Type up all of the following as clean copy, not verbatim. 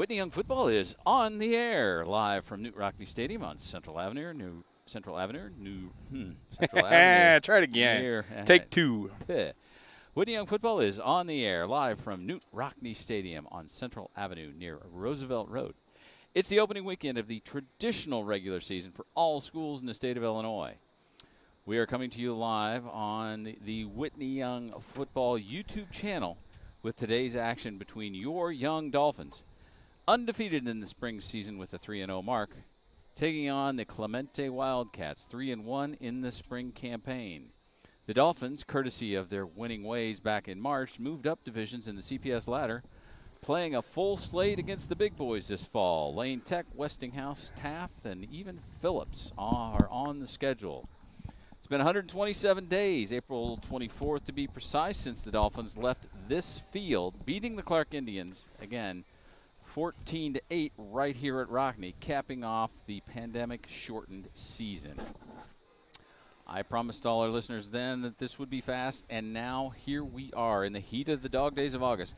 Whitney Young Football is on the air, live from Newt Rockne Stadium on Central Avenue. Central Avenue. Try it again. Take two. Whitney Young Football is on the air, live from Newt Rockne Stadium on Central Avenue near Roosevelt Road. It's the opening weekend of the traditional regular season for all schools in the state of Illinois. We are coming to you live on the Whitney Young Football YouTube channel with today's action between your young Dolphins, undefeated in the spring season with a 3-0 mark, taking on the Clemente Wildcats, 3-1 in the spring campaign. The Dolphins, courtesy of their winning ways back in March, moved up divisions in the CPS ladder, playing a full slate against the big boys this fall. Lane Tech, Westinghouse, Taft, and even Phillips are on the schedule. It's been 127 days, April 24th to be precise, since the Dolphins left this field, beating the Clark Indians, again, 14-8 right here at Rockne, capping off the pandemic-shortened season. I promised all our listeners then that this would be fast, and now here we are in the heat of the dog days of August.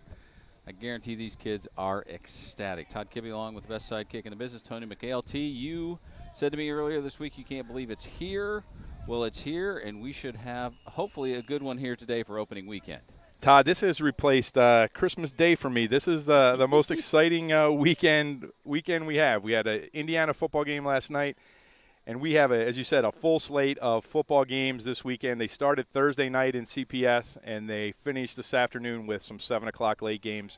I guarantee these kids are ecstatic. Todd Kibbe along with the best sidekick in the business, Tony McHale. T, you said to me earlier this week you can't believe it's here. Well, it's here, and we should have hopefully a good one here today for opening weekend. Todd, this has replaced Christmas Day for me. This is the most exciting weekend we have. We had an Indiana football game last night, and we have, as you said, a full slate of football games this weekend. They started Thursday night in CPS, and they finished this afternoon with some 7 o'clock late games.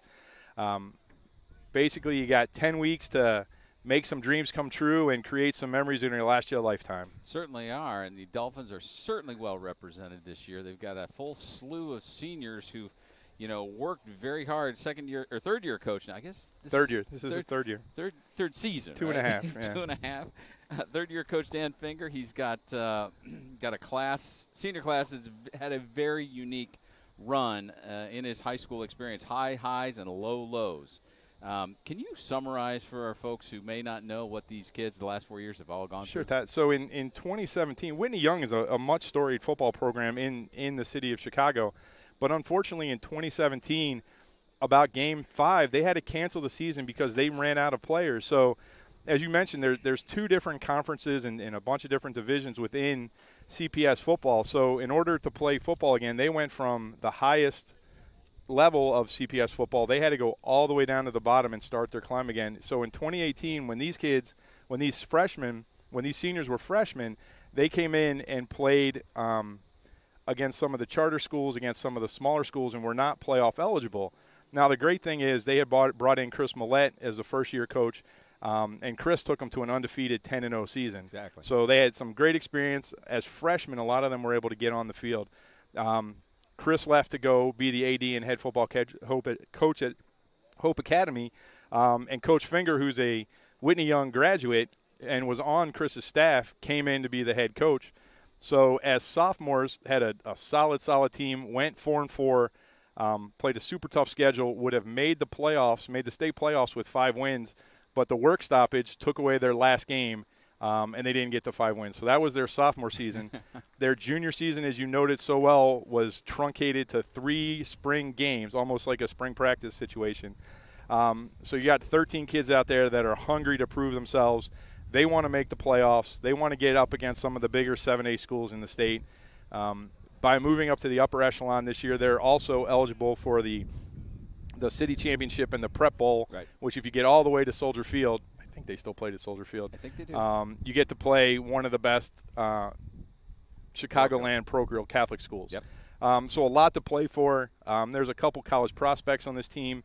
Basically, you got 10 weeks to make some dreams come true and create some memories in your last year lifetime. Certainly are, and the Dolphins are certainly well represented this year. They've got a full slew of seniors who, worked very hard. Third year coach now. I guess this is his third year. Third season. Two right? and a half. Yeah. 2.5. Third year coach Dan Finger. He's got a senior class that's had a very unique run in his high school experience. High highs and low lows. Can you summarize for our folks who may not know what these kids the last 4 years have all gone through? Sure, Todd. So in 2017, Whitney Young is a much storied football program in the city of Chicago. But unfortunately in 2017, about Game 5, they had to cancel the season because they ran out of players. So as you mentioned, there's two different conferences and a bunch of different divisions within CPS football. So in order to play football again, they went from the highest level of CPS football, they had to go all the way down to the bottom and start their climb again. So in 2018, when these seniors were freshmen, they came in and played against some of the charter schools, against some of the smaller schools, and were not playoff eligible. Now, the great thing is they had brought in Chris Millette as the first-year coach, and Chris took them to an undefeated 10-0 season. Exactly. So they had some great experience. As freshmen, a lot of them were able to get on the field. Chris left to go be the AD and head football coach at Hope Academy, and Coach Finger, who's a Whitney Young graduate and was on Chris's staff, came in to be the head coach. So as sophomores, had a solid team, went 4-4, played a super tough schedule, would have made the state playoffs with 5 wins, but the work stoppage took away their last game, and they didn't get to 5 wins. So that was their sophomore season. Their junior season, as you noted so well, was truncated to 3 spring games, almost like a spring practice situation. So you got 13 kids out there that are hungry to prove themselves. They want to make the playoffs. They want to get up against some of the bigger 7A schools in the state. By moving up to the upper echelon this year, they're also eligible for the city championship and the prep bowl, right, which if you get all the way to Soldier Field, I think they still played at Soldier Field. I think they do. You get to play one of the best Chicagoland parochial Catholic schools. Yep. So a lot to play for. There's a couple college prospects on this team.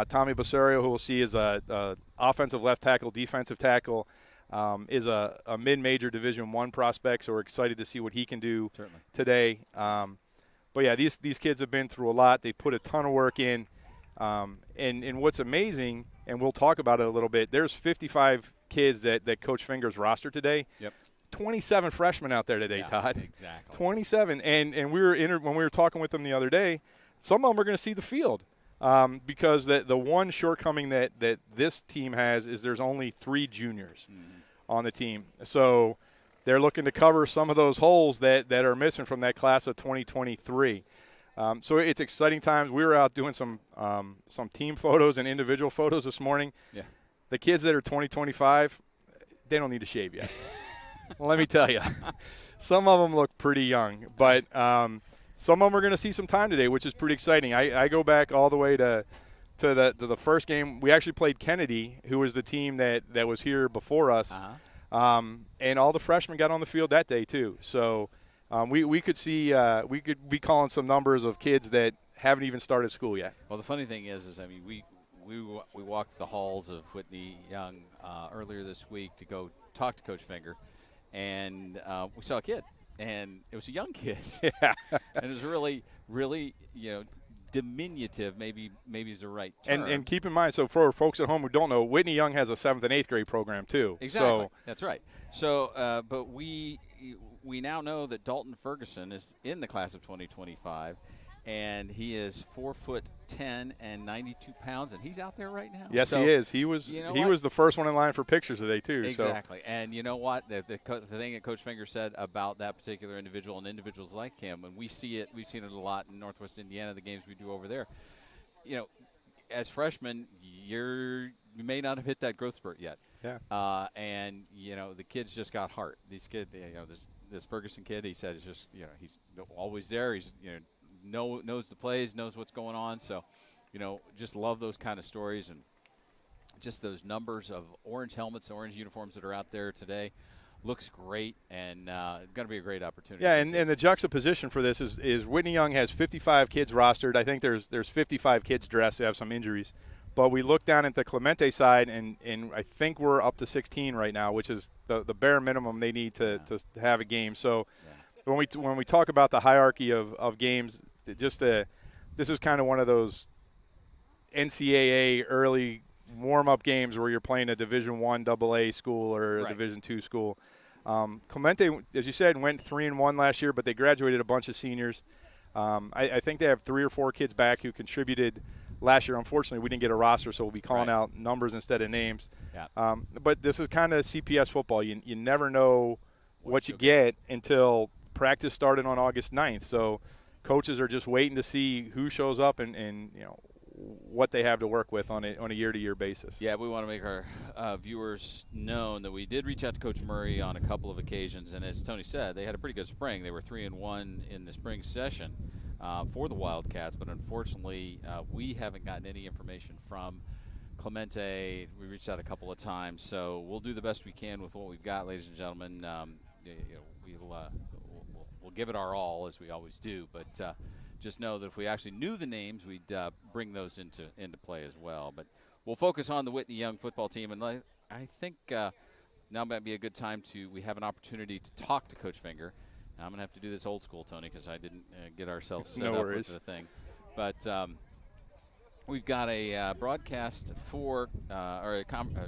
Tommy Basario, who we'll see is a offensive left tackle, defensive tackle, is a mid-major Division I prospect, so we're excited to see what he can do today. But, yeah, these kids have been through a lot. They put a ton of work in. And what's amazing, and we'll talk about it a little bit, there's 55 kids that Coach Finger's rostered today. Yep. 27 freshmen out there today, yeah, Todd. Exactly. 27. And when we were talking with them the other day, some of them are going to see the field. Because the one shortcoming that this team has is there's only 3 juniors on the team. So they're looking to cover some of those holes that are missing from that class of 2023. So it's exciting times. We were out doing some team photos and individual photos this morning. Yeah. The kids that are 25, they don't need to shave yet. Let me tell you. Some of them look pretty young, but some of them are going to see some time today, which is pretty exciting. I go back all the way to the first game. We actually played Kennedy, who was the team that was here before us, and all the freshmen got on the field that day too. So we could see we could be calling some numbers of kids that haven't even started school yet. Well, the funny thing is I mean, we walked the halls of Whitney Young earlier this week to go talk to Coach Finger, and we saw a kid, and it was a young kid. Yeah. And it was really, really, diminutive, maybe is the right term. And keep in mind, so for folks at home who don't know, Whitney Young has a 7th and 8th grade program too. Exactly. So, that's right. So, but we now know that Dalton Ferguson is in the class of 2025, and he is 4'10" and 92 pounds, and he's out there right now. Yes, so, he is. He was was the first one in line for pictures today too. Exactly. So. And you know what? The thing that Coach Finger said about that particular individual and individuals like him, and we've seen it a lot in Northwest Indiana, the games we do over there. As freshmen, you may not have hit that growth spurt yet. Yeah. And the kids just got heart. These kids, this Ferguson kid, he said, is just he's always there. He's knows the plays, knows what's going on. So, just love those kind of stories and just those numbers of orange helmets, orange uniforms that are out there today. Looks great, and going to be a great opportunity. Yeah, and the juxtaposition for this is Whitney Young has 55 kids rostered. I think there's 55 kids dressed. They have some injuries. But we look down at the Clemente side, and I think we're up to 16 right now, which is the bare minimum they need to have a game. So when we talk about the hierarchy of games, this is kind of one of those NCAA early warm-up games where you're playing a Division I AA school or a Division II school. Clemente, as you said, went 3-1 last year, but they graduated a bunch of seniors. I think they have 3 or 4 kids back who contributed last year. Unfortunately, we didn't get a roster, so we'll be calling out numbers instead of names. Yeah. But this is kind of CPS football. You never know what you get until practice started on August 9th. So coaches are just waiting to see who shows up and what they have to work with on a year-to-year basis. Yeah, we want to make our viewers known that we did reach out to Coach Murray on a couple of occasions, and as Tony said, they had a pretty good spring. They were 3-1 in the spring session for the Wildcats, but unfortunately, we haven't gotten any information from Clemente. We reached out a couple of times, so we'll do the best we can with what we've got, ladies and gentlemen. We'll give it our all, as we always do, but just know that if we actually knew the names, we'd bring those into play as well. But we'll focus on the Whitney Young football team, and I think now might be a good time we have an opportunity to talk to Coach Finger. Now, I'm going to have to do this old school, Tony, because I didn't get ourselves set up with the thing. But we've got a broadcast or a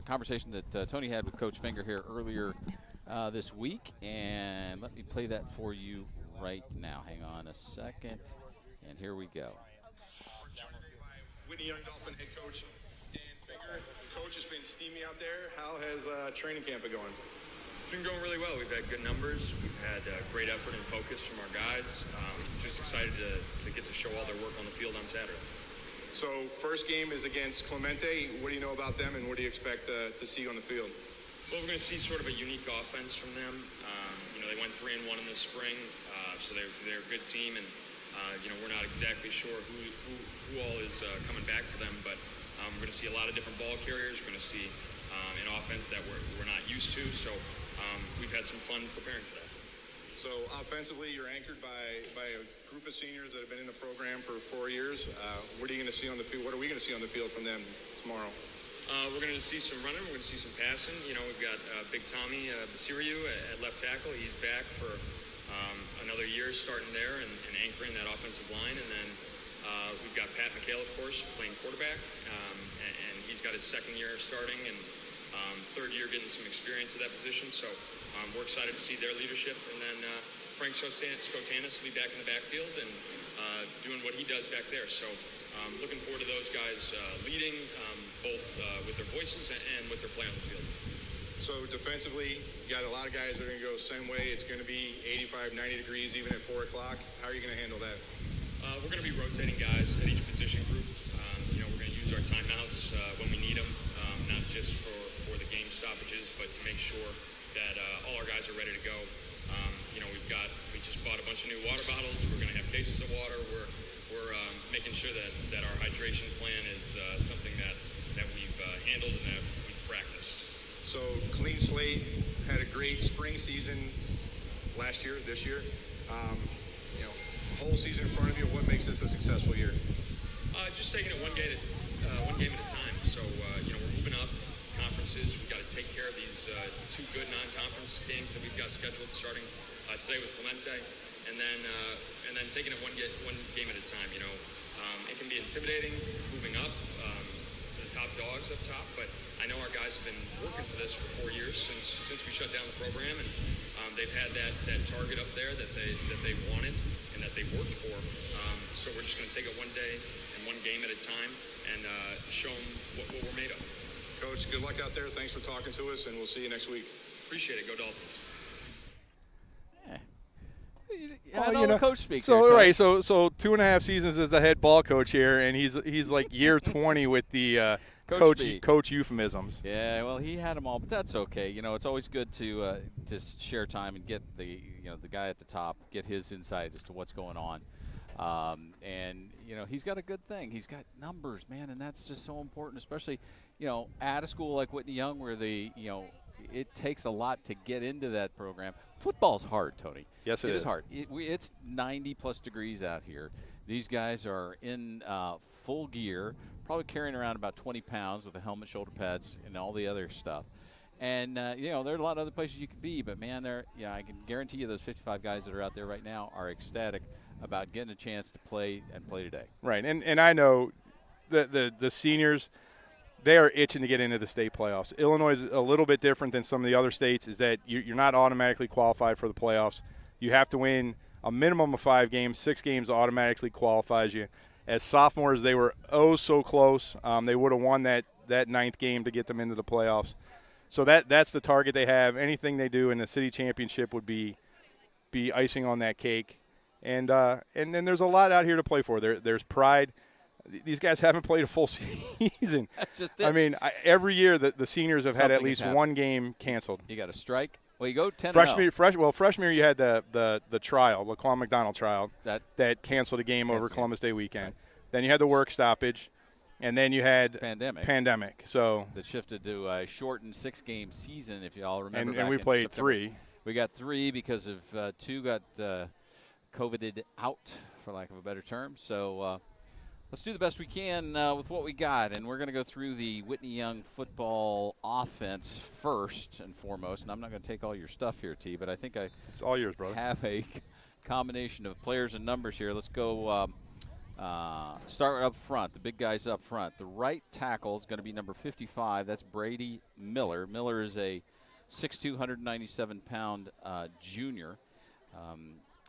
conversation that Tony had with Coach Finger here earlier this week, and let me play that for you right now. Hang on a second. And here we go. Whitney Young Dolphin head coach Dan Finger. Coach, has been steamy out there. How has training camp been going? It's been going really well. We've had good numbers. We've had great effort and focus from our guys. Just excited to get to show all their work on the field on Saturday. So first game is against Clemente. What do you know about them, and what do you expect to see on the field? Well, we're going to see sort of a unique offense from them. They went 3-1 in the spring, so they're a good team, and we're not exactly sure who all is coming back for them, but we're going to see a lot of different ball carriers. We're going to see an offense that we're not used to, so we've had some fun preparing for that. So offensively, you're anchored by a group of seniors that have been in the program for 4 years. What are you going to see on the field? What are we going to see on the field from them tomorrow? We're going to see some running. We're going to see some passing. We've got Big Tommy Basiriu at left tackle. He's back for another year starting there and anchoring that offensive line. And then we've got Pat McHale, of course, playing quarterback. And he's got his second year starting and third year getting some experience at that position. So we're excited to see their leadership. And then Frank Skotanis will be back in the backfield and doing what he does back there. So looking forward to those guys leading both with their voices and with their play on the field. So defensively, you got a lot of guys that are going to go the same way. It's going to be 85, 90 degrees even at 4 o'clock. How are you going to handle that? We're going to be rotating guys at each position group. We're going to use our timeouts when we need them, not just for the game stoppages, but to make sure that all our guys are ready to go. We just bought a bunch of new water bottles. We're going to have cases of water. We're making sure that our hydration plan is something that we've handled and that we've practiced. So clean slate, had a great spring season last year, this year. Whole season in front of you. What makes this a successful year? Just taking it one game at a time. So we're moving up conferences. We've got to take care of these two good non-conference games that we've got scheduled starting today with Clemente, and then taking it one game at a time. It can be intimidating moving up to the top dogs up top, but I know our guys have been working for this for 4 years since we shut down the program, and they've had that target up there that they wanted and that they worked for. So we're just going to take it one day and one game at a time and show them what we're made of. Coach, good luck out there. Thanks for talking to us, and we'll see you next week. Appreciate it. Go Dolphins. The coach speaks. So there, right, so 2.5 seasons as the head ball coach here, and he's like year 20 with the coach euphemisms. Yeah, well, he had them all, but that's okay. It's always good to share time and get the guy at the top, get his insight as to what's going on. And he's got a good thing. He's got numbers, man, and that's just so important, especially at a school like Whitney Young where it takes a lot to get into that program. Football's hard, Tony. Yes, it is hard. It's 90-plus degrees out here. These guys are in full gear, probably carrying around about 20 pounds with a helmet, shoulder pads, and all the other stuff. And, there are a lot of other places you could be, but, man, I can guarantee you those 55 guys that are out there right now are ecstatic about getting a chance to play today. Right, and I know the seniors – they are itching to get into the state playoffs. Illinois is a little bit different than some of the other states is that you're not automatically qualified for the playoffs. You have to win a minimum of 5 games. 6 games automatically qualifies you. As sophomores, they were so close. They would have won that 9th game to get them into the playoffs. So that's the target they have. Anything they do in the city championship would be icing on that cake. And then there's a lot out here to play for. There's pride. These guys haven't played a full season. That's just it. I mean, every year the seniors have had at least one game canceled. You got a strike. Well, you go 10-0. Freshman year you had the trial, the Laquan McDonald trial, that canceled a game over Columbus Day weekend. Right. Then you had the work stoppage, and then you had pandemic. So that shifted to a shortened 6-game season, if you all remember. And we played September. 3. We got 3 because of 2 got COVIDed out, for lack of a better term. So. Let's do the best we can with what we got, and we're going to go through the Whitney Young football offense first and foremost. And I'm not going to take all your stuff here, T, but I think it's all yours, brother. Have a combination of players and numbers here. Let's go start up front, the big guys up front. The right tackle is going to be number 55. That's Brady Miller. Miller is a 6'2", 197-pound junior.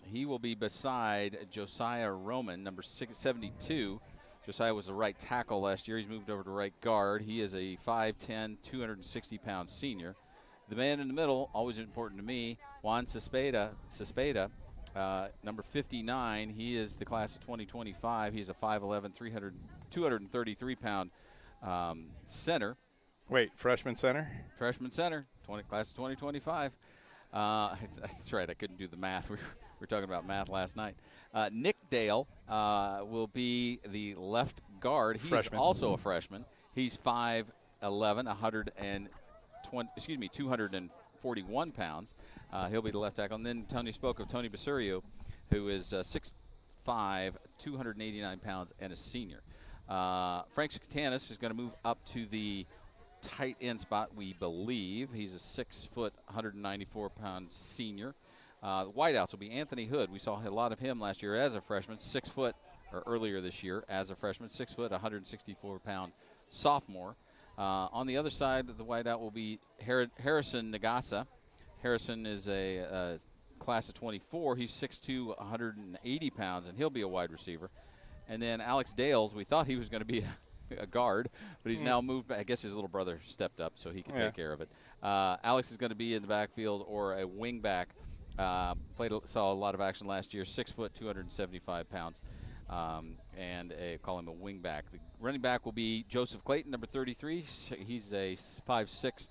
He will be beside Josiah Roman, number 72. Josiah was the right tackle last year. He's moved over to right guard. He is a 5'10", 260-pound senior. The man in the middle, always important to me, Juan Cespedes, number 59. He is the class of 2025. He's a 5'11", 233-pound center. Wait, freshman center? Freshman center, class of 2025. That's right. I couldn't do the math. We were talking about math last night. Nick Dale will be the left guard. He's also a freshman. He's 5'11", 241 pounds. He'll be the left tackle. And then Tony spoke of Tony Basurio, who is 6'5", 289 pounds, and a senior. Frank Skatanis is going to move up to the tight end spot, we believe. He's a 6 foot, 194-pound senior. The wideouts will be Anthony Hood. We saw a lot of him last year as a freshman, 6 foot, or earlier this year as a freshman, 6 foot, 164-pound sophomore. On the other side of the wideout will be Harrison Nagasa. Harrison is a class of 24. He's 6'2", 180 pounds, and he'll be a wide receiver. And then Alex Dales, we thought he was going to be a guard, but he's now moved back. I guess his little brother stepped up so he could take care of it. Alex is going to be in the backfield or a wing back. Saw a lot of action last year, 6 foot, 275 pounds. and call him a wing back. The running back will be Joseph Clayton, number 33. He's a 5'6",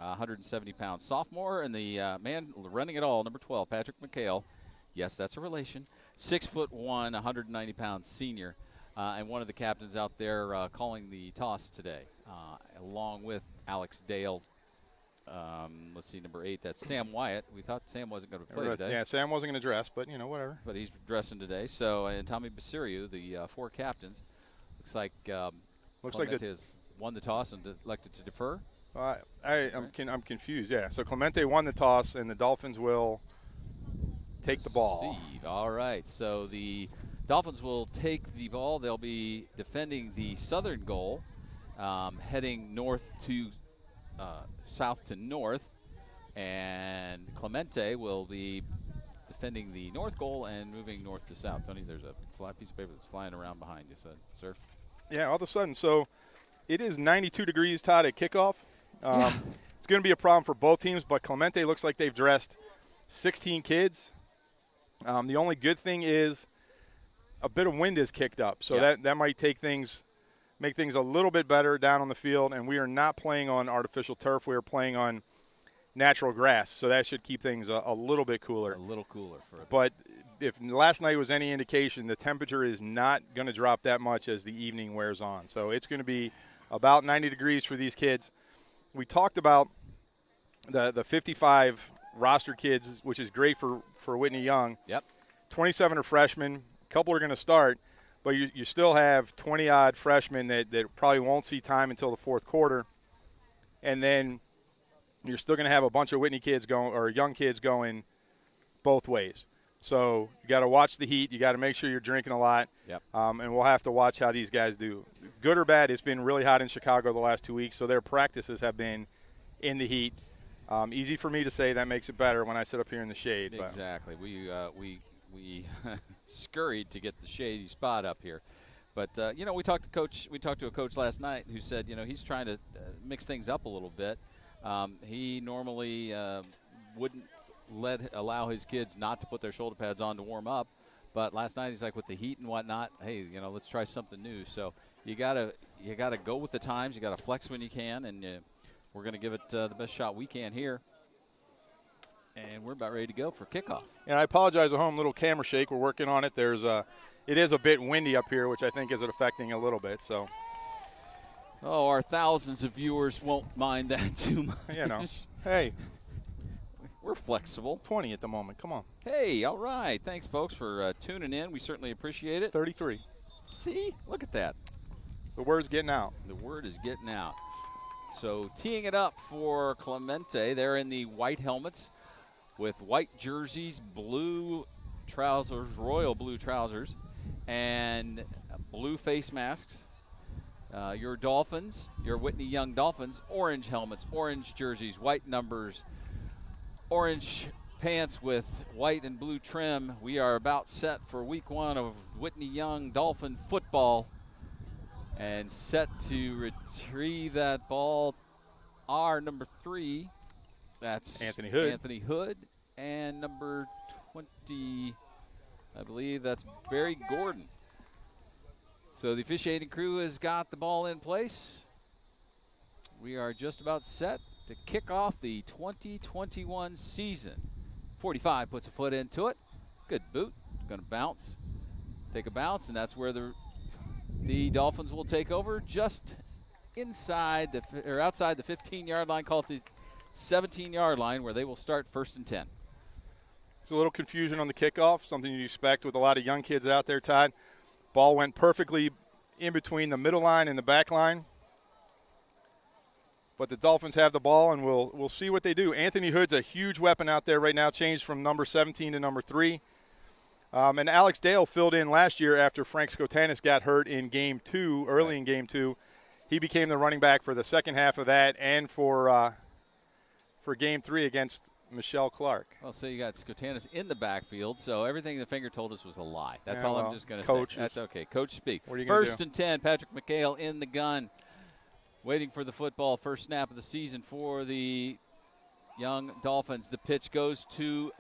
170-pound sophomore. And the man running it all, number 12, Patrick McHale. Yes, that's a relation. 6'1", 190-pound senior. And one of the captains out there calling the toss today, along with Alex Dale. Let's see, number 8, that's Sam Wyatt. We thought Sam wasn't going to play today. Yeah, Sam wasn't going to dress, but, whatever. But he's dressing today. So, and Tommy Basiriu, the 4 captains. Looks like Clemente has won the toss and elected to defer. I'm confused, yeah. So Clemente won the toss, and the Dolphins will take the ball. All right, so the Dolphins will take the ball. They'll be defending the southern goal, heading south to north, and Clemente will be defending the north goal and moving north to south. Tony, there's a piece of paper that's flying around behind you, sir. Yeah, all of a sudden. So it is 92 degrees, Todd, at kickoff. It's going to be a problem for both teams, but Clemente looks like they've dressed 16 kids. The only good thing is a bit of wind is kicked up, so that might make things a little bit better down on the field. And we are not playing on artificial turf. We are playing on natural grass, so that should keep things a little bit cooler. A little cooler. But if last night was any indication, the temperature is not going to drop that much as the evening wears on. So it's going to be about 90 degrees for these kids. We talked about the 55 roster kids, which is great for Whitney Young. Yep. 27 are freshmen. A couple are going to start, but you still have 20-odd freshmen that probably won't see time until the fourth quarter. And then you're still going to have a bunch of Whitney kids going, or young kids going both ways. So you got to watch the heat. You got to make sure you're drinking a lot. Yep. And we'll have to watch how these guys do. Good or bad, it's been really hot in Chicago the last 2 weeks, so their practices have been in the heat. Easy for me to say, that makes it better when I sit up here in the shade. Exactly. We scurried to get the shady spot up here. But, we talked to a coach last night who said, he's trying to mix things up a little bit. He normally wouldn't allow his kids not to put their shoulder pads on to warm up. But last night he's like, with the heat and whatnot, hey, let's try something new. So you gotta go with the times. You gotta flex when you can, and we're gonna give it the best shot we can here. And we're about ready to go for kickoff. And I apologize at home, little camera shake. We're working on it. It is a bit windy up here, which I think is affecting a little bit. So. Oh, our thousands of viewers won't mind that too much. Hey. We're flexible. 20 at the moment. Come on. Hey, all right. Thanks, folks, for tuning in. We certainly appreciate it. 33. See? Look at that. The word's getting out. The word is getting out. So teeing it up for Clemente. They're in the white helmets with white jerseys, blue trousers, royal blue trousers, and blue face masks. Your Dolphins, your Whitney Young Dolphins, orange helmets, orange jerseys, white numbers, orange pants with white and blue trim. We are about set for week 1 of Whitney Young Dolphin football, and set to retrieve that ball. Our number 3, that's Anthony Hood, and number 20, I believe that's Barry Gordon. So the officiating crew has got the ball in place. We are just about set to kick off the 2021 season. 45 puts a foot into it. Good boot. Going to bounce. Take a bounce, and that's where the Dolphins will take over, just outside the 15-yard line. Call it the 17-yard line, where they will start 1st and 10. It's a little confusion on the kickoff, something you expect with a lot of young kids out there, Todd. Ball went perfectly in between the middle line and the back line. But the Dolphins have the ball, and we'll see what they do. Anthony Hood's a huge weapon out there right now, changed from number 17 to number 3. And Alex Dale filled in last year after Frank Skotanis got hurt in Game 2, early in Game 2. He became the running back for the second half of that and for Game 3 against Michelle Clark. Well, so you got Skotanis in the backfield, so everything the finger told us was a lie. That's yeah, all well, I'm just going to say. That's okay. Coach speak. What are you gonna 1st do? and 10, Patrick McHale in the gun, waiting for the football. First snap of the season for the young Dolphins. The pitch goes to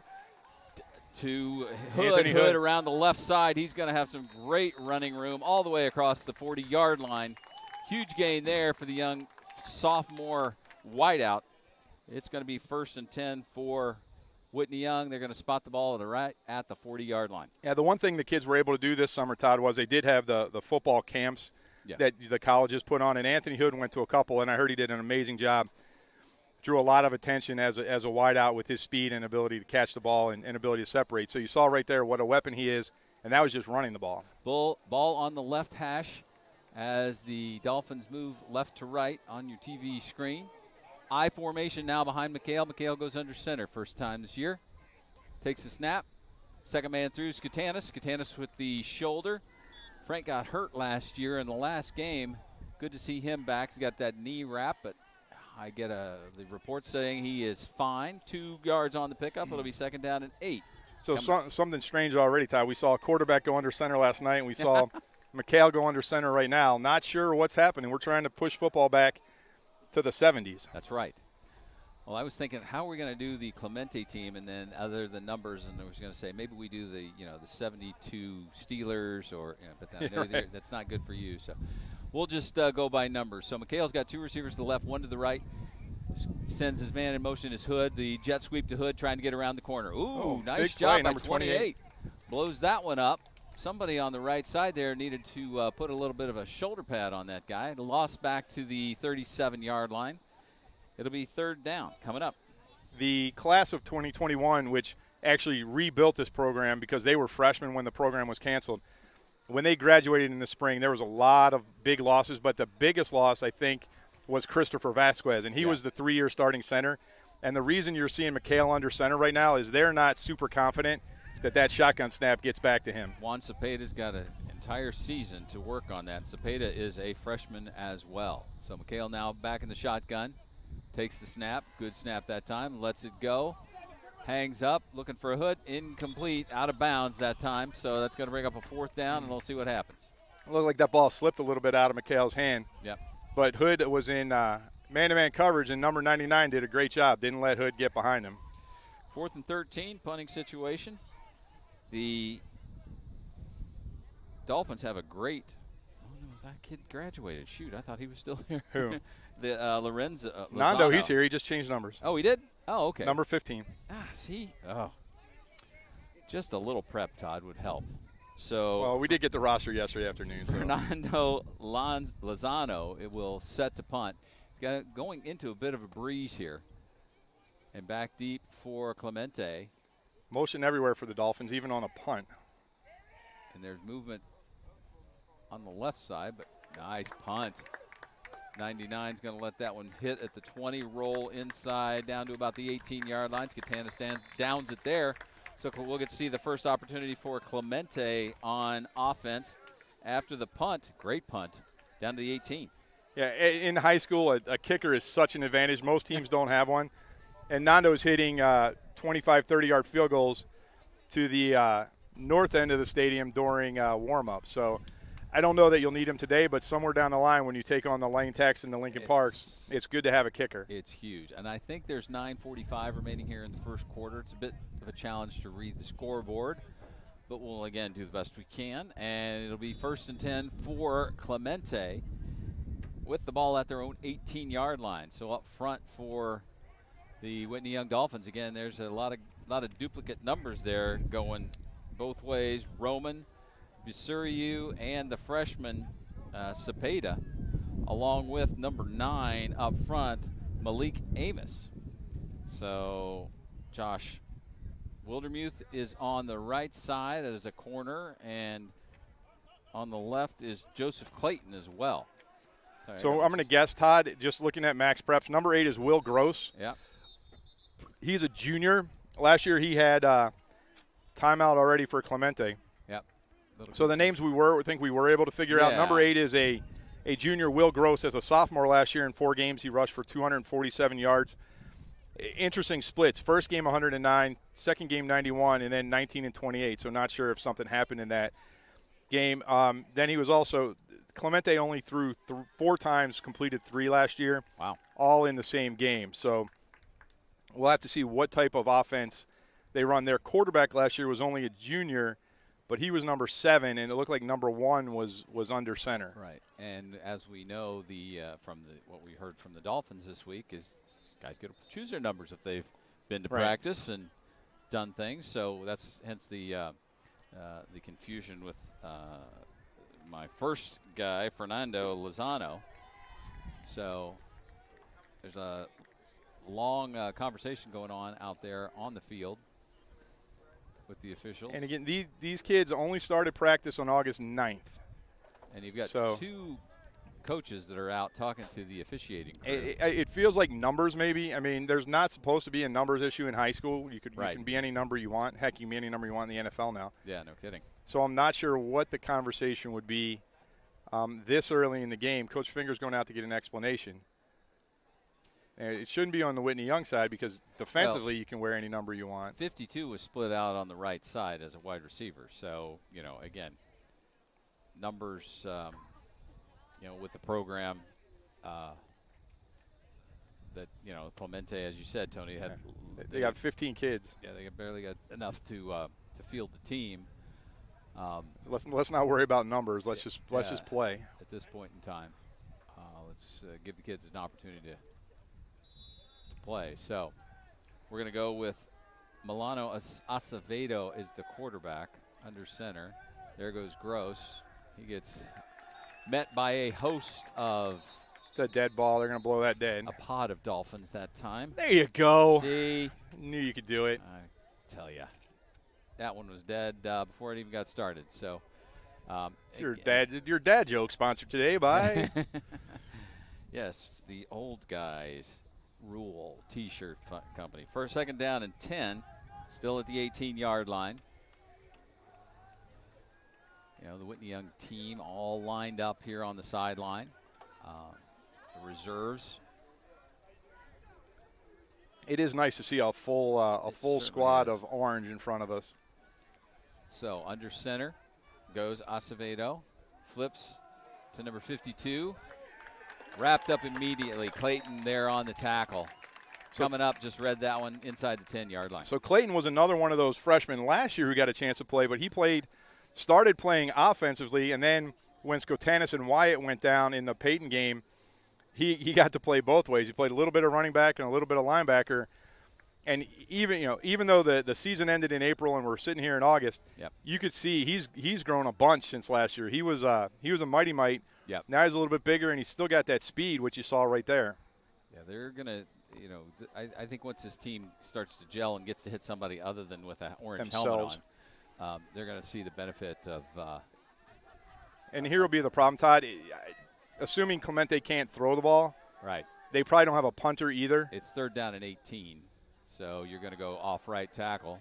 to Anthony Hood Hood. around the left side. He's going to have some great running room all the way across the 40-yard line. Huge gain there for the young sophomore wideout. It's going to be 1st and 10 for Whitney Young. They're going to spot the ball at the 40-yard line. Yeah, the one thing the kids were able to do this summer, Todd, was they did have the football camps that the colleges put on, and Anthony Hood went to a couple, and I heard he did an amazing job. Drew a lot of attention as a wideout with his speed and ability to catch the ball and ability to separate. So you saw right there what a weapon he is, and that was just running the ball. Ball on the left hash as the Dolphins move left to right on your TV screen. I formation now behind McHale. McHale goes under center first time this year. Takes the snap. Second man through Skatanis. Skatanis with the shoulder. Frank got hurt last year in the last game. Good to see him back. He's got that knee wrap, but I get the report saying he is fine. 2 yards on the pickup. It'll be 2nd down and 8. So something strange already, Todd. We saw a quarterback go under center last night, and we saw McHale go under center right now. Not sure what's happening. We're trying to push football back to the 70s. That's right. Well, I was thinking, how are we going to do the Clemente team, and then other than numbers, and I was going to say maybe we do the 72 Steelers, but that's not good for you. So we'll just go by numbers. So McHale's got 2 receivers to the left, 1 to the right. Sends his man in motion, his Hood. The jet sweep to Hood, trying to get around the corner. Ooh, nice job by 28. Blows that one up. Somebody on the right side there needed to put a little bit of a shoulder pad on that guy. The loss back to the 37-yard line. It'll be 3rd down coming up. The class of 2021, which actually rebuilt this program because they were freshmen when the program was canceled, when they graduated in the spring, there was a lot of big losses, but the biggest loss, I think, was Christopher Vasquez, and he was the 3-year starting center. And the reason you're seeing McHale under center right now is they're not super confident that shotgun snap gets back to him. Juan Cepeda's got an entire season to work on that. Cepeda is a freshman as well. So McHale now back in the shotgun. Takes the snap. Good snap that time. Lets it go. Hangs up. Looking for a Hood. Incomplete. Out of bounds that time. So that's going to bring up a 4th down, and we'll see what happens. It looked like that ball slipped a little bit out of McHale's hand. Yep. But Hood was in man-to-man coverage, and number 99 did a great job. Didn't let Hood get behind him. 4th and 13, punting situation. The Dolphins have a great – oh, no, that kid graduated. Shoot, I thought he was still here. Who? The Lorenzo. Nando, he's here. He just changed numbers. Oh, he did? Oh, okay. Number 15. See? Oh. Just a little prep, Todd, would help. So well, we did get the roster yesterday afternoon. So. Fernando Lozano, it will set to punt. Going into a bit of a breeze here. And back deep for Clemente. Motion everywhere for the Dolphins, even on a punt. And there's movement on the left side, but nice punt. 99's going to let that one hit at the 20, roll inside down to about the 18-yard line. Skatanis downs it there. So we'll get to see the first opportunity for Clemente on offense after the punt. Great punt down to the 18. Yeah, in high school, a kicker is such an advantage. Most teams don't have one. And Nando's hitting 25, 30-yard field goals to the north end of the stadium during warm-up. So I don't know that you'll need him today, but somewhere down the line when you take on the Lane Techs and the Lincoln Parks, it's good to have a kicker. It's huge. And I think there's 9:45 remaining here in the first quarter. It's a bit of a challenge to read the scoreboard, but we'll, again, do the best we can. And it'll be 1st and 10 for Clemente with the ball at their own 18-yard line. So up front for the Whitney Young Dolphins, again, there's a lot of duplicate numbers there going both ways. Roman, Bisuriu, and the freshman Cepeda, along with number 9 up front, Malik Amos. So Josh Wildermuth is on the right side as a corner, and on the left is Joseph Clayton as well. Sorry, so I'm going to guess, Todd, just looking at Max Preps, number 8 is Will Gross. Yeah. He's a junior. Last year he had timeout already for Clemente. Yep. So the names we think we were able to figure out. Number 8 is a junior, Will Gross. As a sophomore last year in 4 games, he rushed for 247 yards. Interesting splits. First game 109, second game 91, and then 19 and 28. So not sure if something happened in that game. Then he was also Clemente only threw 4 times, completed 3 last year. Wow. All in the same game. So we'll have to see what type of offense they run. Their quarterback last year was only a junior, but he was number 7, and it looked like number 1 was under center. Right. And as we know, what we heard from the Dolphins this week is guys get to choose their numbers if they've been to practice and done things. So that's hence the confusion with my first guy, Fernando Lozano. So there's a long conversation going on out there on the field with the officials. And again, these kids only started practice on August 9th. And you've got 2 coaches that are out talking to the officiating crew. It feels like numbers maybe. I mean, there's not supposed to be a numbers issue in high school. You can be any number you want. Heck, you can be any number you want in the NFL now. Yeah, no kidding. So I'm not sure what the conversation would be this early in the game. Coach Finger's going out to get an explanation. And it shouldn't be on the Whitney Young side because defensively you can wear any number you want. 52 was split out on the right side as a wide receiver. So, again, numbers, with the program that, Clemente, as you said, Tony, had. They got 15 kids. Yeah, they barely got enough to field the team. So let's not worry about numbers. Let's just play at this point in time. Let's give the kids an opportunity to play. So we're going to go with Milano Acevedo is the quarterback under center. There goes Gross. He gets met by a host of. It's a dead ball. They're going to blow that dead. A pod of Dolphins that time. There you go. See? Knew you could do it. I tell you. That one was dead before it even got started. So, your dad joke sponsored today by. Yes, the Old Guys Rule T-shirt company. First, second down and 10, still at the 18-yard line. The Whitney Young team all lined up here on the sideline. The reserves. It is nice to see a full squad of orange in front of us. So under center goes Acevedo, flips to number 52, wrapped up immediately. Clayton there on the tackle. Coming up, just read that one inside the 10-yard line. So Clayton was another one of those freshmen last year who got a chance to play, but he started playing offensively, and then when Skotanis and Wyatt went down in the Peyton game, he got to play both ways. He played a little bit of running back and a little bit of linebacker. And even though the season ended in April and we're sitting here in August, you could see he's grown a bunch since last year. He was a mighty mite. Yep. Now he's a little bit bigger, and he's still got that speed, which you saw right there. Yeah, they're gonna, I think once this team starts to gel and gets to hit somebody other than with an orange helmet on, they're gonna see the benefit of. And here will be the problem, Todd. Assuming Clemente can't throw the ball, right? They probably don't have a punter either. It's third down and 18. So you're going to go off right tackle.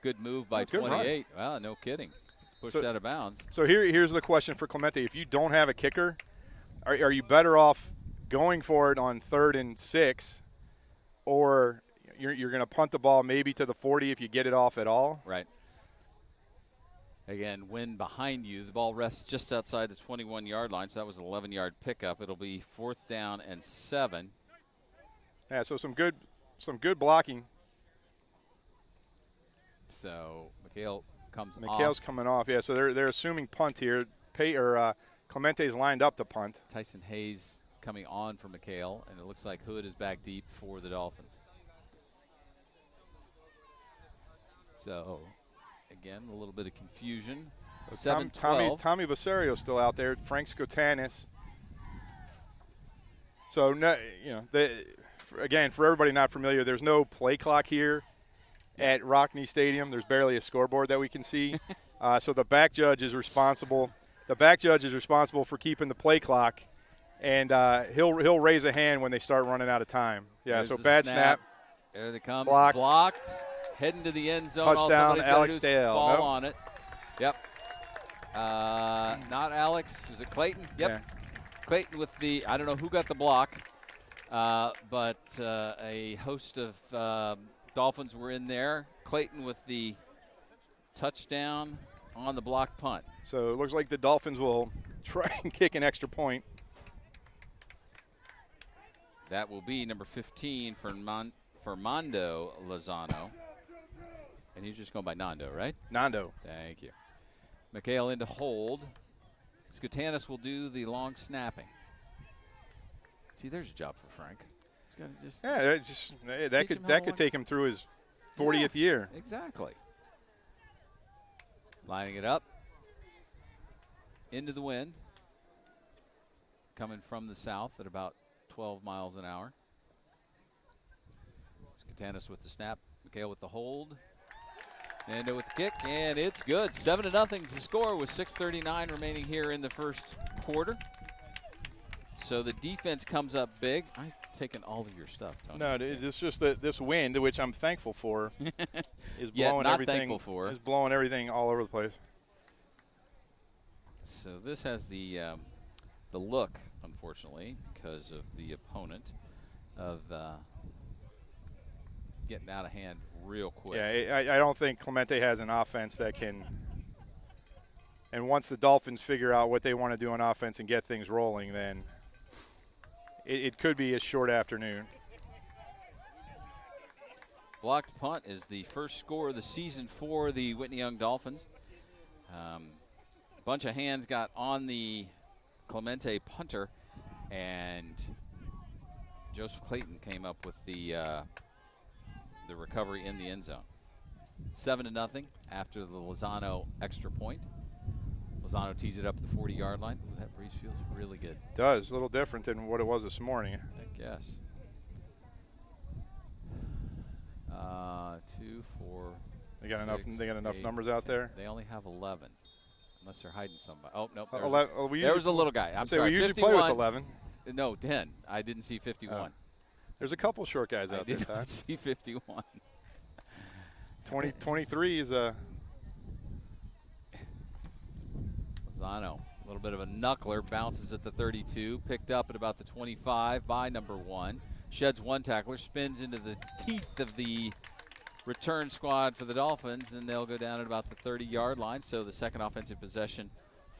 Good move by 28. Run. Well, no kidding. It's pushed out of bounds. So here's the question for Clemente. If you don't have a kicker, are you better off going for it on 3rd and 6, or you're going to punt the ball maybe to the 40 if you get it off at all? Right. Again, wind behind you. The ball rests just outside the 21-yard line, so that was an 11-yard pickup. It'll be 4th down and 7. Yeah, so some good blocking. So McHale comes off. McHale's coming off, yeah. So they're assuming punt here. Clemente's lined up to punt. Tyson Hayes coming on for McHale, and it looks like Hood is back deep for the Dolphins. So, again, a little bit of confusion. 7-12. Tommy Basario's still out there. Frank Skotanis. So, again, for everybody not familiar, there's no play clock here at Rockne Stadium. There's barely a scoreboard that we can see. So the back judge is responsible. The back judge is responsible for keeping the play clock, and he'll raise a hand when they start running out of time. Yeah, there's so bad snap. There they come. Blocked. Heading to the end zone. Touchdown, Alex Dale. Fall on it. Yep. Not Alex. Was it Clayton? Yep. Yeah. Clayton with the, I don't know who got the block, but a host of Dolphins were in there. Clayton with the touchdown on the blocked punt. So it looks like the Dolphins will try and kick an extra point. That will be number 15 for Fernando Lozano. And he's just going by Nando, right? Nando. Thank you. McHale into hold. Skutanis will do the long snapping. See, there's a job for Frank. He's got to just that could take him through his 40th year. Exactly. Lining it up. Into the wind. Coming from the south at about 12 miles an hour. Skutanis with the snap. McHale with the hold. Nando with the kick, and it's good. 7-0 is the score with 6:39 remaining here in the first quarter. So the defense comes up big. I've taken all of your stuff, Tony. No, it's just that this wind, which I'm thankful for, is blowing not everything. Thankful for. Is blowing everything all over the place. So this has the look, unfortunately, because of the opponent, of getting out of hand real quick. Yeah, I don't think Clemente has an offense that can. And once the Dolphins figure out what they want to do on offense and get things rolling, then it could be a short afternoon. Blocked punt is the first score of the season for the Whitney Young Dolphins. Bunch of hands got on the Clemente punter, and Joseph Clayton came up with the recovery in the end zone. 7-0 after the Lozano extra point. Lozano tees it up at the 40-yard line. Ooh, that breeze feels really good. It does. A little different than what it was this morning. I guess. 2, 4. They got 6, enough. They got enough 8, numbers out 10. there. They only have 11, unless they're hiding somebody. Oh no, There was a little guy. I'm sorry. We usually 51, play with 11. No, 10. I didn't see 51. There's a couple short guys out I did there. not see 51. 23 is a. Lozano, a little bit of a knuckler, bounces at the 32, picked up at about the 25 by number 1. Sheds one tackler, spins into the teeth of the return squad for the Dolphins, and they'll go down at about the 30-yard line. So the second offensive possession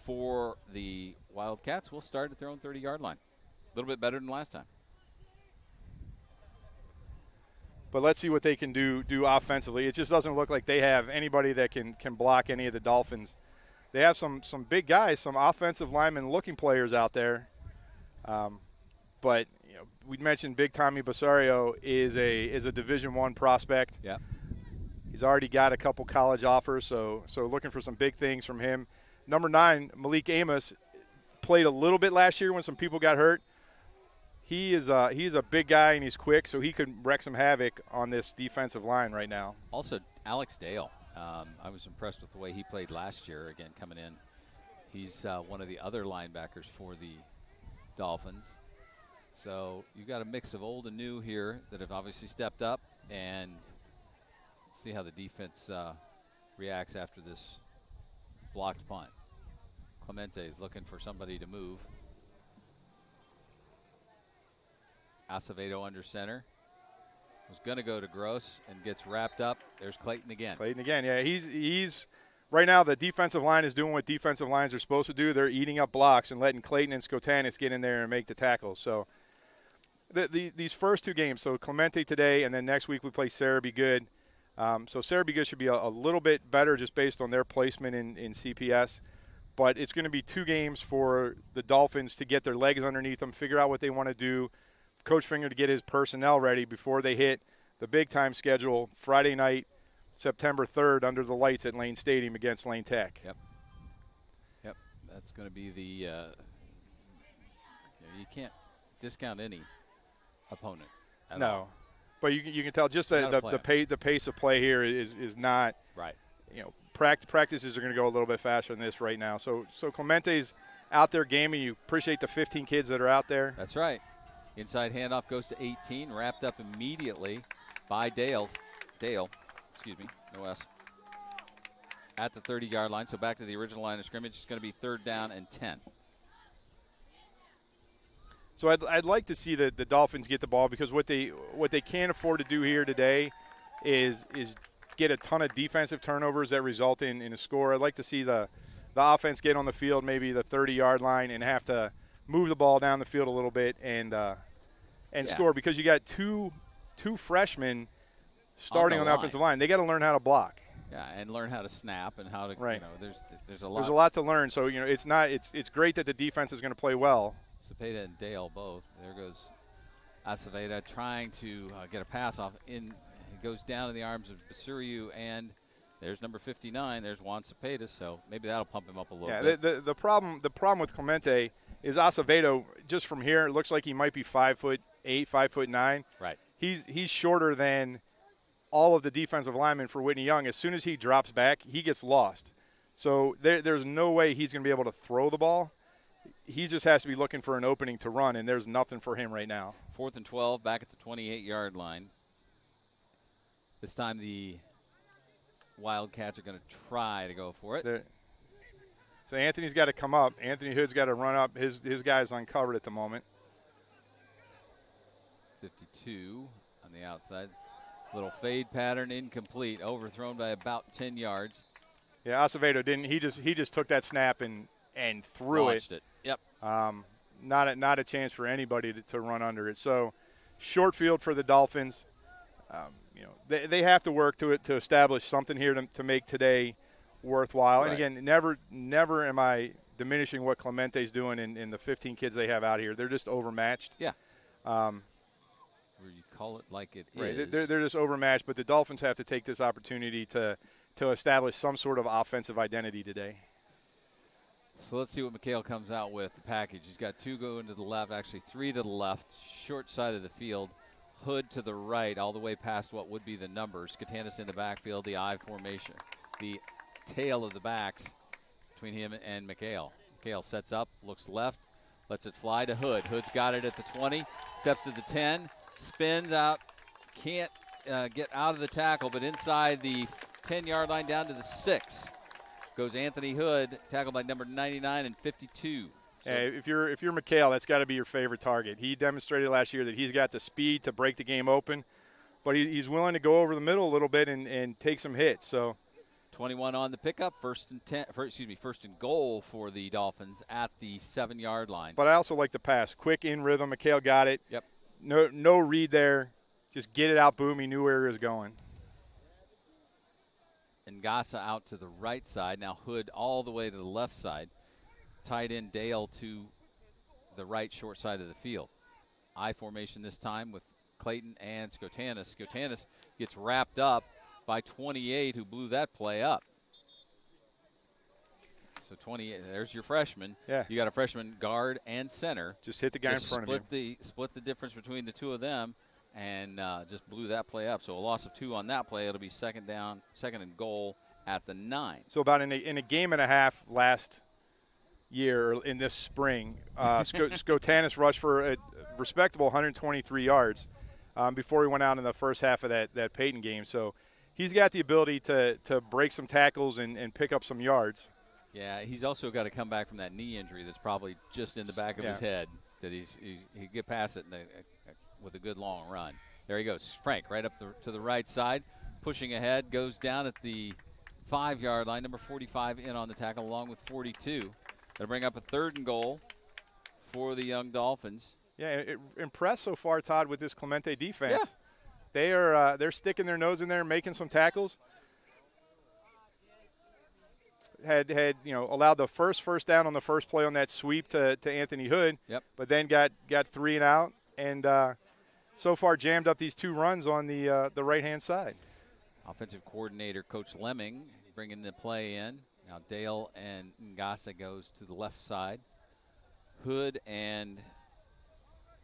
for the Wildcats will start at their own 30-yard line. A little bit better than last time. But let's see what they can do offensively. It just doesn't look like they have anybody that can block any of the Dolphins. They have some big guys, some offensive lineman-looking players out there. But you know, we mentioned Big Tommy Basario is a Division I prospect. Yeah. He's already got a couple college offers, so looking for some big things from him. Number 9, Malik Amos, played a little bit last year when some people got hurt. He's a big guy and he's quick, so he could wreak some havoc on this defensive line right now. Also, Alex Dale. I was impressed with the way he played last year, again, coming in. He's one of the other linebackers for the Dolphins. So you've got a mix of old and new here that have obviously stepped up, and see how the defense reacts after this blocked punt. Clemente is looking for somebody to move. Acevedo under center. Was going to go to Gross and gets wrapped up. There's Clayton again. Yeah. He's right now the defensive line is doing what defensive lines are supposed to do. They're eating up blocks and letting Clayton and Skutanis get in there and make the tackles. So these first two games, so Clemente today and then next week we play Sarah Be Good. So Sarah Be Good should be a little bit better just based on their placement in CPS. But it's going to be 2 games for the Dolphins to get their legs underneath them, figure out what they want to do. Coach Finger to get his personnel ready before they hit the big-time schedule Friday night, September 3rd, under the lights at Lane Stadium against Lane Tech. Yep. That's going to be the you can't discount any opponent at all. But you can tell just the pace of play here is not right. You know, practices are going to go a little bit faster than this right now. So Clemente's out there gaming. You appreciate the 15 kids that are out there. That's right. Inside handoff goes to 18, wrapped up immediately by Dale, excuse me, no S, at the 30-yard line. So back to the original line of scrimmage. It's going to be 3rd down and 10. So I'd like to see the Dolphins get the ball, because what they can't afford to do here today is get a ton of defensive turnovers that result in a score. I'd like to see the offense get on the field, maybe the 30-yard line, and have to move the ball down the field a little bit and score, because you got two freshmen starting on the offensive line. They got to learn how to block. Yeah, and learn how to snap and how to, Right. there's a lot. There's a lot to learn. So, it's great that the defense is going to play well. Cepeda and Dale both. There goes Acevedo trying to get a pass off. It goes down in the arms of Basuriu, and there's number 59. There's Juan Cepeda, so maybe that'll pump him up a little bit. The problem with Clemente is Acevedo, just from here, it looks like he might be 5'8", 5'9". Right. He's shorter than all of the defensive linemen for Whitney Young. As soon as he drops back, he gets lost. So there's no way he's going to be able to throw the ball. He just has to be looking for an opening to run, and there's nothing for him right now. 4th and 12, back at the 28-yard line. This time the Wildcats are going to try to go for it. So Anthony's got to come up. Anthony Hood's got to run up. His guy's uncovered at the moment. 52 on the outside. Little fade pattern, incomplete, overthrown by about 10 yards. Yeah, Acevedo didn't. He just took that snap and threw Launched it. Yep. Not a chance for anybody to run under it. So short field for the Dolphins. They have to work to establish something here to make today worthwhile. Right. And again, never am I diminishing what Clemente's doing in the 15 kids they have out here. They're just overmatched. Yeah. Or you call it like it right. is. They're just overmatched, but the Dolphins have to take this opportunity to establish some sort of offensive identity today. So let's see what McHale comes out with the package. He's got 2 going to the left, actually 3 to the left, short side of the field. Hood to the right, all the way past what would be the numbers. Katanis in the backfield, the I formation. The tail of the backs between him and McHale. McHale sets up, looks left, lets it fly to Hood. Hood's got it at the 20, steps to the 10, spins out, can't get out of the tackle, but inside the 10-yard line down to the 6 goes Anthony Hood, tackled by number 99 and 52. So if you're McHale, that's got to be your favorite target. He demonstrated last year that he's got the speed to break the game open, but he's willing to go over the middle a little bit and take some hits. So 21 on the pickup, first and goal for the Dolphins at the 7-yard line. But I also like the pass. Quick in rhythm. McHale got it. Yep. No read there. Just get it out. Boom. He knew where he was going. Ngasa out to the right side. Now Hood all the way to the left side. Tight end Dale to the right short side of the field. I formation this time with Clayton and Skotanis. Skotanis gets wrapped up by 28, who blew that play up. So 28, there's your freshman. Yeah. You got a freshman guard and center. Just hit the guy in front of you. Split the difference between the two of them, and just blew that play up. So a loss of 2 on that play. It'll be second and goal at the 9. So about in a game and a half last year in this spring, Skotanis rushed for a respectable 123 yards before he went out in the first half of that Peyton game. So he's got the ability to break some tackles and pick up some yards. Yeah, he's also got to come back from that knee injury that's probably just in the back of his head, that he get past it with a good long run. There he goes. Frank right up to the right side, pushing ahead, goes down at the 5-yard line. Number 45 in on the tackle along with 42. That'll bring up a 3rd and goal for the young Dolphins. Yeah, impressed so far, Todd, with this Clemente defense. Yeah. They're sticking their nose in there, making some tackles. Had allowed the first down on the first play on that sweep to Anthony Hood. Yep. But then got 3 and out, and so far jammed up these 2 runs on the right-hand side. Offensive coordinator Coach Lemming bringing the play in. Now Dale and Ngasa goes to the left side. Hood and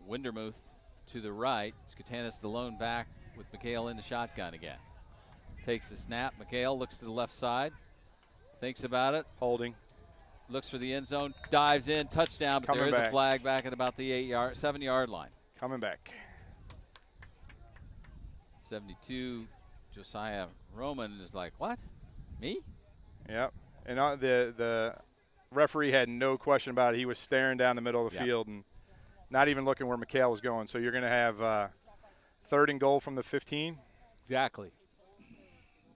Windermuth to the right. Skotanis the lone back with McHale in the shotgun again. Takes the snap. McHale looks to the left side. Thinks about it. Holding. Looks for the end zone. Dives in. Touchdown. But there is a flag back at about the 7-yard line. Coming back. 72. Josiah Roman is like, what? Me? Yep. And the referee had no question about it. He was staring down the middle of the field and not even looking where McHale was going. So you're going to have 3rd and goal from the 15. Exactly.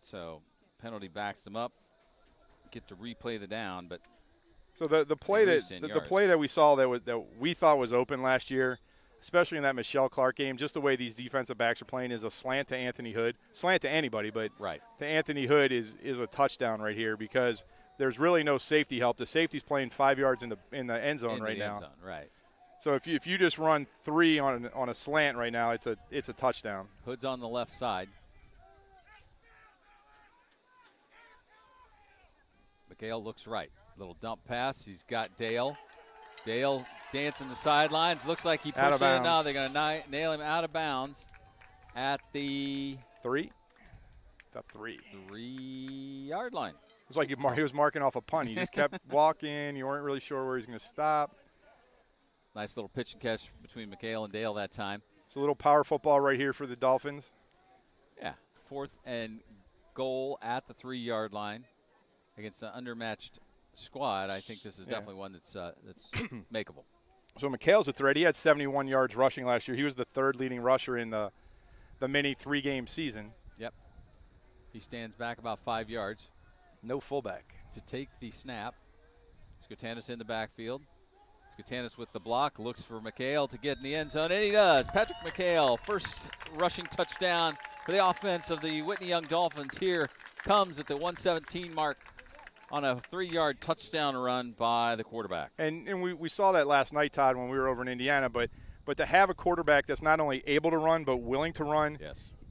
So penalty backs them up. Get to replay the down, but so the play that we saw that we thought was open last year, especially in that Michelle Clark game, just the way these defensive backs are playing is a slant to Anthony Hood. Slant to anybody, but right to Anthony Hood is a touchdown right here because there's really no safety help. The safety's playing 5 yards in the end zone right now. Right. So if you just run 3 on a slant right now, it's a touchdown. Hood's on the left side. McHale looks right. Little dump pass. He's got Dale. Dale dancing the sidelines. Looks like he pushed it. Now they're going to nail him out of bounds at the 3. The 3-yard line. It was like he was marking off a punt. He just kept walking. You weren't really sure where he was going to stop. Nice little pitch and catch between McHale and Dale that time. It's a little power football right here for the Dolphins. Yeah, 4th and goal at the 3-yard line against an undermatched squad. I think this is definitely one that's makeable. So McHale's a threat. He had 71 yards rushing last year. He was the 3rd leading rusher in the mini 3-game season. Yep. He stands back about 5 yards. No fullback. To take the snap. Skotanis in the backfield. Skotanis with the block. Looks for McHale to get in the end zone, and he does. Patrick McHale, first rushing touchdown for the offense of the Whitney Young Dolphins. Here comes at the 117 mark on a 3-yard touchdown run by the quarterback. And we saw that last night, Todd, when we were over in Indiana. But to have a quarterback that's not only able to run but willing to run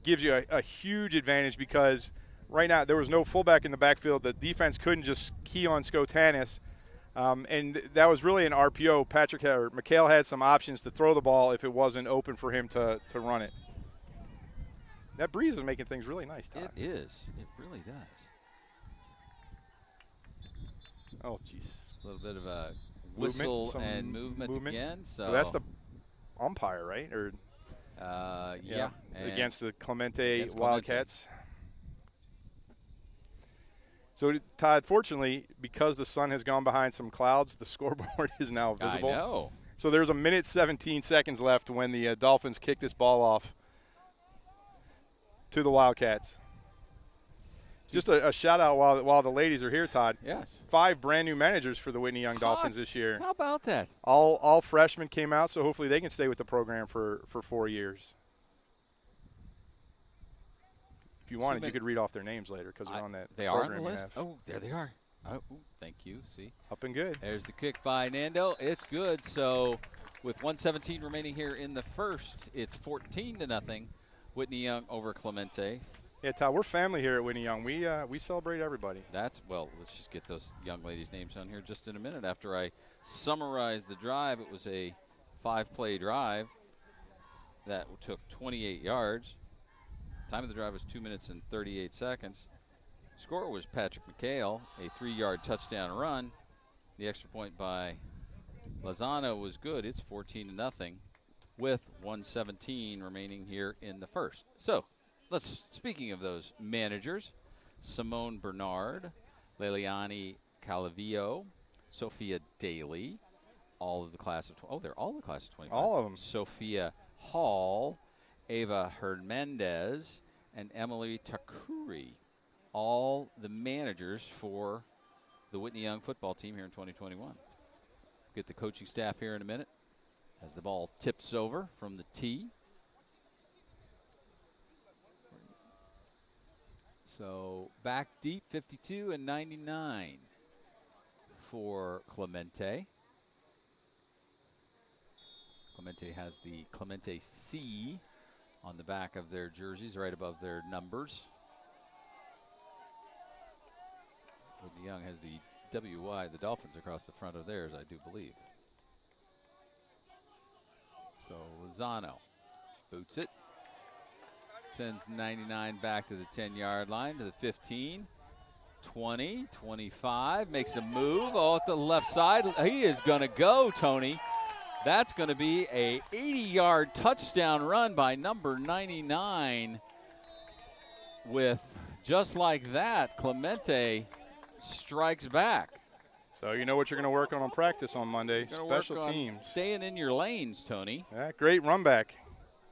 gives you a huge advantage because right now there was no fullback in the backfield. The defense couldn't just key on Skotanis. And that was really an RPO. McHale had some options to throw the ball if it wasn't open for him to run it. That breeze is making things really nice, Todd. It is. It really does. Oh, jeez. A little bit of a whistle and movement again. So that's the umpire, right? Or yeah. Against the Clemente Wildcats. So, Todd, fortunately, because the sun has gone behind some clouds, the scoreboard is now visible. I know. So there's a minute 17 seconds left when the Dolphins kick this ball off to the Wildcats. Just a shout-out while the ladies are here, Todd. Yes. 5 brand-new managers for the Whitney Young Dolphins this year. How about that? All freshmen came out, so hopefully they can stay with the program for 4 years. If you wanted, you could read off their names later because they're on that They are on the list? Oh, there they are. Oh, thank you. See? Up and good. There's the kick by Nando. It's good. So with 1:17 remaining here in the first, it's 14-0. Whitney Young over Clemente. Yeah, Todd, we're family here at Whitney Young. We celebrate everybody. Let's just get those young ladies' names on here just in a minute. After I summarize the drive, it was a 5-play drive that took 28 yards. Time of the drive was 2 minutes and 38 seconds. Scorer was Patrick McHale, a 3-yard touchdown run. The extra point by Lozano was good. It's 14-0 with 1:17 remaining here in the first. So, speaking of those managers, Simone Bernard, Leliani Calavillo, Sophia Daly, all of the class of they're all the class of 25. All of them. Sophia Hall, Ava Hernandez, and Emily Takuri, all the managers for the Whitney Young football team here in 2021. Get the coaching staff here in a minute as the ball tips over from the tee. So back deep, 52 and 99 for Clemente. Clemente has the Clemente C on the back of their jerseys, right above their numbers. Whitney Young has the WY, the Dolphins, across the front of theirs, I do believe. So Lozano boots it. Sends 99 back to the 10-yard line, to the 15, 20, 25, makes a move. Oh, at the left side. He is going to go, Tony. That's going to be a 80-yard touchdown run by number 99. With just like that, Clemente strikes back. So you know what you're going to work on practice on Monday, special teams. Staying in your lanes, Tony. Yeah, great run back.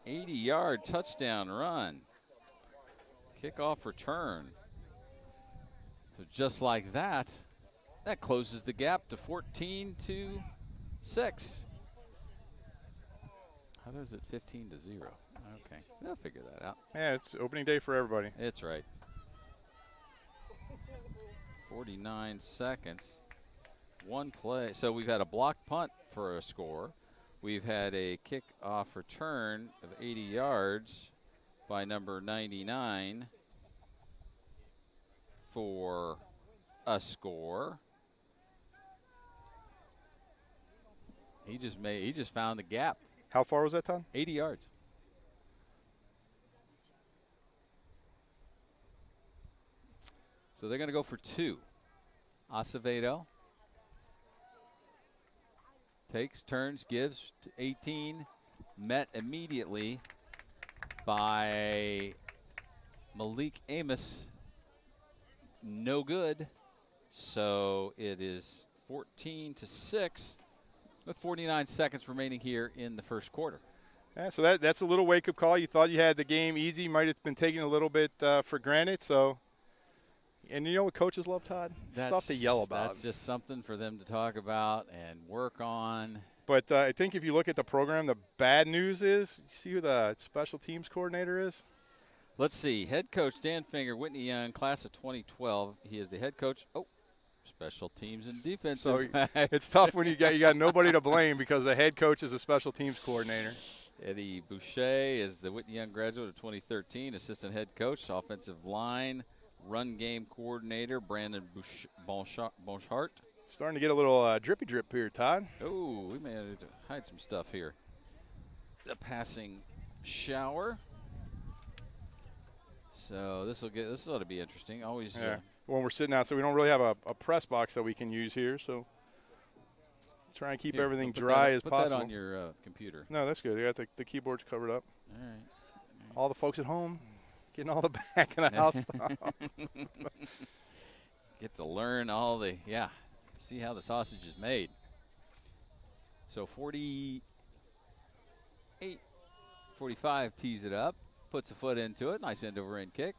80-yard touchdown run. Kickoff return. So just like that, that closes the gap to 14-6. How does it 15-0? Okay, they'll figure that out. Yeah, it's opening day for everybody. It's right. 49 seconds. One play. So we've had a blocked punt for a score. We've had a kickoff return of 80 yards by number 99 for a score. He just found the gap. How far was that, Todd? 80 yards. So they're going to go for 2. Acevedo takes, turns, gives to 18. Met immediately by Malik Amos. No good. So it is 14-6 with 49 seconds remaining here in the first quarter. Yeah, so that's a little wake-up call. You thought you had the game easy. Might have been taken a little bit for granted. So, and you know what coaches love, Todd? Stuff to yell about. That's just something for them to talk about and work on. But I think if you look at the program, the bad news is, you see who the special teams coordinator is? Let's see. Head coach Dan Finger, Whitney Young, class of 2012. He is the head coach. Oh, special teams and defense. So it's tough when you got nobody to blame because the head coach is a special teams coordinator. Eddie Boucher is the Whitney Young graduate of 2013, assistant head coach, offensive line, run game coordinator, Brandon Bonchart. Starting to get a little drippy drip here, Todd. Oh, we may have to hide some stuff here. The passing shower. So this ought to be interesting. Always. Yeah. When we're sitting out, so we don't really have a press box that we can use here. So try and keep everything dry as possible. Put that on your computer. No, that's good. I got the keyboards covered up. All right. All the folks at home getting all the back of the house stuff. Get to learn all the, see how the sausage is made. So 45 tees it up, puts a foot into it. Nice end over end kick.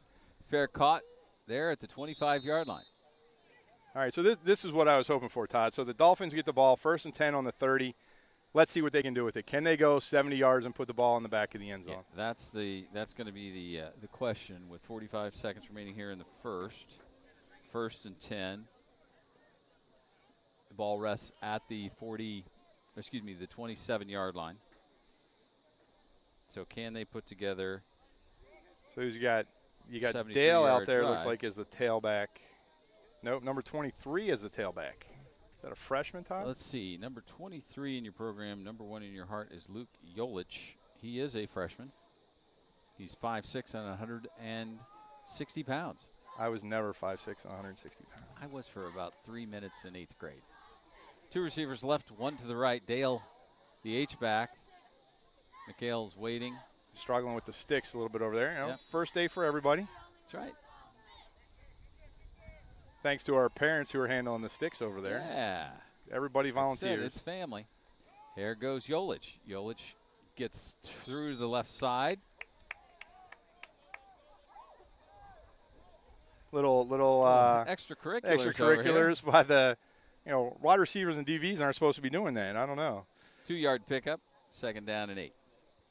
Fair caught there at the 25-yard line. All right, so this is what I was hoping for, Todd. So the Dolphins get the ball, 1st and 10 on the 30. Let's see what they can do with it. Can they go 70 yards and put the ball in the back of the end zone? Yeah, that's going to be the question with 45 seconds remaining here in the first. 1st and 10. The ball rests at the 27-yard line. So can they put together? So you got Dale out there. Drive. Looks like is the tailback. Nope, number 23 is the tailback. Is that a freshman, Todd? Let's see. Number 23 in your program, number 1 in your heart is Luke Yolich. He is a freshman. He's 5'6" and 160 pounds. I was never 5'6" and 160 pounds. I was for about 3 minutes in 8th grade. 2 receivers left, 1 to the right. Dale, the H-back. McHale's waiting. Struggling with the sticks a little bit over there. First day for everybody. That's right. Thanks to our parents who are handling the sticks over there. Yeah. Everybody volunteers. It's family. Here goes Yolich. Yolich gets through to the left side. Little extracurriculars by the, wide receivers and DBs aren't supposed to be doing that. I don't know. 2-yard pickup, 2nd down and 8.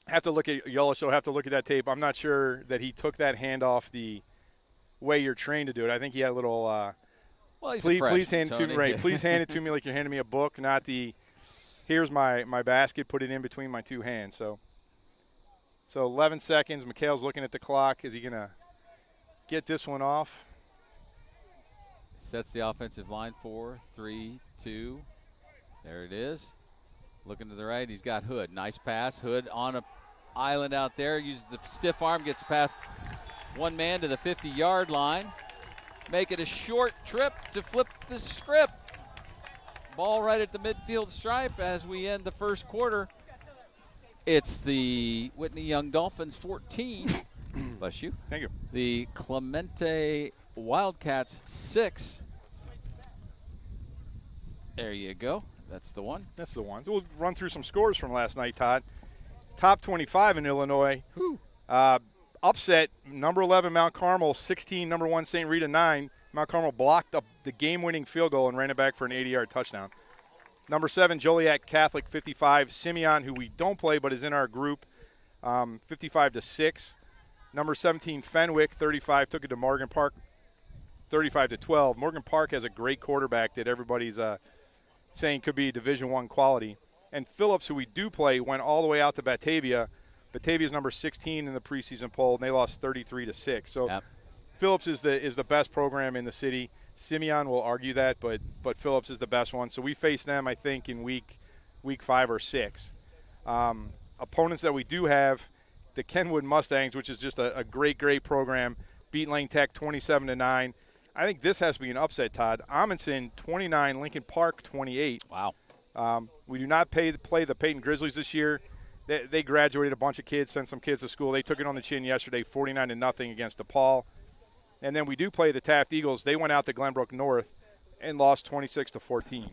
Have to look at Yolich. I'll have to look at that tape. I'm not sure that he took that handoff the way you're trained to do it. I think he had a little. Well, he's please hand it to me. Right. Please hand it to me like you're handing me a book, not the. Here's my basket. Put it in between my 2 hands. So 11 seconds. McHale's looking at the clock. Is he gonna get this one off? Sets the offensive line 4, 3, 2. There it is. Looking to the right. He's got Hood. Nice pass. Hood on a island out there. Uses the stiff arm. Gets past one man to the 50-yard line. Make it a short trip to flip the script. Ball right at the midfield stripe as we end the first quarter. It's the Whitney Young Dolphins 14. Bless you. Thank you. The Clemente Wildcats 6. There you go. That's the one. That's the one. We'll run through some scores from last night, Todd. Top 25 in Illinois. Upset, number 11 Mount Carmel, 16, number 1 St. Rita 9. Mount Carmel blocked up the game-winning field goal and ran it back for an 80-yard touchdown. Number 7, Joliet Catholic 55. Simeon, who we don't play but is in our group, 55-6. Number 17, Fenwick 35, took it to Morgan Park 35-12. Morgan Park has a great quarterback that everybody's saying could be Division I quality. And Phillips, who we do play, went all the way out to Batavia. Batavia's number 16 in the preseason poll, and they lost 33-6. So Yep. Phillips is the best program in the city. Simeon will argue that, but Phillips is the best one. So we face them, I think, in week 5 or 6. Opponents that we do have, the Kenwood Mustangs, which is just a great program, beat Lane Tech 27-9. I think this has to be an upset, Todd. Amundsen 29, Lincoln Park 28. Wow. We do not play the Peyton Grizzlies this year. They graduated a bunch of kids, sent some kids to school. They took it on the chin yesterday, 49-0 against DePaul. And then we do play the Taft Eagles. They went out to Glenbrook North and lost 26-14.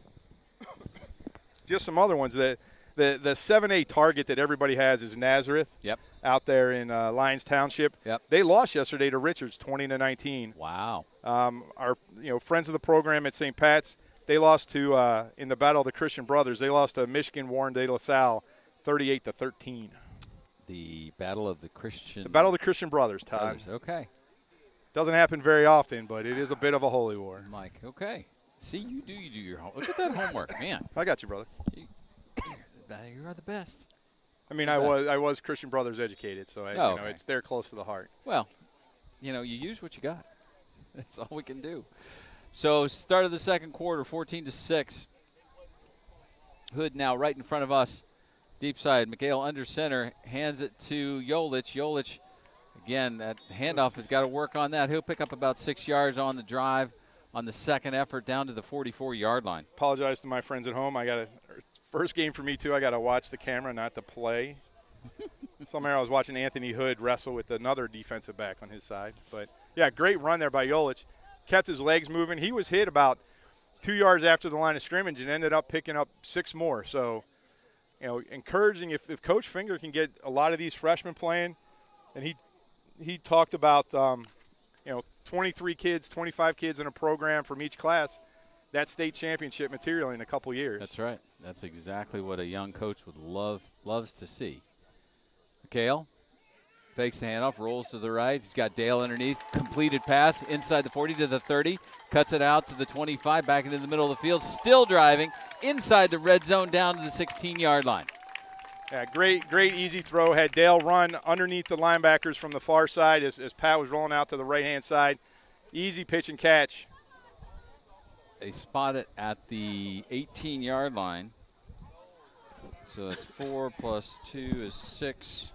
Just some other ones. The 7A target that everybody has is Nazareth. Yep. Out there in Lyons Township. Yep. They lost yesterday to Richards, 20-19. Wow. Our friends of the program at St. Pat's, they lost to in the Battle of the Christian Brothers. They lost to Michigan Warren de La Salle, 38-13. The Battle of the Christian. The Battle of the Christian Brothers, Todd. Brothers. Okay. Doesn't happen very often, but it is a bit of a holy war. Mike. Okay. See, you do your homework. Look at that homework, man. I got you, brother. You are the best. I mean, I was Christian Brothers educated, so okay. It's there close to the heart. Well, you use what you got. That's all we can do. So, start of the second quarter, 14-6. Hood now right in front of us, deep side. McHale under center, hands it to Yolich. Yolich, again, that handoff has got to work on that. He'll pick up about 6 yards on the drive on the second effort down to the 44-yard line. Apologize to my friends at home. First game for me, too. I got to watch the camera, not to play. Somewhere I was watching Anthony Hood wrestle with another defensive back on his side. But, yeah, great run there by Yolich. Kept his legs moving. He was hit about 2 yards after the line of scrimmage and ended up picking up 6 more. So, encouraging if Coach Finger can get a lot of these freshmen playing. And he talked about, 23 kids, 25 kids in a program from each class. That state championship material in a couple years. That's right. That's exactly what a young coach would loves to see. McHale fakes the handoff, rolls to the right. He's got Dale underneath. Completed pass inside the 40 to the 30. Cuts it out to the 25, back into the middle of the field. Still driving inside the red zone down to the 16-yard line. Yeah, great easy throw. Had Dale run underneath the linebackers from the far side as Pat was rolling out to the right-hand side. Easy pitch and catch. They spot it at the 18-yard line. So that's 4 plus 2 is 6.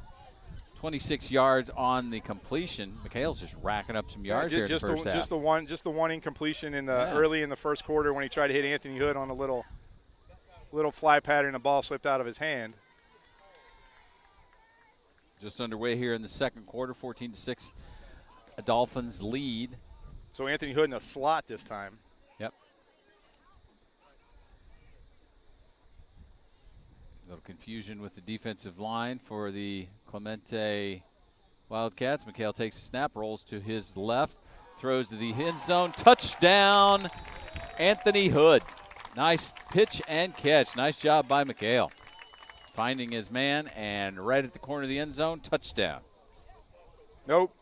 26 yards on the completion. McHale's just racking up some yards here in the first half. Just the one incompletion in the early in the first quarter when he tried to hit Anthony Hood on a little fly pattern. The ball slipped out of his hand. Just underway here in the second quarter, 14-6. A Dolphins lead. So Anthony Hood in a slot this time. Yep. A little confusion with the defensive line for the Clemente Wildcats. McHale takes a snap, rolls to his left, throws to the end zone. Touchdown, Anthony Hood. Nice pitch and catch. Nice job by McHale. Finding his man, and right at the corner of the end zone, touchdown. Nope.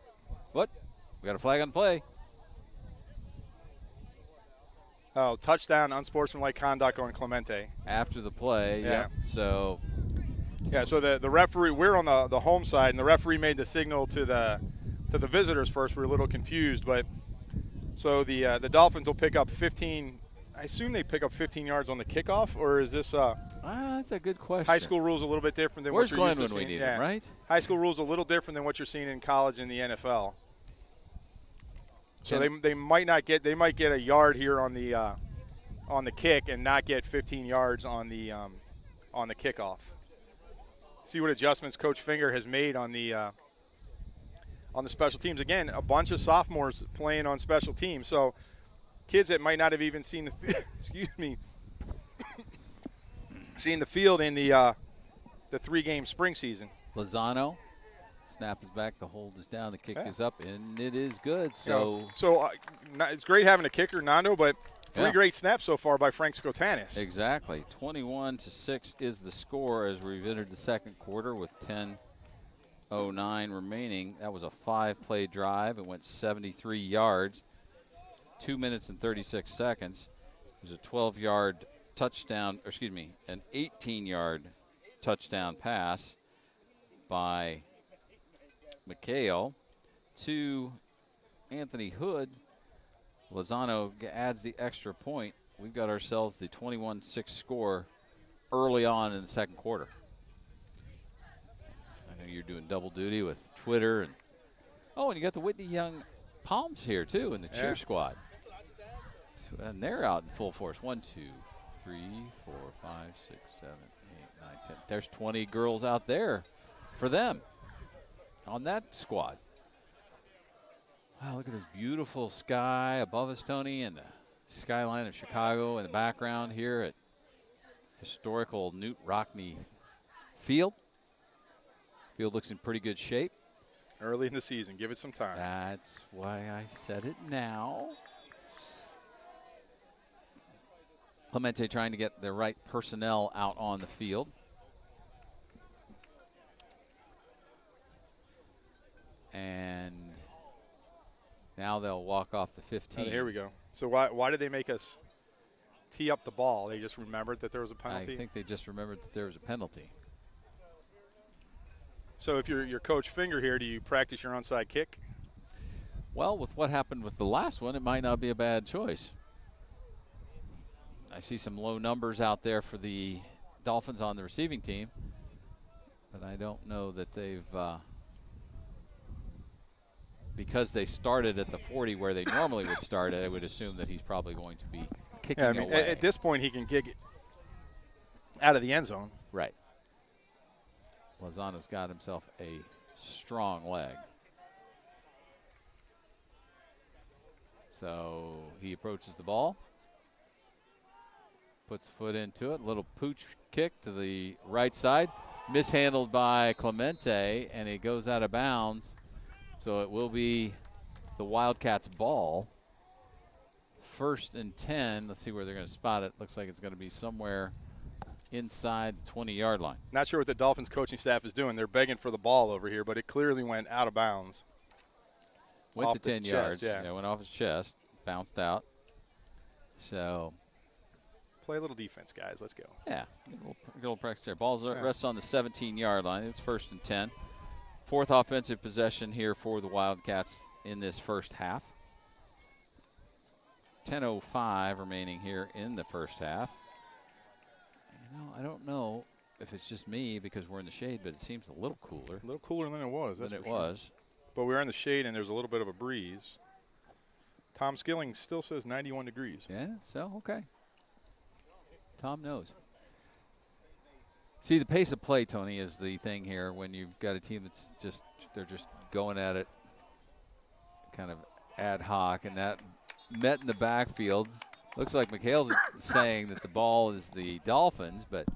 What? We got a flag on play. Oh, touchdown, unsportsmanlike conduct on Clemente. After the play, yeah. So the referee, we're on the home side, and the referee made the signal to the visitors first. We were a little confused, but so the Dolphins will pick up 15. I assume they pick up 15 yards on the kickoff, or is this that's a good question. High school rules a little bit different than Where's what you're Glenn used to when we seeing. need him, right? High school rules a little different than what you're seeing in college and the NFL. So they might get a yard here on the kick and not get 15 yards on the kickoff. See what adjustments Coach Finger has made on the special teams. Again, a bunch of sophomores playing on special teams. So kids that might not have even seen seen the field in the 3-game spring season. Lozano, snap is back, the hold is down, the kick is up, and it is good. So it's great having a kicker, Nando, but Three great snaps so far by Frank Skotanis. Exactly. 21-6 is the score as we've entered the second quarter with 10:09 remaining. That was a 5-play drive. It went 73 yards, 2 minutes and 36 seconds. It was a 12-yard touchdown, or excuse me, an 18-yard touchdown pass by McHale to Anthony Hood. Lozano adds the extra point. We've got ourselves the 21-6 score early on in the second quarter. I know you're doing double duty with Twitter. And you got the Whitney Young Palms here, too, in the cheer squad. And they're out in full force. 1, 2, 3, 4, 5, 6, 7, 8, 9, 10. There's 20 girls out there for them on that squad. Wow, look at this beautiful sky above us, Tony, and the skyline of Chicago in the background here at historical Newt Rockne Field. Field looks in pretty good shape. Early in the season. Give it some time. That's why I said it now. Clemente trying to get the right personnel out on the field. And now they'll walk off the 15. Here we go. So why did they make us tee up the ball? They just remembered that there was a penalty? I think they just remembered that there was a penalty. So if you're Coach Finger here, do you practice your onside kick? Well, with what happened with the last one, it might not be a bad choice. I see some low numbers out there for the Dolphins on the receiving team, but I don't know that they've because they started at the 40 where they normally would start, I would assume that he's probably going to be kicking away. At this point, he can kick it out of the end zone. Right. Lozano's got himself a strong leg. So he approaches the ball, puts the foot into it, a little pooch kick to the right side, mishandled by Clemente, and it goes out of bounds. So it will be the Wildcats' ball. 1st and 10. Let's see where they're going to spot it. Looks like it's going to be somewhere inside the 20-yard line. Not sure what the Dolphins coaching staff is doing. They're begging for the ball over here, but it clearly went out of bounds. Went to 10 yards. Yeah, went off his chest, bounced out. So play a little defense, guys. Let's go. Yeah, get a little practice there. Ball rests on the 17-yard line. It's 1st and 10. 4th offensive possession here for the Wildcats in this first half. 10:05 remaining here in the first half. I don't know if it's just me because we're in the shade, but it seems a little cooler. A little cooler than it was. But we were in the shade, and there's a little bit of a breeze. Tom Skilling still says 91 degrees. Yeah, so, okay. Tom knows. See, the pace of play, Tony, is the thing here when you've got a team that's they're just going at it kind of ad hoc, and that met in the backfield. Looks like McHale's saying that the ball is the Dolphins, but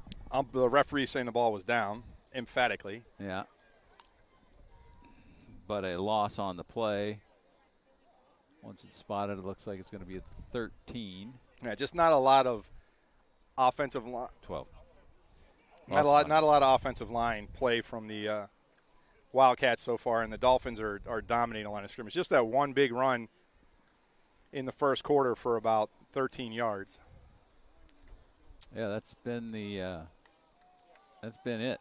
the referee saying the ball was down, emphatically. Yeah. But a loss on the play. Once it's spotted, it looks like it's going to be at 13. Yeah, just not a lot of offensive line. 12. Not a lot of offensive line play from the Wildcats so far, and the Dolphins are dominating the line of scrimmage. Just that one big run in the first quarter for about 13 yards. Yeah, that's been it.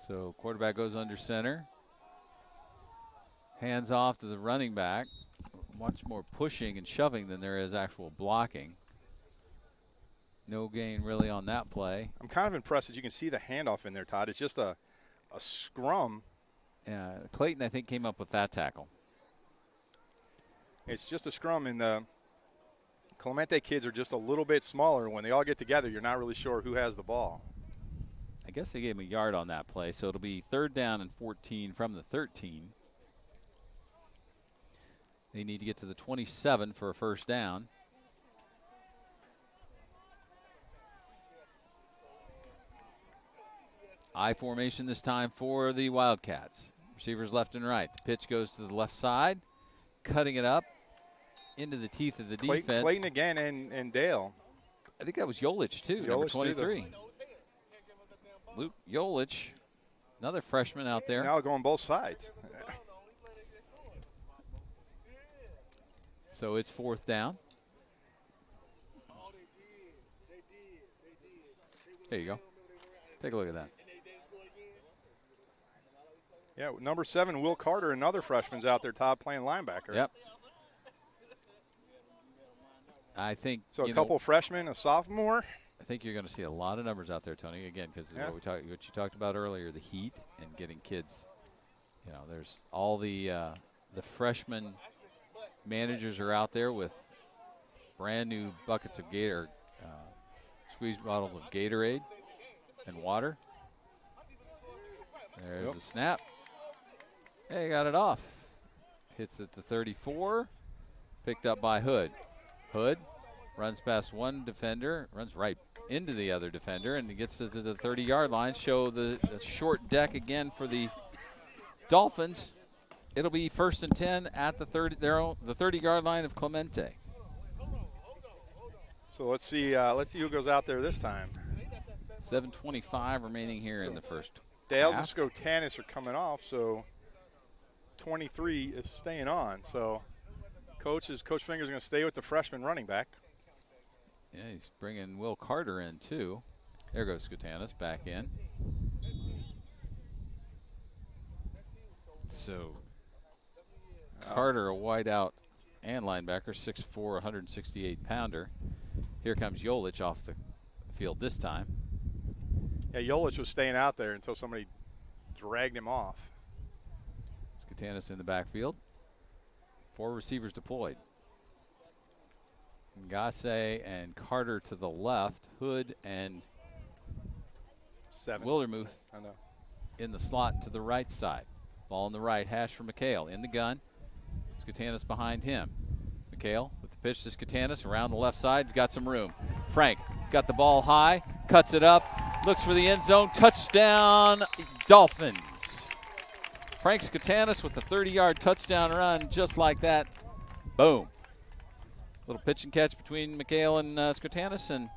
So quarterback goes under center. Hands off to the running back. Much more pushing and shoving than there is actual blocking. No gain really on that play. I'm kind of impressed that you can see the handoff in there, Todd. It's just a scrum. Yeah, Clayton, I think, came up with that tackle. It's just a scrum, and the Clemente kids are just a little bit smaller. When they all get together, you're not really sure who has the ball. I guess they gave him a yard on that play, so it'll be 3rd down and 14 from the 13. They need to get to the 27 for a first down. I formation this time for the Wildcats. Receivers left and right. The pitch goes to the left side, cutting it up into the teeth of the defense. Clayton again and Dale. I think that was Yolich, too, number 23. Luke Yolich, another freshman out there. Now going both sides. So it's 4th down. There you go. Take a look at that. Yeah, number 7, Will Carter, another freshman's out there, Todd, playing linebacker. Yep. I think so. A couple freshmen, a sophomore. I think you're going to see a lot of numbers out there, Tony. Again, because what you talked about earlier, the heat and getting kids. You know, there's all the freshman managers are out there with brand new buckets of squeezed bottles of Gatorade and water. There's a snap. Hey, got it off. Hits at the 34. Picked up by Hood. Hood runs past one defender, runs right into the other defender, and he gets to the 30-yard line. Show the short deck again for the Dolphins. It'll be 1st and 10 at the 30-yard line of Clemente. So let's see who goes out there this time. 7:25 remaining here in the first Dales half. and Skotanis are coming off, so 23 is staying on. So Coach Finger's going to stay with the freshman running back. Yeah, he's bringing Will Carter in, too. There goes Skotanis back in. So Carter, a wideout and linebacker, 6'4", 168-pounder. Here comes Yolich off the field this time. Yeah, Yolich was staying out there until somebody dragged him off. Skotanis in the backfield. 4 receivers deployed. Ngase and Carter to the left. Hood and 7. Wildermuth I know. in the slot to the right side. Ball on the right, hash for McHale. In the gun. Skotanis behind him. McHale with the pitch to Skotanis around the left side. He's got some room. Frank got the ball high, cuts it up, looks for the end zone. Touchdown, Dolphins. Frank Skotanis with a 30-yard touchdown run just like that. Boom. Little pitch and catch between McHale and Skotanis, and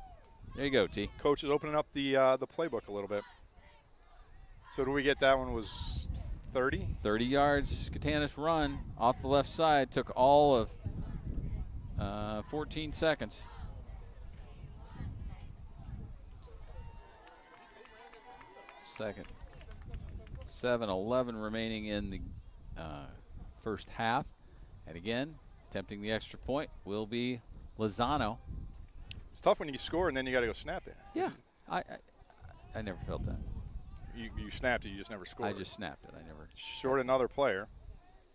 there you go, T. Coach is opening up the playbook a little bit. So do we get that one was 30? 30 yards, Skotanis run off the left side. Took all of 14 seconds. Second. 7:11 remaining in the first half. And again, attempting the extra point will be Lozano. It's tough when you score and then you got to go snap it. Yeah, I never felt that. You snapped it, you just never scored. I just snapped it. I never. Short another player.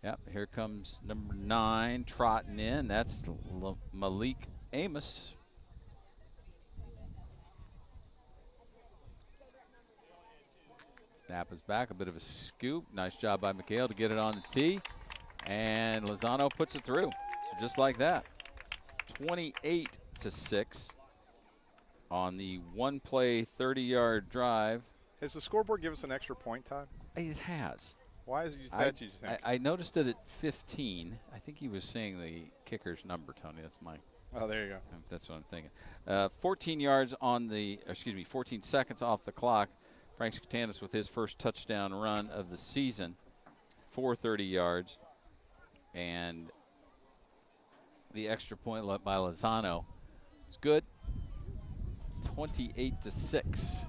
Yep, here comes number 9 trotting in. That's Malik Amos. Snap is back, a bit of a scoop. Nice job by McHale to get it on the tee. And Lozano puts it through. So just like that. 28-6 on the one-play 30-yard drive. Has the scoreboard give us an extra point, Todd? It has. Why is that you think? I noticed it at 15. I think he was saying the kicker's number, Tony. That's my. Oh, there you go. That's what I'm thinking. 14 seconds off the clock. Frank Skotanis with his first touchdown run of the season, 430 yards, and the extra point by Lozano is good. It's 28-6.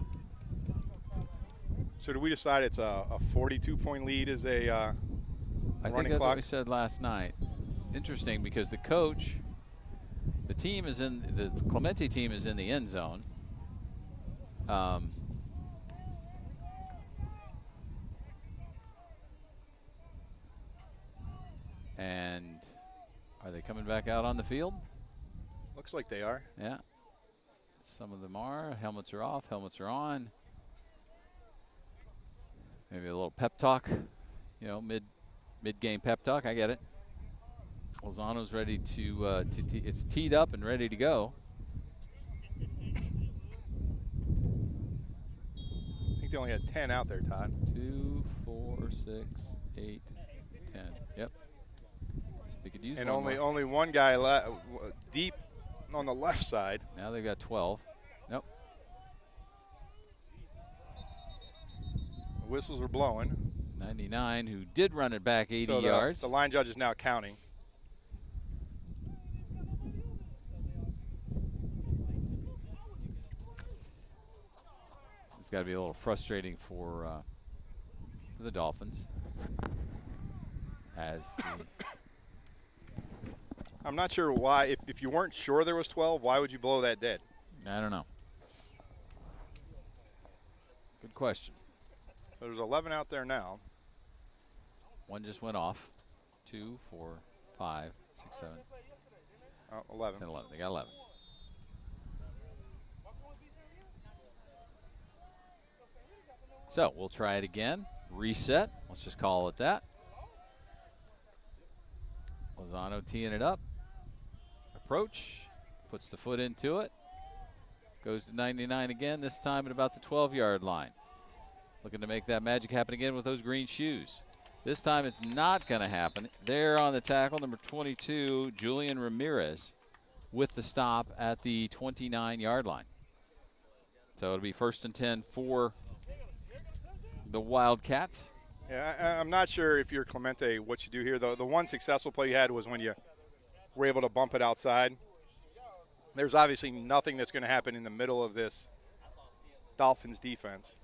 So do we decide it's a 42-point lead as a I think running that's clock? what we said last night. Interesting because the coach, the Clemente team is in the end zone. And are they coming back out on the field? Looks like they are. Yeah. Some of them are. Helmets are off. Helmets are on. Maybe a little pep talk, mid-game pep talk. I get it. Lozano's ready to it's teed up and ready to go. I think they only had 10 out there, Todd. 2, 4, 6, 8, 10. Yep. They could use And one more. only one guy deep on the left side. Now they've got 12. Nope. The whistles are blowing. 99, who did run it back 80 So yards. the line judge is now counting. It's got to be a little frustrating for the Dolphins. As the I'm not sure why. If you weren't sure there was 12, why would you blow that dead? I don't know. Good question. So there's 11 out there now. One just went off. 2, 4, 5, 6, 7, Oh, 11. 10, 11. They got 11. So we'll try it again. Reset. Let's just call it that. Lozano teeing it up. Approach. Puts the foot into it. Goes to 99 again, this time at about the 12-yard line. Looking to make that magic happen again with those green shoes. This time it's not going to happen. There on the tackle, number 22, Julian Ramirez, with the stop at the 29-yard line. So it'll be 1st and 10 for the Wildcats. Yeah, I'm not sure if you're Clemente what you do here. The one successful play you had was when you were able to bump it outside. There's obviously nothing that's going to happen in the middle of this Dolphins defense.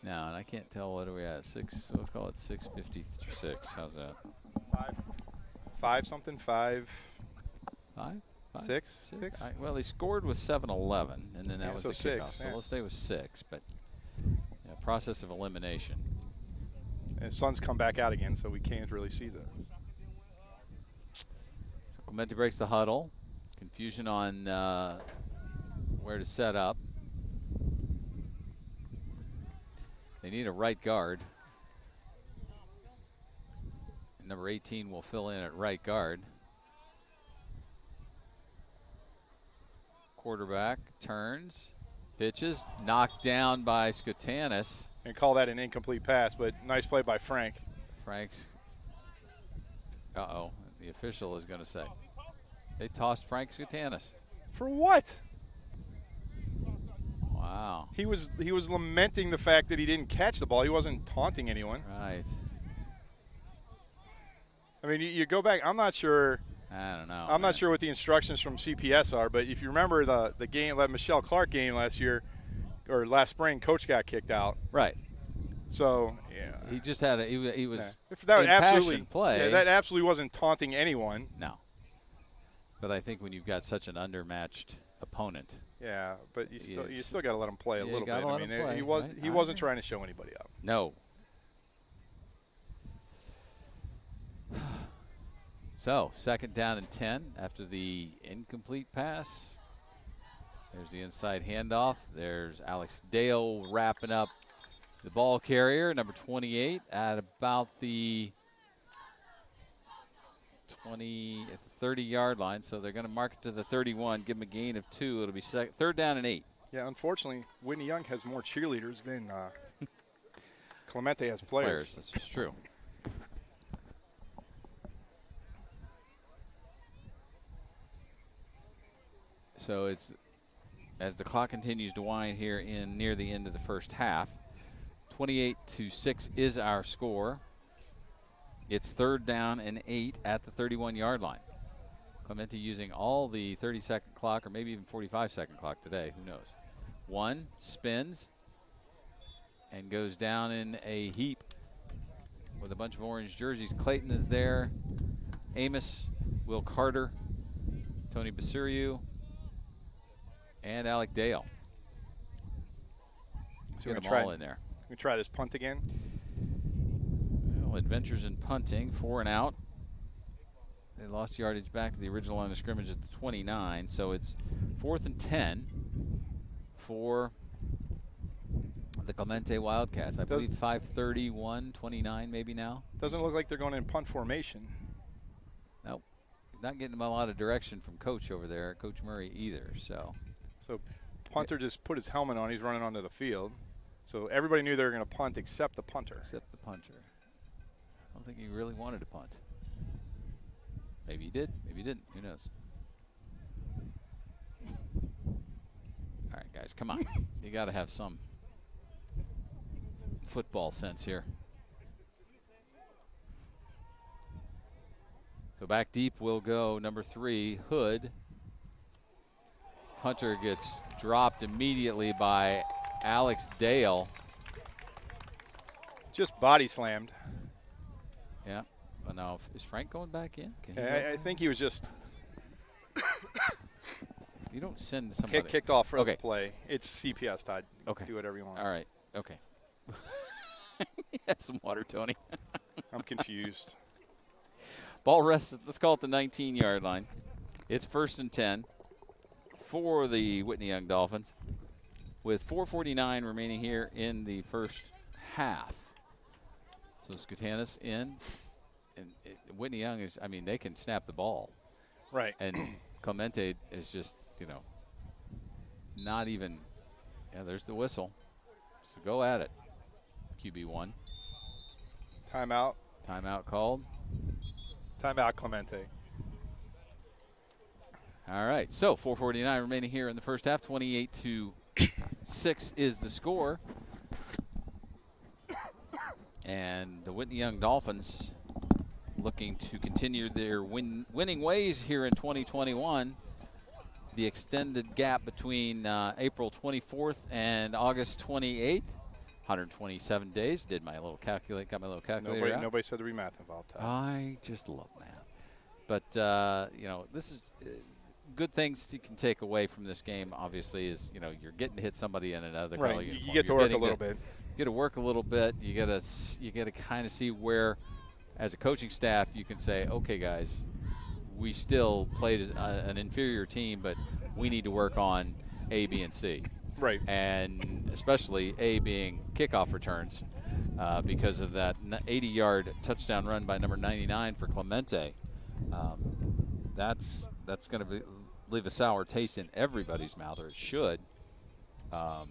Now, and I can't tell what are we at. Let's call it 6:56. How's that? Five something? Five? 5? Six? Well, they scored with 7-11, and then that was so the kickoff. 6, So yeah. we'll stay with 6. But process of elimination. And sun's come back out again, so we can't really see the. So Clemente breaks the huddle. Confusion on where to set up. They need a right guard. And number 18 will fill in at right guard. Quarterback turns, pitches, knocked down by Skotanis. And call that an incomplete pass, but nice play by Frank. Frank's, the official is going to say. They tossed Frank Skotanis. For what? Wow. He was lamenting the fact that he didn't catch the ball. He wasn't taunting anyone. Right. I mean, you go back. I'm not sure. I don't know. I'm not sure what the instructions from CPS are, but if you remember the game, that Michelle Clark game last year, or last spring, coach got kicked out. Right. So yeah, He just had he was if that would absolutely impassioned play. Yeah, that absolutely wasn't taunting anyone. No. But I think when you've got such an undermatched opponent. Yeah, but you still got to let him play a little bit. gotta let I mean, him play, right? he wasn't trying to show anybody up. No. So, 2nd down and 10 after the incomplete pass. There's the inside handoff. There's Alex Dale wrapping up the ball carrier, number 28, at about the 30-yard line. So they're going to mark it to the 31, give him a gain of 2. It'll be 3rd down and 8. Yeah, unfortunately, Whitney Young has more cheerleaders than Clemente has players. That's just true. So it's as the clock continues to wind here in near the end of the first half. 28-6 is our score. It's 3rd down and 8 at the 31-yard line. Clemente using all the 30-second clock or maybe even 45-second clock today. Who knows? 1 spins and goes down in a heap with a bunch of orange jerseys. Clayton is there. Amos, Will Carter, Tony Basiriu, and Alec Dale. So Get we're them gonna all in there. We try this punt again. Well, adventures in punting, 4 and out. They lost yardage back to the original line of scrimmage at the 29, so it's 4th and 10 for the Clemente Wildcats. I believe 5:31, 29 maybe now. Doesn't look like they're going in punt formation. Nope. Not getting a lot of direction from Coach over there, Coach Murray either. So Punter just put his helmet on. He's running onto the field. So everybody knew they were going to punt except the punter. Except the punter. I don't think he really wanted to punt. Maybe he did. Maybe he didn't. Who knows? All right, guys, come on. You got to have some football sense here. So back deep will go number 3, Hood. Punter gets dropped immediately by Alex Dale. Just body slammed. Yeah. Well, now, is Frank going back in? Can he I think he was just You don't send somebody. kicked off for the play. It's CPS, Todd. Okay. Do whatever you want. All right. Okay. Have some water, Tony. I'm confused. Ball rests, let's call it the 19-yard line. It's 1st and 10 for the Whitney Young Dolphins with 4:49 remaining here in the first half. So Skutanis in, and Whitney Young is, I mean, they can snap the ball. Right. And Clemente is just, not even, there's the whistle. So go at it, QB1. Timeout. Timeout called. Timeout, Clemente. All right, so 4:49 remaining here in the first half. 28-6 is the score. And the Whitney Young Dolphins looking to continue their winning ways here in 2021. The extended gap between April 24th and August 28th, 127 days. Got my little calculator out. Nobody said there be math involved, Todd. I just love math. But, this is good things you can take away from this game, obviously, is, you're getting to hit somebody in another color Right, uniform. you get to work a little bit. You get to work a little bit. You got to kind of see where, as a coaching staff, you can say, okay, guys, we still played an inferior team, but we need to work on A, B, and C. Right. And especially A being kickoff returns because of that 80-yard touchdown run by number 99 for Clemente. That's going to leave a sour taste in everybody's mouth, or it should. That,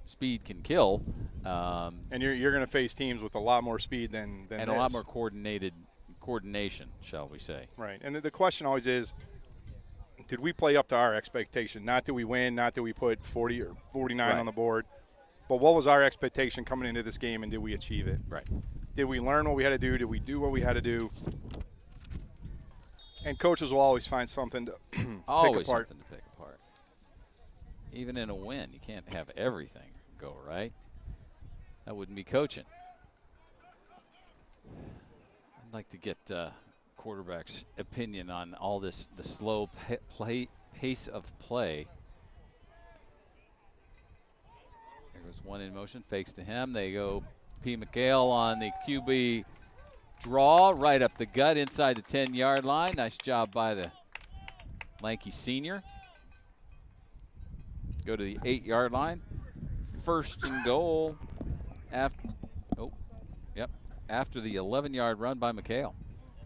speed can kill. And you're going to face teams with a lot more speed than and a lot more coordination, shall we say. Right. And the question always is, did we play up to our expectation? Not did we win, not did we put 40 or 49 on the board, but what was our expectation coming into this game, and did we achieve it? Right. Did we learn what we had to do? Did we do what we had to do? And coaches will always find something to pick apart. Something to pick apart. Even in a win, you can't have everything go right. That wouldn't be coaching. I'd like to get quarterback's opinion on all this, the slow pace of play. There goes one in motion, fakes to him. They go P. McHale on the QB draw, right up the gut inside the 10-yard line. Nice job by the lanky senior. Go to the 8-yard line. 1st and goal after the 11-yard run by McHale.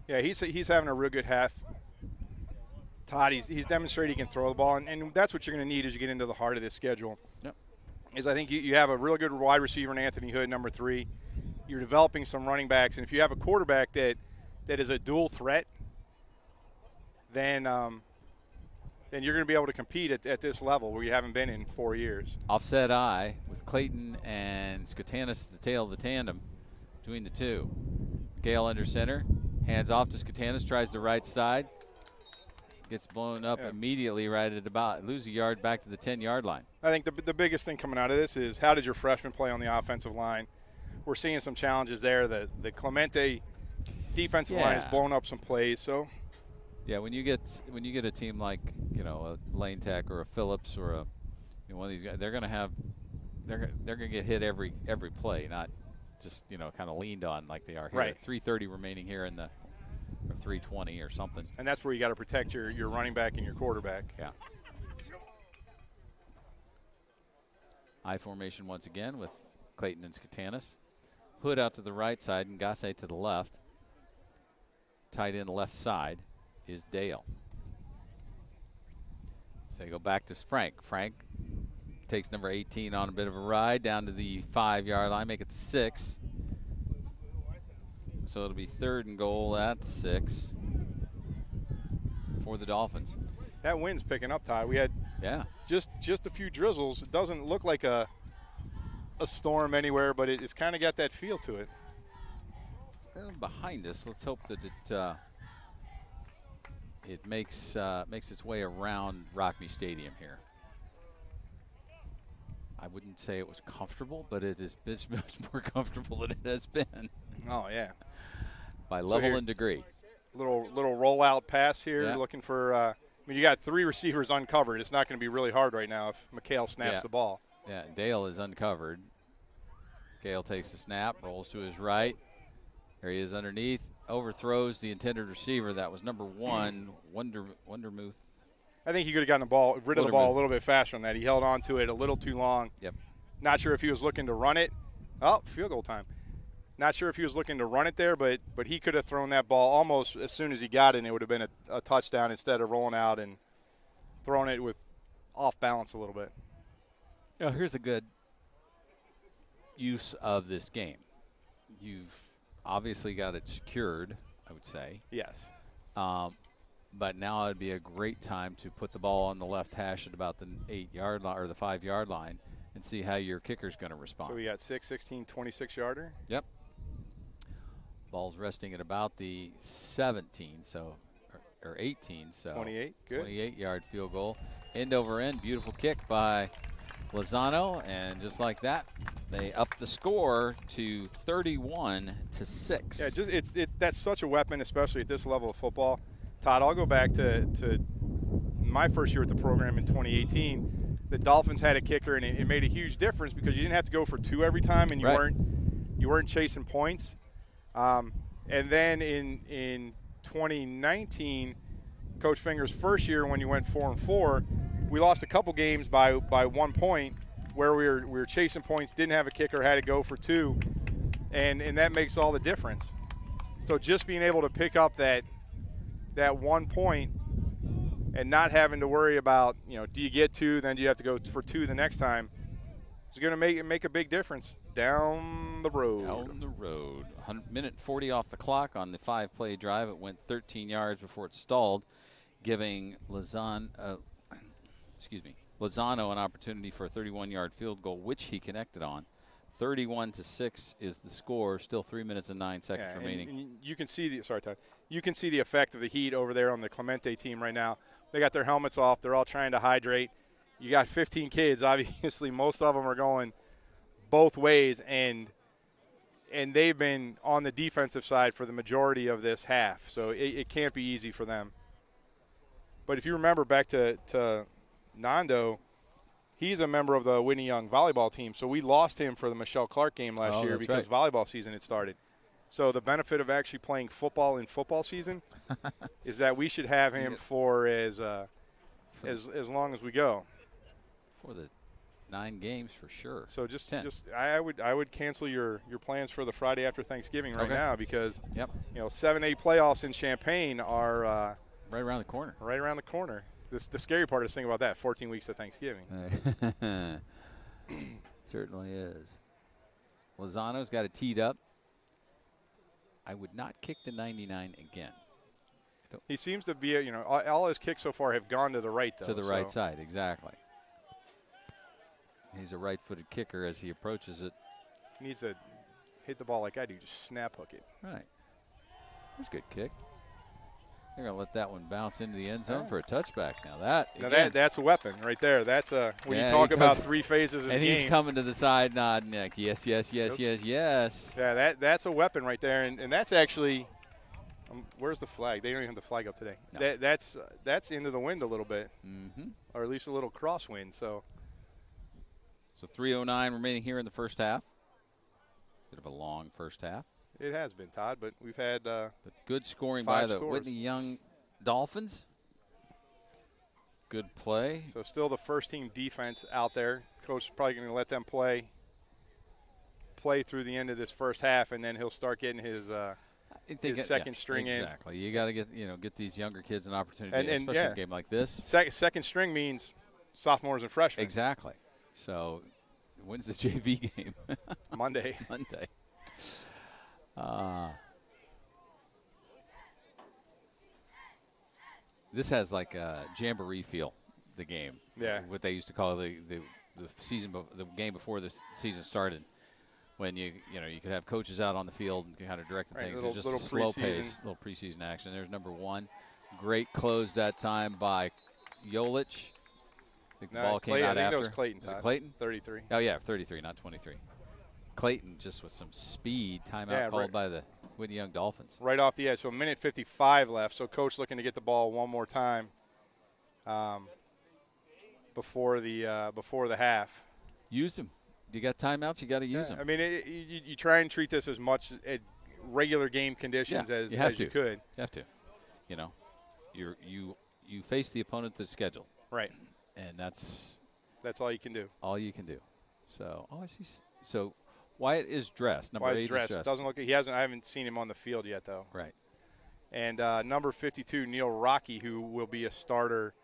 Yeah, he's having a real good half. Todd, he's demonstrated he can throw the ball, and that's what you're going to need as you get into the heart of this schedule. Yep. Is I think you have a really good wide receiver in Anthony Hood, number 3. You're developing some running backs, and if you have a quarterback that is a dual threat, then you're going to be able to compete at this level where you haven't been in 4 years. Offset eye with Clayton and Skutanis, the tail of the tandem between the two. Gale under center, hands off to Skutanis, tries the right side, gets blown up immediately right at about, lose a yard back to the 10-yard line. I think the biggest thing coming out of this is how did your freshman play on the offensive line? We're seeing some challenges there. The Clemente defensive line has blown up some plays. So, yeah, when you get a team like a Lane Tech or a Phillips or a one of these guys, they're gonna get hit every play, not just kind of leaned on like they are here. Right. 3:30 remaining here in the, or 3:20 or something. And that's where you got to protect your running back and your quarterback. Yeah. I formation once again with Clayton and Skutanis. Hood out to the right side and Gasse to the left. Tight end left side is Dale. So they go back to Frank. Frank takes number 18 on a bit of a ride down to the 5-yard line, make it 6. so it'll be 3rd and goal at the 6 for the Dolphins. That wind's picking up, Ty. We had just a few drizzles. It doesn't look like a storm anywhere, but it's kind of got that feel to it. Well, behind us, let's hope that it makes its way around Rockne Stadium here. I wouldn't say it was comfortable, but it is much more comfortable than it has been. Oh, yeah. By level and degree. Little rollout pass here, Yeah. looking for you got 3 receivers uncovered. It's not going to be really hard right now if McHale snaps the ball. Yeah, Dale is uncovered. Gale takes the snap, rolls to his right. There he is underneath, overthrows the intended receiver. That was number 1, Wondermuth. I think he could have gotten rid of the ball a little bit faster on that. He held on to it a little too long. Yep. Not sure if he was looking to run it. Oh, field goal time. Not sure if he was looking to run it there, but he could have thrown that ball almost as soon as he got it, and it would have been a touchdown instead of rolling out and throwing it with off balance a little bit. Now, here's a good use of this game. You've obviously got it secured, I would say. Yes. But now it'd be a great time to put the ball on the left hash at about the 8-yard line or the 5-yard line and see how your kicker's going to respond. So we got 6, 16, 26-yarder. Yep. Ball's resting at about the 17, or 18, so 28, good. 28-yard field goal. End over end, beautiful kick by Lozano, and just like that, they up the score to 31-6. Yeah, that's such a weapon, especially at this level of football. Todd, I'll go back to my first year at the program in 2018. The Dolphins had a kicker, and it made a huge difference because you didn't have to go for 2 every time, and you weren't chasing points. And then in 2019, Coach Finger's first year when you went 4-4, we lost a couple games by 1 point where we were chasing points, didn't have a kicker, had to go for 2, and that makes all the difference. So just being able to pick up that 1 point and not having to worry about, do you get 2, then do you have to go for 2 the next time, is going to make a big difference down the road. Down the road. 1:40 off the clock on the 5-play drive. It went 13 yards before it stalled, giving Lozano an opportunity for a 31-yard field goal, which he connected on. 31-6 is the score. Still 3 minutes and 9 seconds remaining. And you can see you can see the effect of the heat over there on the Clemente team right now. They got their helmets off. They're all trying to hydrate. You got 15 kids. Obviously, most of them are going both ways, and they've been on the defensive side for the majority of this half. So it can't be easy for them. But if you remember back to Nando, he's a member of the Whitney Young volleyball team. So we lost him for the Michelle Clark game last year because volleyball season had started. So the benefit of actually playing football in football season is that we should have him for as long as we go. For the 9 games for sure. So I would cancel your plans for the Friday after Thanksgiving now because 7-8 playoffs in Champaign are right around the corner. Right around the corner. The scary part is thinking about that 14 weeks of Thanksgiving. Certainly is. Lozano's got it teed up. I would not kick the 99 again. He seems to be, all his kicks so far have gone to the right, though. To the right side, exactly. He's a right-footed kicker as he approaches it. He needs to hit the ball like I do, just snap hook it. Right. There's a good kick. They're going to let that one bounce into the end zone for a touchback. Now that's a weapon right there. That's when you talk about 3 phases of the game. And he's coming to the side, nodding neck. Yes. Yeah, that's a weapon right there, and that's actually where's the flag? They don't even have the flag up today. No. That's into the wind a little bit, or at least a little crosswind. So 3:09 remaining here in the first half. Bit of a long first half. It has been, Todd, but we've had good scoring by the Whitney Young Dolphins. Good play. So still the first-team defense out there. Coach is probably going to let them play through the end of this first half, and then he'll start getting his second string in. Exactly. You got to get these younger kids an opportunity, especially in a game like this. Second string means sophomores and freshmen. Exactly. So when's the JV game? Monday. this has like a jamboree feel. The game, Yeah. what they used to call the season, the game before the season started, when you could have coaches out on the field and kind of directing things. Little, Just little a slow preseason. pace, little preseason action. There's number 1, great close that time by Yolich. I think the ball came out I think after. that was Clayton. Was it Clayton? 33. Oh yeah, 33, not 23. Clayton just with some speed. Timeout called by the Whitney Young Dolphins. Right off the edge. So a minute 55 left. So coach looking to get the ball one more time. Before the half. Use them. You got timeouts, you got to use them. I mean, you try and treat this as much at regular game conditions as you could. You have to. You face the opponent to schedule. Right. And that's all you can do. All you can do. So, I see. So Wyatt is dressed. Number 8 is dressed. Doesn't look. He hasn't. I haven't seen him on the field yet, though. Right. And number 52, Neil Rocky, who will be a starter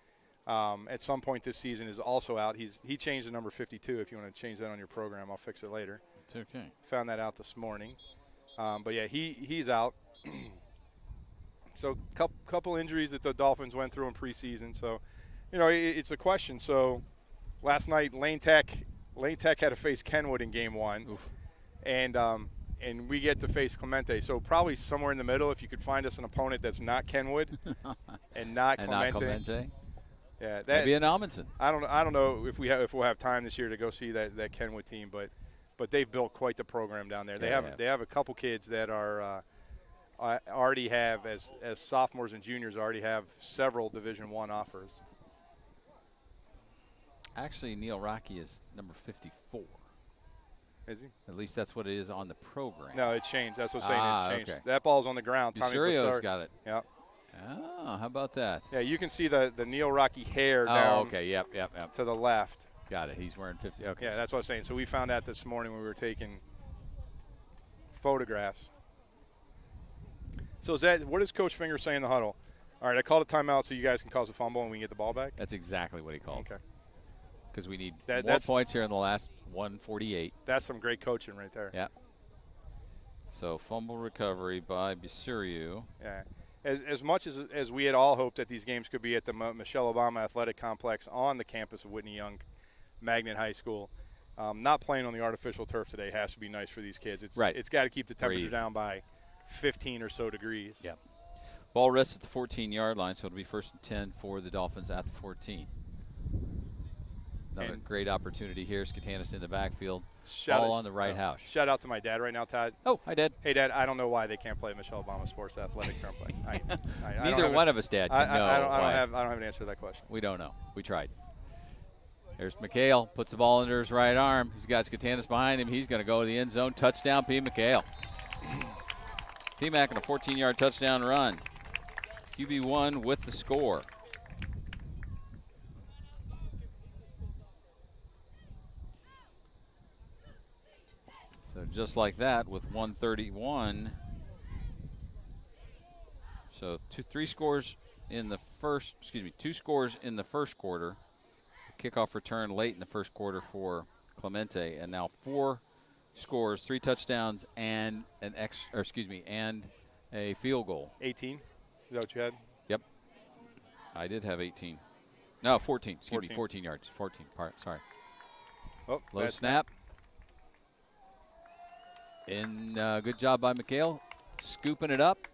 at some point this season, is also out. He changed the number 52. If you want to change that on your program, I'll fix it later. It's okay. Found that out this morning. But yeah, he's out. So couple injuries that the Dolphins went through in preseason. So, it's a question. So last night, Lane Tech had to face Kenwood in game 1. Oof. And we get to face Clemente. So probably somewhere in the middle, if you could find us an opponent that's not Kenwood and not Clemente. Yeah, maybe an Amundsen. I don't know if we'll have time this year to go see that Kenwood team, but they've built quite the program down there. They have a couple kids that are already have as sophomores and juniors already have several Division I offers. Actually, Neil Rocky is number 54. Is he? At least that's what it is on the program. No, it's changed. That's what I'm saying. It's changed. Okay. That ball's on the ground. Busurio's got it. Yep. Oh, how about that? Yeah, you can see the Neil Rocky hair down. Oh, okay. Yep. To the left. Got it. He's wearing 50. Okay. Yeah, that's what I was saying. So we found that this morning when we were taking photographs. So what does Coach Finger say in the huddle? All right, I called a timeout so you guys can cause a fumble and we can get the ball back? That's exactly what he called. Okay. Because we need more points here in the last 148. That's some great coaching right there. Yeah. So fumble recovery by Busurio. Yeah. As much as we had all hoped that these games could be at the Michelle Obama Athletic Complex on the campus of Whitney Young Magnet High School, not playing on the artificial turf today has to be nice for these kids. It's got to keep the temperature down by 15 or so degrees. Yep. Ball rests at the 14-yard line, so it'll be 1st and 10 for the Dolphins at the 14. Another great opportunity here. Skatanis in the backfield. All on the right house. Shout out to my dad right now, Todd. Oh, hi, Dad. Hey, Dad, I don't know why they can't play at Michelle Obama Sports Athletic Complex. Neither one of us, Dad, can know. I don't have an answer to that question. We don't know. We tried. There's McHale. Puts the ball under his right arm. He's got Skatanis behind him. He's going to go to the end zone. Touchdown, P. McHale. P-Mac on a 14-yard touchdown run. QB1 with the score. So just like that with 131. So two scores in the first quarter. Kickoff return late in the first quarter for Clemente, and now 4 scores, 3 touchdowns, and and a field goal. 18? Is that what you had? Yep. I did have 18. No, 14. 14 yards. 14. Sorry. Oh, low snap. And good job by McHale, scooping it up.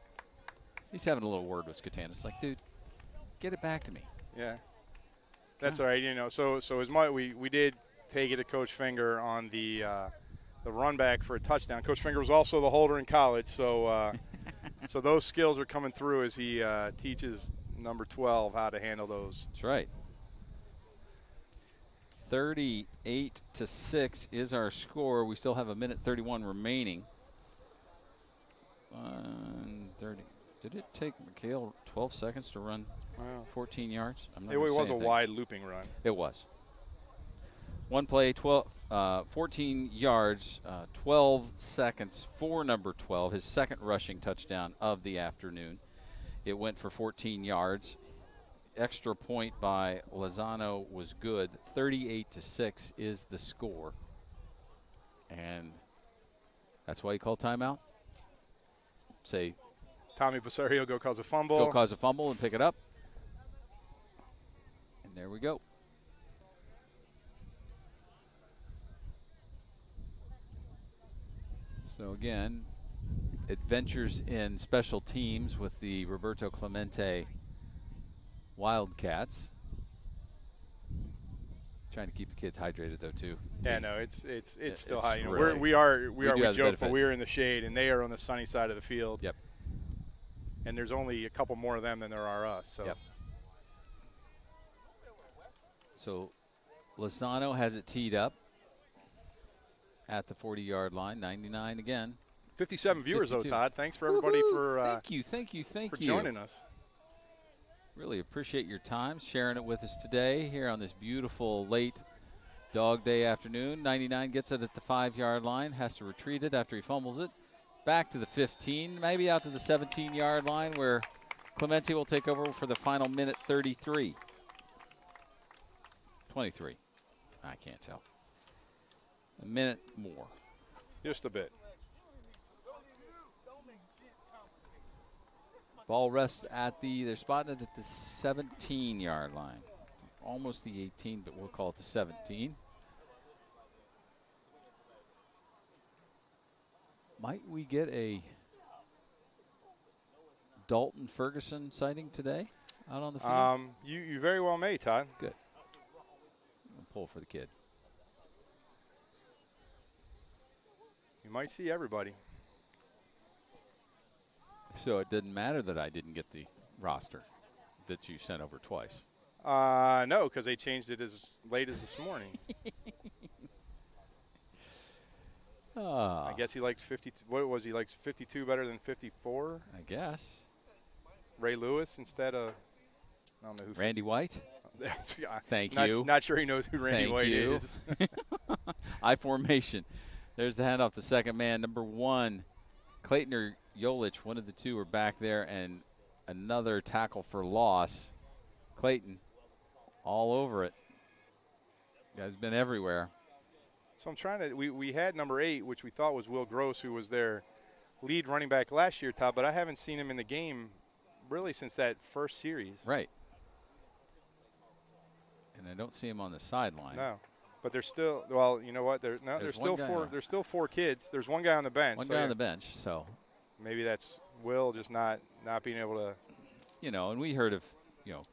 He's having a little word with Skatanis, like, dude, get it back to me. Yeah. That's all right. So as much we did take it to Coach Finger on the run back for a touchdown. Coach Finger was also the holder in college, so so those skills are coming through as he teaches number 12 how to handle those. That's right. 38-6 is our score. We still have a minute 31 remaining. 30. Did it take McHale 12 seconds to run 14 yards? It was a wide looping run. It was. One play, 14 yards, 12 seconds for number 12, his second rushing touchdown of the afternoon. It went for 14 yards. Extra point by Lozano was good. 38-6 is the score. And that's why you call timeout? Say, Tommy Busario go cause a fumble. Go cause a fumble and pick it up. There we go. So again, adventures in special teams with the Roberto Clemente Wildcats. Trying to keep the kids hydrated though too. Yeah, no, it's still it's hot. You know, really, we joke, but we're in the shade and they are on the sunny side of the field. Yep. And there's only a couple more of them than there are us. So. Yep. So Lozano has it teed up at the 40-yard line. 99 again. 57 viewers 52. though, Todd. Thanks for everybody for thank you for joining us. Really appreciate your time, sharing it with us today here on this beautiful late dog day afternoon. 99 gets it at the 5-yard line, has to retreat it after he fumbles it. Back to the 15, maybe out to the 17-yard line where Clemente will take over for the final minute 33. 23. I can't tell. A minute more. Just a bit. Ball rests at they're spotting it at the 17-yard line. Almost the 18, but we'll call it the 17. Might we get a Dalton Ferguson sighting today out on the field? You very well may, Todd. Good. I'll pull for the kid. You might see everybody. So it didn't matter that I didn't get the roster that you sent over twice. No, because they changed it as late as this morning. I guess he liked 52. What was he, like 52 better than 54? I guess. Ray Lewis instead of, I don't know who. Randy White? Thank not, you. Not sure he knows who Randy Thank White you. is. I formation. There's the handoff, the second man. Number 1, Clayton or Yolich, one of the two are back there, and another tackle for loss. Clayton all over it. Guy's been everywhere. So I'm trying to, we had number 8, which we thought was Will Gross, who was their lead running back last year, Todd, but I haven't seen him in the game really since that first series. Right. And I don't see him on the sideline. No. But there's still, well, you know what? There's still four. There's still 4 kids. There's one guy on the bench. One guy on the bench. So maybe that's Will just not being able to. You know, and we heard of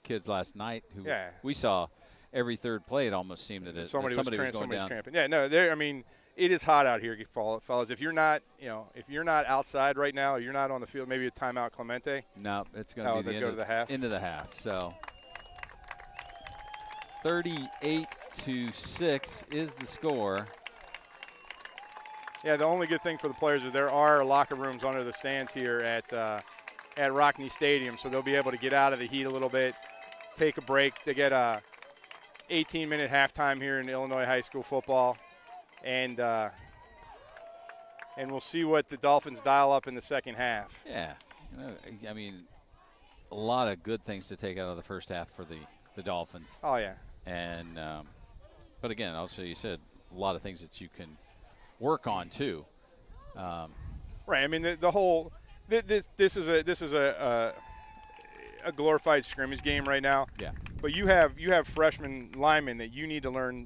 kids last night who we saw every third play. It almost seemed that somebody was going down. Cramping. Yeah, no. I mean, it is hot out here, fellas. If you're not, if you're not outside right now, you're not on the field. Maybe a timeout, Clemente. No, it's going to be the end of the half. So 38-6 is the score. Yeah, the only good thing for the players is there are locker rooms under the stands here at Rockne Stadium, so they'll be able to get out of the heat a little bit, take a break. They get a 18-minute halftime here in Illinois high school football, and we'll see what the Dolphins dial up in the second half. Yeah, I mean, a lot of good things to take out of the first half for the Dolphins. Oh yeah. And but again, also you said a lot of things that you can work on too. Right. I mean, the whole this is a glorified scrimmage game right now. Yeah. But you have freshman linemen that you need to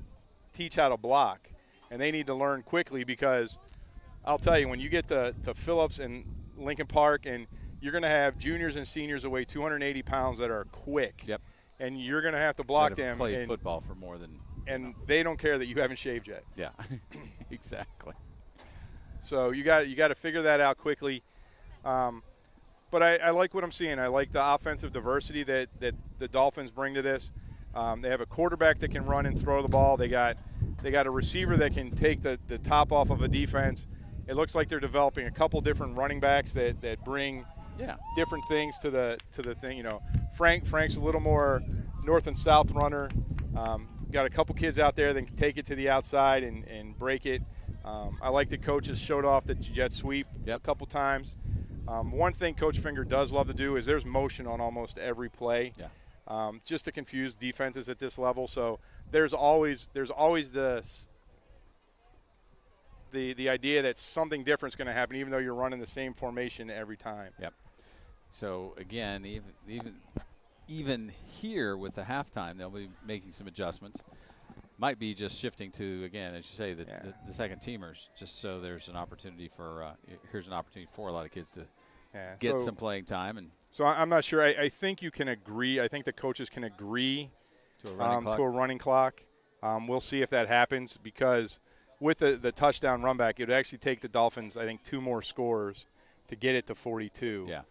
teach how to block, and they need to learn quickly, because I'll tell you, when you get to Phillips and Lincoln Park, and you're going to have juniors and seniors that weigh 280 pounds that are quick. Yep. And you're going to have to block them. Played football for more than. And they don't care that you haven't shaved yet. Yeah, exactly. So you got to figure that out quickly. But I like what I'm seeing. I like the offensive diversity that the Dolphins bring to this. They have a quarterback that can run and throw the ball. They got a receiver that can take the top off of a defense. It looks like they're developing a couple different running backs that bring different things to the thing. You know, Frank's a little more north and south runner. Got a couple kids out there that can take it to the outside and break it. I like the coaches showed off the jet sweep a couple times. One thing Coach Finger does love to do is there's motion on almost every play, just to confuse defenses at this level. So there's always the idea that something different is going to happen, even though you're running the same formation every time. Yep. So again, even here with the halftime, they'll be making some adjustments. Might be just shifting to, again, as you say, the second teamers, just so there's an opportunity for here's an opportunity for a lot of kids to get some playing time. And so I'm not sure. I think you can agree. I think the coaches can agree to a running clock. We'll see if that happens, because with the touchdown run back, it would actually take the Dolphins, I think, 2 more scores to get it to 42. Yeah.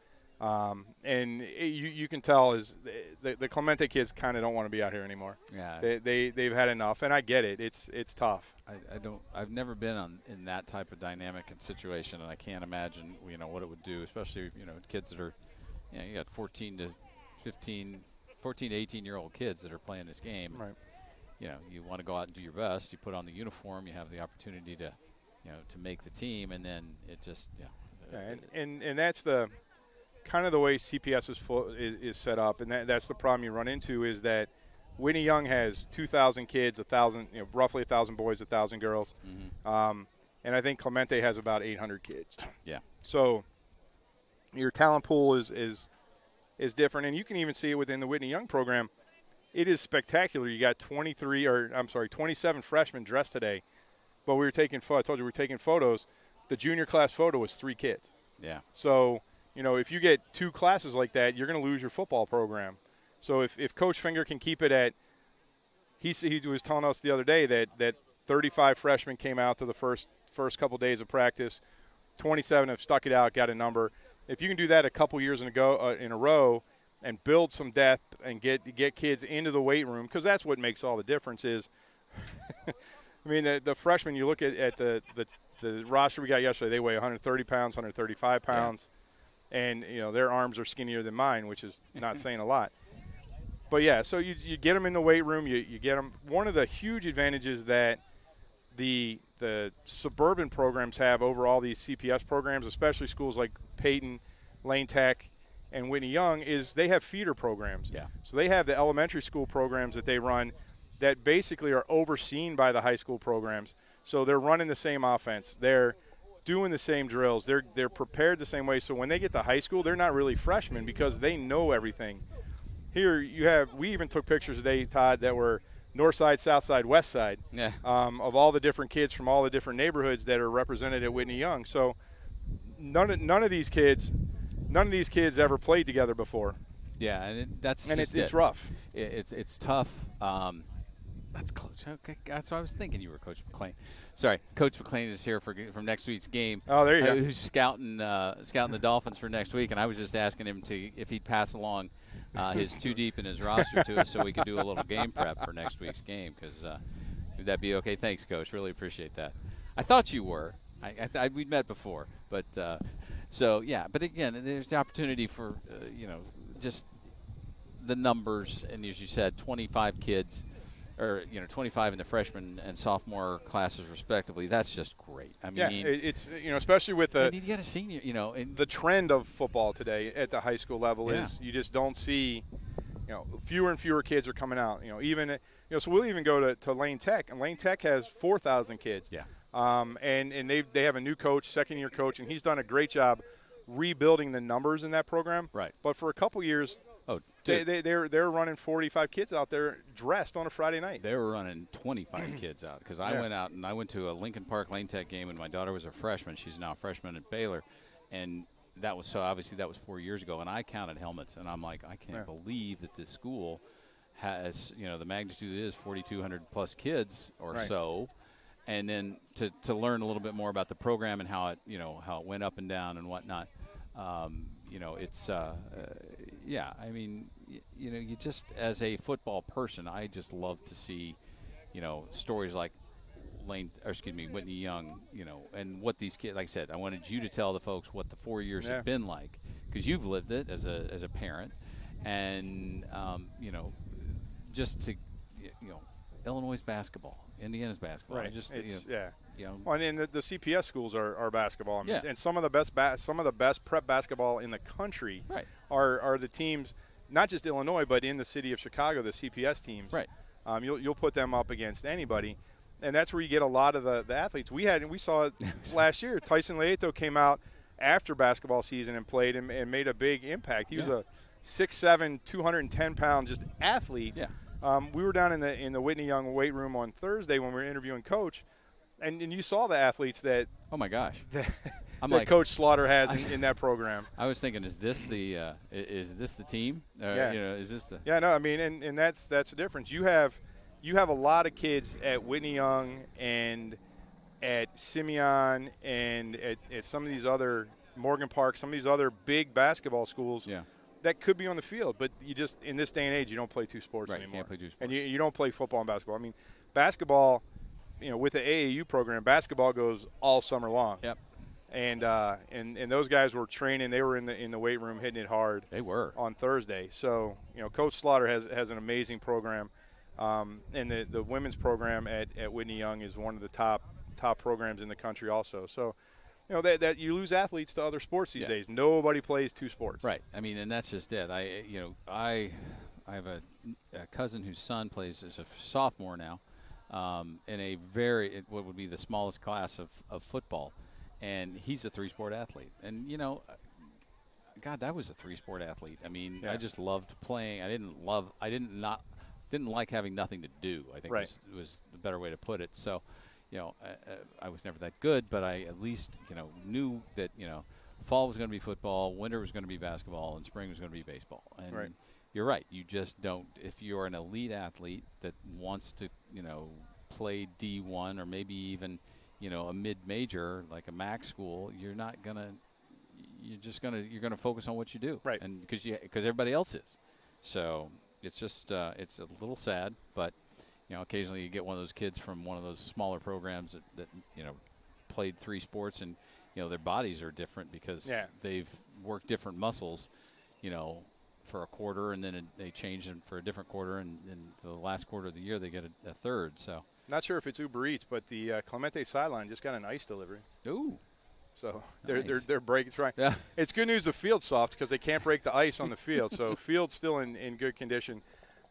And you can tell is the Clemente kids kind of don't want to be out here anymore. Yeah. They've had enough, and I get it. It's tough. I've never been in that type of dynamic and situation, and I can't imagine what it would do, especially kids that are you got 14 to 18-year-old kids that are playing this game. Right. You want to go out and do your best. You put on the uniform. You have the opportunity to to make the team, and then it just and that's the kind of the way CPS is set up, and that's the problem you run into, is that Whitney Young has 2,000 kids, 1,000, roughly 1,000 boys, 1,000 girls, and I think Clemente has about 800 kids. Yeah. So your talent pool is different, and you can even see it within the Whitney Young program. It is spectacular. You got 27 freshmen dressed today, but I told you we were taking photos. The junior class photo was 3 kids. Yeah. So, if you get 2 classes like that, you're going to lose your football program. So if Coach Finger can keep it at – he was telling us the other day that 35 freshmen came out to the first couple days of practice. 27 have stuck it out, got a number. If you can do that a couple years in a row and build some depth and get kids into the weight room, because that's what makes all the difference is – I mean, the freshmen, you look at the roster we got yesterday, they weigh 130 pounds, 135 pounds. Yeah. And, their arms are skinnier than mine, which is not saying a lot. But, yeah, so you get them in the weight room. You get them. One of the huge advantages that the suburban programs have over all these CPS programs, especially schools like Peyton, Lane Tech, and Whitney Young, is they have feeder programs. Yeah. So they have the elementary school programs that they run that basically are overseen by the high school programs. So they're running the same offense. They're doing the same drills. They're prepared the same way. So when they get to high school, they're not really freshmen because they know everything. Here we even took pictures today, Todd, that were north side, south side, west side, of all the different kids from all the different neighborhoods that are represented at Whitney Young. So none of these kids ever played together before. Yeah, and it's rough. It's tough. That's close. Okay, that's what I was thinking. You were Coach McLean. Sorry, Coach McLean is here from next week's game. Oh, there you go. Who's scouting the Dolphins for next week, and I was just asking him if he'd pass along his 2 deep in his roster to us so we could do a little game prep for next week's game. Because would that be okay? Thanks, Coach. Really appreciate that. I thought you were. We'd met before, but so yeah. But again, there's the opportunity for just the numbers, and as you said, 25 kids. Or 25 in the freshman and sophomore classes respectively. That's just great. I mean, it's especially with you get a senior. The trend of football today at the high school level is you just don't see. Fewer and fewer kids are coming out. So we'll even go to Lane Tech, and Lane Tech has 4,000 kids. Yeah. And they have a new coach, second-year coach, and he's done a great job rebuilding the numbers in that program. Right. But for a couple years. They're running 45 kids out there dressed on a Friday night. They were running 25 kids out because I went out and I went to a Lincoln Park Lane Tech game when my daughter was a freshman. She's now a freshman at Baylor, and that was 4 years ago. And I counted helmets, and I'm like, I can't believe that this school has the magnitude it is 4,200 plus kids or so, and then to learn a little bit more about the program and how it went up and down and whatnot. It's I mean, you just, as a football person, I just love to see, stories like Whitney Young, and what these kids, like I said, I wanted you to tell the folks what the 4 years have been like, because you've lived it as a parent, and, just to, Illinois' basketball, Indiana's basketball. Right. Well, and the CPS schools are basketball, and some of the best prep basketball in the country are the teams, not just Illinois, but in the city of Chicago, the CPS teams. Right. You'll put them up against anybody, and that's where you get a lot of the athletes. We saw it last year. Tyson Leito came out after basketball season and played and made a big impact. He was 6'7", 210-pound just athlete. Yeah. We were down in the Whitney Young weight room on Thursday when we were interviewing Coach, and you saw the athletes that Oh my gosh. I'm that like, Coach Slaughter has in that program. I was thinking, is this the team? Yeah. Is this the? Yeah, no, I mean, and that's the difference. You have a lot of kids at Whitney Young and at Simeon and at some of these other Morgan Park, some of these other big basketball schools. Yeah. That could be on the field, but you just in this day and age, you don't play two sports Right, anymore. you can't play two sports. And you don't play football and basketball. I mean, basketball, with the AAU program, basketball goes all summer long. Yep. And those guys were training. They were in the weight room hitting it hard. They were on Thursday. So Coach Slaughter has an amazing program, and the women's program at Whitney Young is one of the top programs in the country also. So. That you lose athletes to other sports these days. Nobody plays two sports. right. I mean, and that's just it. I have a cousin whose son plays as a sophomore now, in what would be the smallest class of football, and he's a three-sport athlete. And God, that was a three-sport athlete. I mean, I just loved playing. I didn't like having nothing to do. I think was the better way to put it. So. I was never that good, but I at least, knew that, fall was going to be football, winter was going to be basketball, and spring was going to be baseball. And you're right. You just don't – if you're an elite athlete that wants to, play D1 or maybe even, a mid-major like a MAC school, you're not going to – you're going to focus on what you do. Right. And because everybody else is. So it's just it's a little sad, but – occasionally you get one of those kids from one of those smaller programs that played three sports, and their bodies are different because they've worked different muscles, for a quarter, and then they change them for a different quarter, and in the last quarter of the year they get a third. So not sure if it's Uber Eats, but the Clemente sideline just got an ice delivery. Ooh. So nice. they're breaking. Yeah. It's good news the field's soft because they can't break the ice on the field. So field's still in good condition.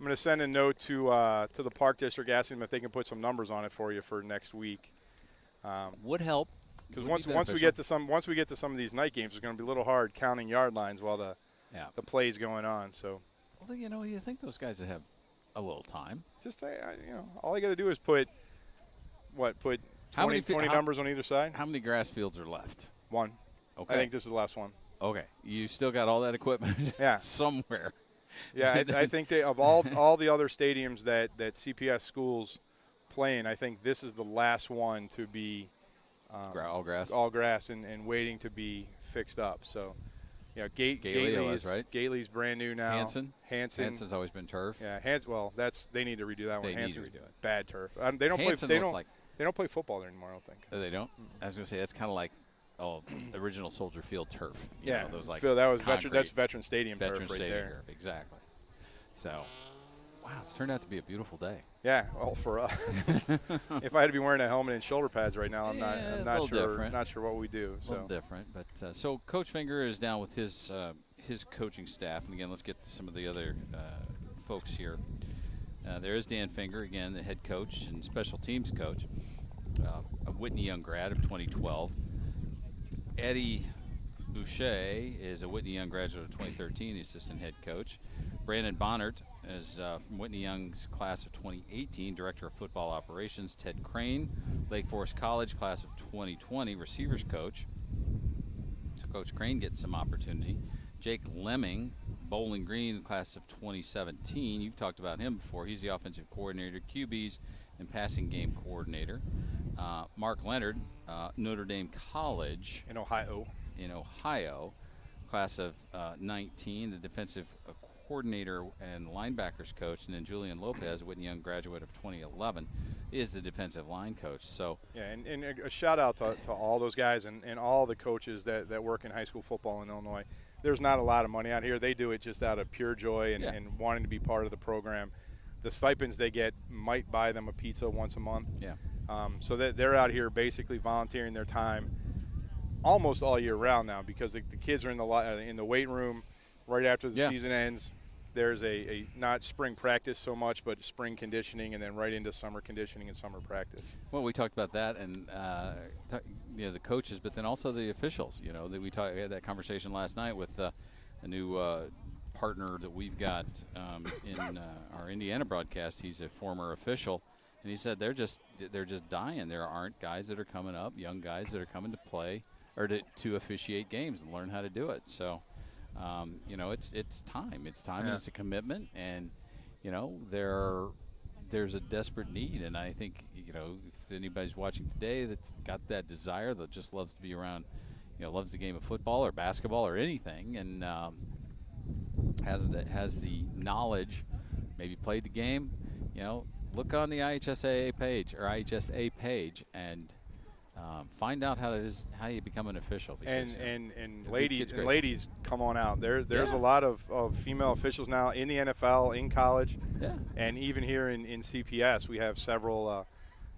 I'm going to send a note to the Park District asking them if they can put some numbers on it for you for next week. Would help. Because once we get to some of these night games, it's going to be a little hard counting yard lines while the play's going on. So. Well, you think those guys would have a little time. Just all I got to do is put 20 numbers on either side. How many grass fields are left? One. Okay. I think this is the last one. Okay. You still got all that equipment somewhere. Yeah, I think of all the other stadiums that CPS schools play in, I think this is the last one to be all grass and waiting to be fixed up. So, Gately's brand new now. Hanson's always been turf. Yeah, they need to redo that one. Hanson's bad turf. They don't play football there anymore, I don't think. Oh, they don't? I was going to say that's kind of like original Soldier Field turf. Phil, that's Veteran Stadium turf right there. Turf, exactly. So, wow, it's turned out to be a beautiful day. Yeah, well, for us. If I had to be wearing a helmet and shoulder pads right now, I'm not sure what we do. A little different, but so Coach Finger is down with his coaching staff, and again, let's get to some of the other folks here. There is Dan Finger, again, the head coach and special teams coach, a Whitney Young grad of 2012. Eddie Boucher is a Whitney Young graduate of 2013, the assistant head coach. Brandon Bonnert is from Whitney Young's class of 2018, director of football operations. Ted Crane, Lake Forest College class of 2020, receivers coach. So Coach Crane gets some opportunity. Jake Lemming, Bowling Green class of 2017. You've talked about him before. He's the offensive coordinator, QBs, and passing game coordinator. Mark Leonard, Notre Dame College. In Ohio, class of 19, the defensive coordinator and linebackers coach. And then Julian Lopez, Whitney Young graduate of 2011, is the defensive line coach. So and a shout-out to all those guys and all the coaches that work in high school football in Illinois. There's not a lot of money out here. They do it just out of pure joy and wanting to be part of the program. The stipends they get might buy them a pizza once a month. Yeah. So they're out here basically volunteering their time almost all year round now because the kids are in the weight room right after the season ends. There's a not spring practice so much, but spring conditioning, and then right into summer conditioning and summer practice. Well, we talked about that, and the coaches, but then also the officials. That we had that conversation last night with a new partner that we've got in our Indiana broadcast. He's a former official, and he said they're just dying. There aren't guys that are coming up, young guys that are coming to play or to officiate games and learn how to do it. So, it's time. It's time, and it's a commitment, and there's a desperate need, and I think if anybody's watching today that's got that desire, that just loves to be around, loves the game of football or basketball or anything, and has the knowledge, maybe played the game, look on the IHSA page and find out how you become an official. Because, and ladies, come on out. There's a lot of female officials now in the NFL, in college, and even here in CPS we have several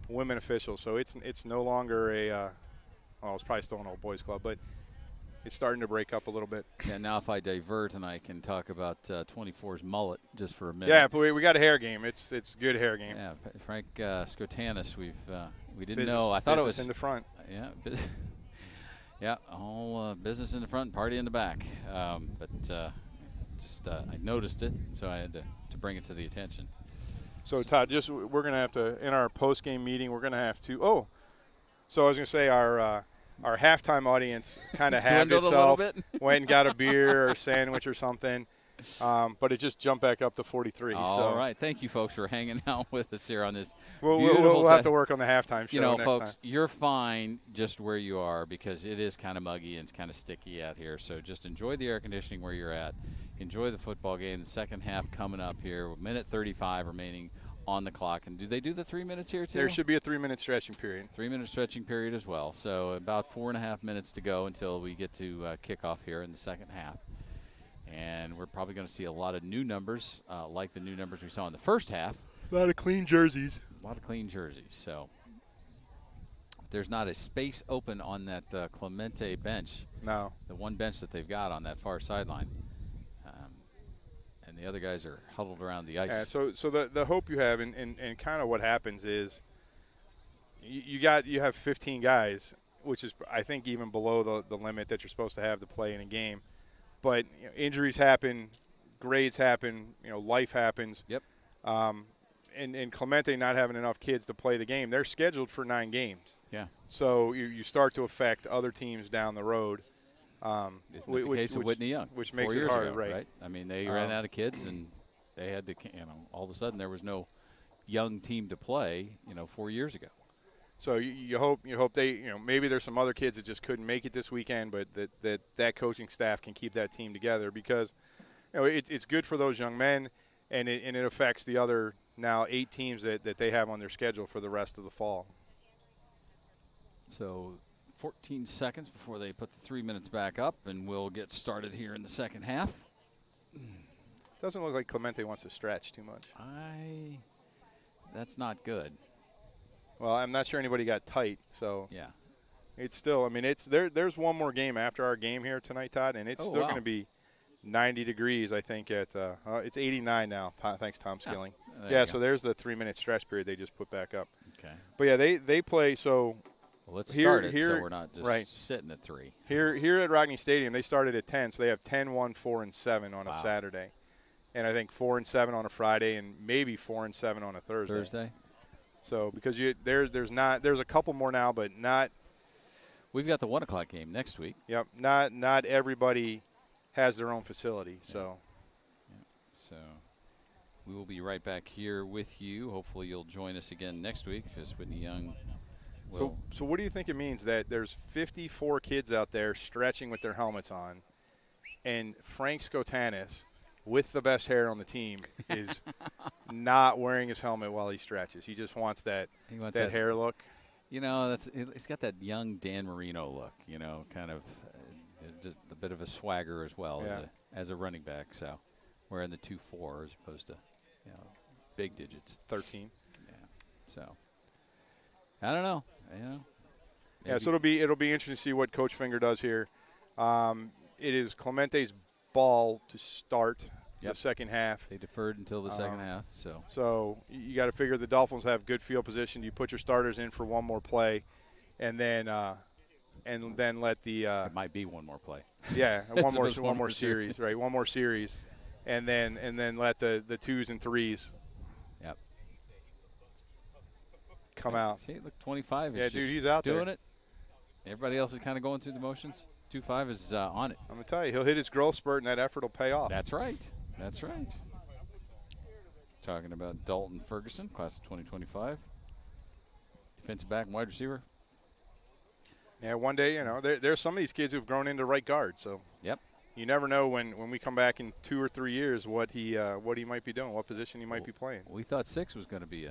women officials. So it's no longer it's probably still an old boys club, but it's starting to break up a little bit. And now if I divert and I can talk about 24's mullet just for a minute. Yeah, but we got a hair game. It's good hair game. Yeah, Frank Skotanis, we didn't business, know. I thought it was in the front. Yeah, yeah, all business in the front, party in the back. But I noticed it, so I had to bring it to the attention. So Todd, we're going to have to, in our post-game meeting, we're going to have to. So I was going to say our halftime audience kind of halved itself, went and got a beer or a sandwich or something, but it just jumped back up to 43. All right. Thank you, folks, for hanging out with us here on this. We'll have to work on the halftime show next folks, time. You're fine just where you are because it is kind of muggy and it's kind of sticky out here. So just enjoy the air conditioning where you're at. Enjoy the football game. The second half coming up here. Minute 35 remaining on the clock. And do they do the 3 minutes here too? There should be a 3-minute stretching period. 3-minute stretching period as well. So about 4.5 minutes to go until we get to kickoff here in the second half. And we're probably going to see a lot of new numbers, like the new numbers we saw in the first half. A lot of clean jerseys. So there's not a space open on that Clemente bench. No. The one bench that they've got on that far sideline. And the other guys are huddled around the ice. Yeah, so the hope you have and kind of what happens is you have 15 guys, which is I think even below the limit that you're supposed to have to play in a game. But injuries happen, grades happen, life happens. Yep. And Clemente not having enough kids to play the game, they're scheduled for 9 games. Yeah. So you start to affect other teams down the road. Isn't it the case of Whitney Young, which makes 4 it years hard, ago, right? I mean, they ran out of kids, and they had to, all of a sudden there was no young team to play, 4 years ago. So you hope they, maybe there's some other kids that just couldn't make it this weekend, but that coaching staff can keep that team together because, it's good for those young men, and it affects the other now 8 teams that they have on their schedule for the rest of the fall. So 14 seconds before they put the 3 minutes back up, and we'll get started here in the second half. Doesn't look like Clemente wants to stretch too much. That's not good. Well, I'm not sure anybody got tight, so yeah, it's still. I mean, there's one more game after our game here tonight, Todd, and it's still going to be 90 degrees. I think it's 89 now. Thanks, Tom Skilling. So there's the 3-minute stretch period they just put back up. Okay. But yeah, they play so. Well, let's start it so we're not just sitting at 3. Here at Rockney Stadium, they started at 10, so they have 10, 1, 4, and 7 on a Saturday, and I think 4 and 7 on a Friday, and maybe 4 and 7 on a Thursday. So because there's a couple more now, but not. We've got the 1 o'clock game next week. Yep, not everybody has their own facility. So. Yeah. So we will be right back here with you. Hopefully you'll join us again next week because Whitney Young. So what do you think it means that there's 54 kids out there stretching with their helmets on, and Frank Skotanis, with the best hair on the team, is not wearing his helmet while he stretches? He just wants that hair look. He's got that young Dan Marino look. Kind of just a bit of a swagger as well as a running back. So wearing the 2-4 as opposed to big digits. 13. Yeah. So I don't know. Yeah, so it'll be interesting to see what Coach Finger does here. It is Clemente's ball to start the second half. They deferred until the second half. So you got to figure the Dolphins have good field position. You put your starters in for one more play, and then let the. It might be one more play. Yeah, one more series, right? One more series, and then let the 2s and 3s Yep. come out. See, look, 25 is Yeah, just dude, he's out doing there. it. Everybody else is kind of going through the motions. 2-5 is on it. I'm going to tell you, he'll hit his growth spurt, and that effort will pay off. That's right. That's right. Talking about Dalton Ferguson, class of 2025. Defensive back and wide receiver. Yeah, one day, there's some of these kids who've grown into right guard, so Yep. you never know when we come back in 2 or 3 years what he might be doing, what position he might be playing. We thought 6 was going to be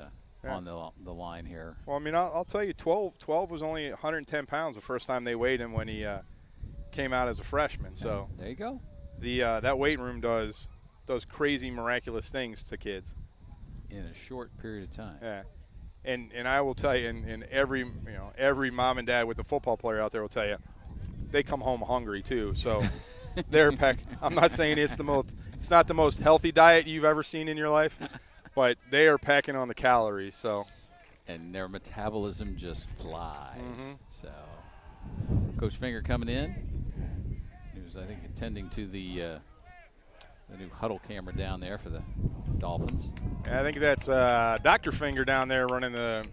on the line here. Well, I mean, I'll tell you, 12 was only 110 pounds the first time they weighed him when he came out as a freshman. So there you go. That weight room does crazy, miraculous things to kids In a short period of time. Yeah, and I will tell you, and every mom and dad with a football player out there will tell you, they come home hungry too. So they're I'm not saying it's not the most healthy diet you've ever seen in your life, but they are packing on the calories. So. And their metabolism just flies. Mm-hmm. So, Coach Finger coming in. He was, I think, attending to the new huddle camera down there for the Dolphins. Yeah, I think that's Dr. Finger down there running the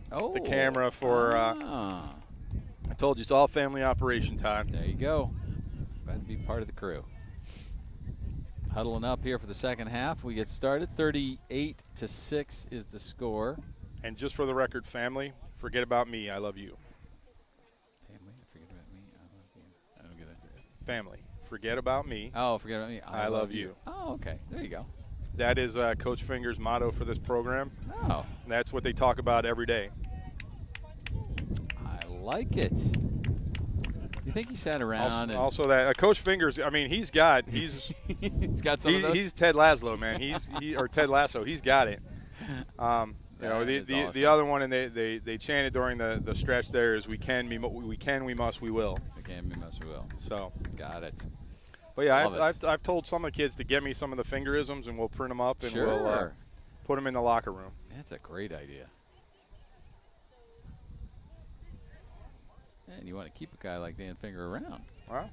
camera for. I told you it's all family operation, Todd. There you go. Glad to be part of the crew. Huddling up here for the second half. We get started. 38-6 is the score. And just for the record, family, forget about me. I love you. Family, forget about me. I love you. I don't get it. Family, forget about me. Oh, forget about me. I love you. Oh, okay. There you go. That is Coach Finger's motto for this program. Oh. And that's what they talk about every day. I like it. You think he sat around also that Coach Fingers, I mean, he's got he's got some of those? He's Ted Laszlo, man. Or Ted Lasso. He's got it. Awesome. The other one, and they chanted during the stretch there is we can, we must, we will. We can, we must, we will. So got it. But yeah, I've told some of the kids to get me some of the fingerisms, and we'll print them up and we'll put them in the locker room. That's a great idea. And you want to keep a guy like Dan Finger around. Well,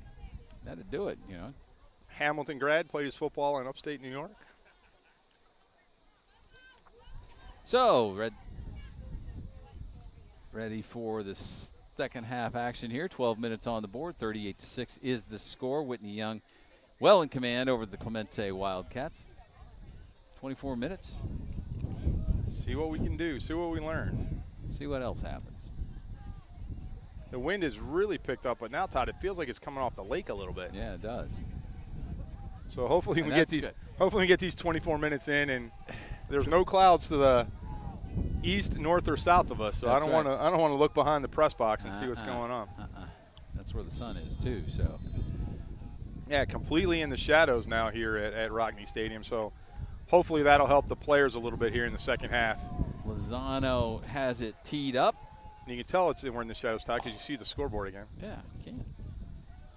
that'd do it, Hamilton grad, plays football in upstate New York. So, ready for the second half action here. 12 minutes on the board. 38-6 is the score. Whitney Young well in command over the Clemente Wildcats. 24 minutes. See what we can do. See what we learn. See what else happens. The wind has really picked up, but now, Todd, it feels like it's coming off the lake a little bit. Yeah, it does. So hopefully we get these 24 minutes in, and there's no clouds to the east, north, or south of us. So I don't want to look behind the press box and see what's going on. That's where the sun is too. So yeah, completely in the shadows now here at Rockne Stadium. So hopefully that'll help the players a little bit here in the second half. Lozano has it teed up. And you can tell we're in the shadows, Todd, because you see the scoreboard again. Yeah, you can.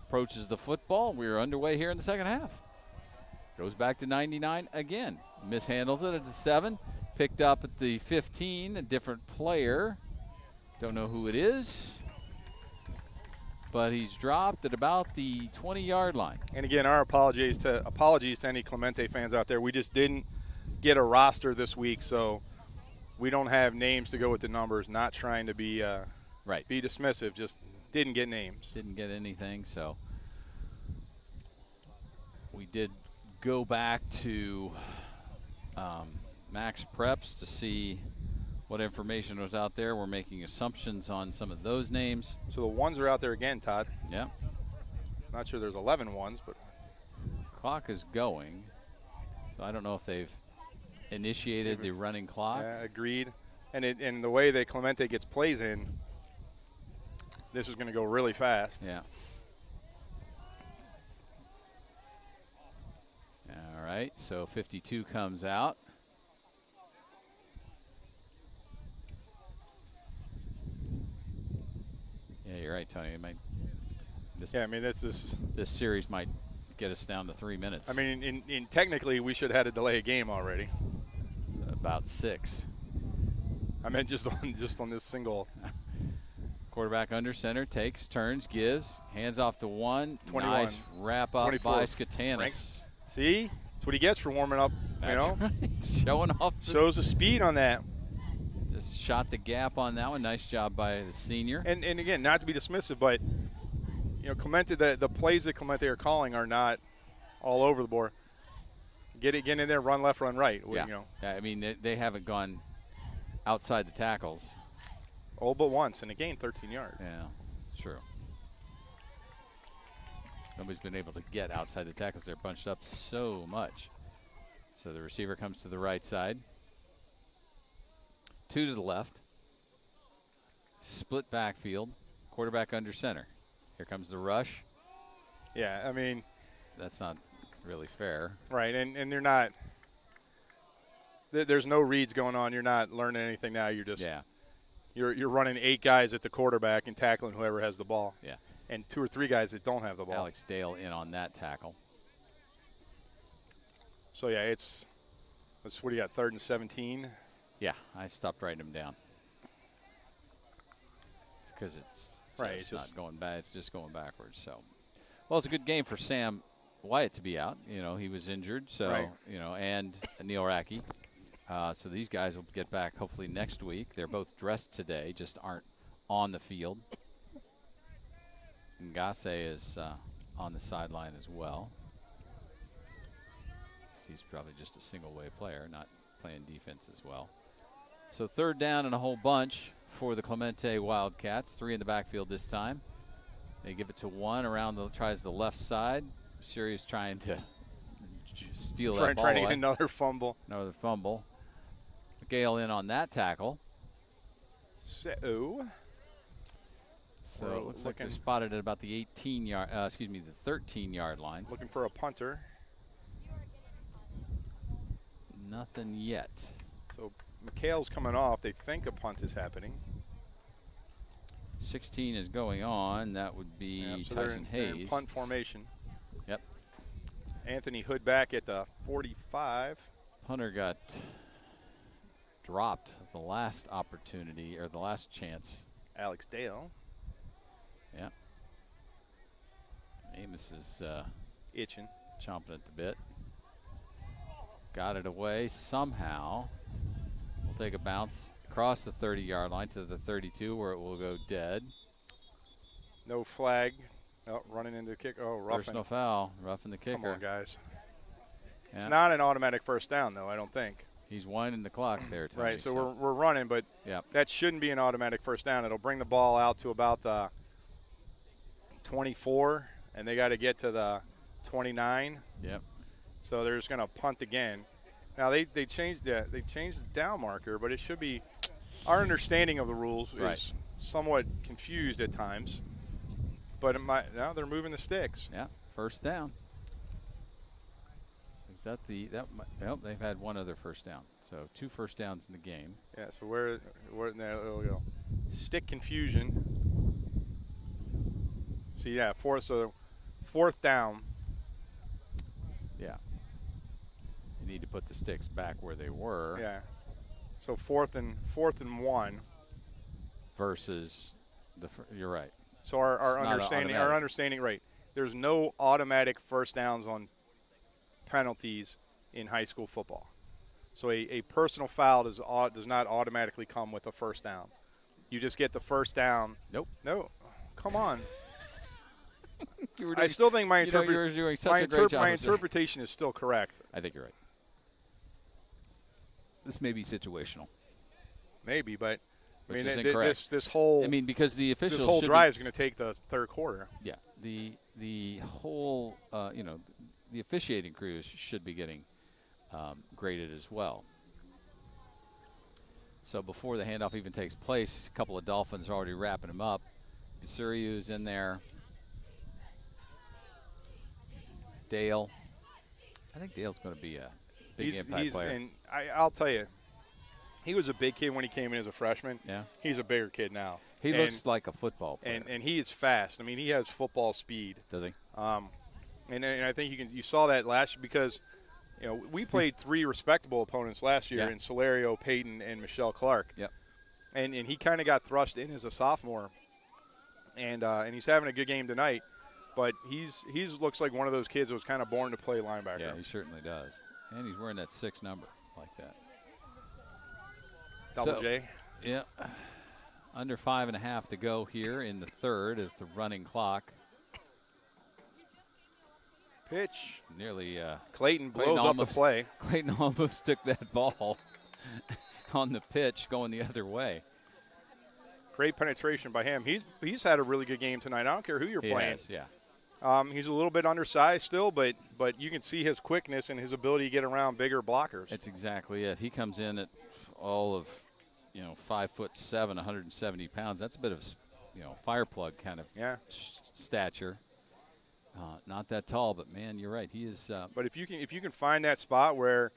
Approaches the football. We're underway here in the second half. Goes back to 99 again. Mishandles it at the 7. Picked up at the 15. A different player. Don't know who it is. But he's dropped at about the 20-yard line. And again, our apologies to any Clemente fans out there. We just didn't get a roster this week, so we don't have names to go with the numbers. Not trying to be be dismissive, just didn't get names. Didn't get anything, so we did go back to Max Preps to see what information was out there. We're making assumptions on some of those names. So the ones are out there again, Todd. Yeah. Not sure there's 11 ones, but clock is going. So I don't know if they've initiated the running clock. Yeah, agreed. And the way that Clemente gets plays in, this is going to go really fast. Yeah. All right, so 52 comes out. Yeah, you're right, Tony. This series might get us down to 3 minutes. I mean, in technically, we should have had to delay a game already. About 6. I meant just on this single. Quarterback under center, takes, turns, gives, hands off to 1. 21. Nice wrap up 24. by Skatanis. See? That's what he gets for warming up. That's right. Showing off. Shows the speed on that. Just shot the gap on that one. Nice job by the senior. And again, not to be dismissive, but Clemente, the plays that Clemente are calling are not all over the board. Get in there, run left, run right. Yeah. Yeah, I mean, they haven't gone outside the tackles. All but once, and they gained 13 yards. Yeah, true. Nobody's been able to get outside the tackles. They're bunched up so much. So the receiver comes to the right side. 2 to the left. Split backfield. Quarterback under center. Here comes the rush. Yeah, I mean. That's not really fair. Right, and they're not. There's no reads going on. You're not learning anything now. You're just. Yeah. You're running 8 guys at the quarterback and tackling whoever has the ball. Yeah. And 2 or 3 guys that don't have the ball. Alex Dale in on that tackle. So, yeah, it's what do you got, 3rd and 17? Yeah, I stopped writing them down. It's because it's not going bad. It's just going backwards. So, well, it's a good game for Sam Wyatt to be out. He was injured. So, right. And Neil Racky. So these guys will get back hopefully next week. They're both dressed today, just aren't on the field. Ngase is on the sideline as well. He's probably just a single-way player, not playing defense as well. So 3rd down and a whole bunch for the Clemente Wildcats. 3 in the backfield this time. They give it to 1 tries the left side. Sirius trying to steal that ball. Trying to get another fumble. Another fumble. Gale in on that tackle. So it looks like they're spotted at about the 13-yard line. Looking for a punter. Nothing yet. So McHale's coming off. They think a punt is happening. 16 is going on. That would be so Tyson they're in Hayes. Punt formation. Yep. Anthony Hood back at the 45. Punter got dropped the last opportunity, or the last chance. Alex Dale. Yeah. Amos is itching. Chomping at the bit. Got it away somehow. We'll take a bounce across the 30-yard line to the 32 where it will go dead. No flag. Oh, running into the kick. Oh, roughing. Personal foul. Roughing the kicker. Come on, guys. Yeah. It's not an automatic first down, though, I don't think. He's winding the clock there, Tony. Right, so we're running, but yep. That shouldn't be an automatic first down. It'll bring the ball out to about the 24, and they got to get to the 29. Yep. So they're just going to punt again. Now they changed the down marker, but it should be our understanding of the rules is somewhat confused at times. But now they're moving the sticks. Yeah, first down. Is that nope, they've had one other first down. So 2 first downs in the game. Yeah, so where there we go. Stick confusion. So yeah, fourth down. Yeah. You need to put the sticks back where they were. Yeah. So fourth and 1 versus you're right. So our understanding right. There's no automatic first downs on penalties in high school football. So a personal foul does not automatically come with a first down. You just get the first down. Nope. No. Come on. Doing, I still think my interpretation is still correct. I think you're right. This may be situational. Maybe, but which I is mean, incorrect. this whole because the officials this whole drive is going to take the third quarter. Yeah, the whole the officiating crews should be getting graded as well. So before the handoff even takes place, a couple of Dolphins are already wrapping him up. Basuriu's in there. Dale. I think Dale's going to be a big impact player. And I'll tell you, he was a big kid when he came in as a freshman. Yeah. He's a bigger kid now. He looks like a football player. And he is fast. I mean, he has football speed. Does he? And I think you saw that last year because, we played 3 respectable opponents last year in Solario, Peyton, and Michelle Clark. Yep. And he kind of got thrust in as a sophomore. And he's having a good game tonight. but he's looks like one of those kids that was kind of born to play linebacker. Yeah, he certainly does. And he's wearing that 6 number like that. Double J. Yeah. Under 5.5 to go here in the third as the running clock. Pitch. Nearly. Clayton blows up the play. Clayton almost took that ball on the pitch going the other way. Great penetration by him. He's had a really good game tonight. I don't care who you're playing. Has, yeah. He's a little bit undersized still, but you can see his quickness and his ability to get around bigger blockers. That's exactly it. He comes in at all of, 5'7", 170 pounds. That's a bit of, fire plug kind of stature. Not that tall, but man, you're right. He is. But if you can find that spot where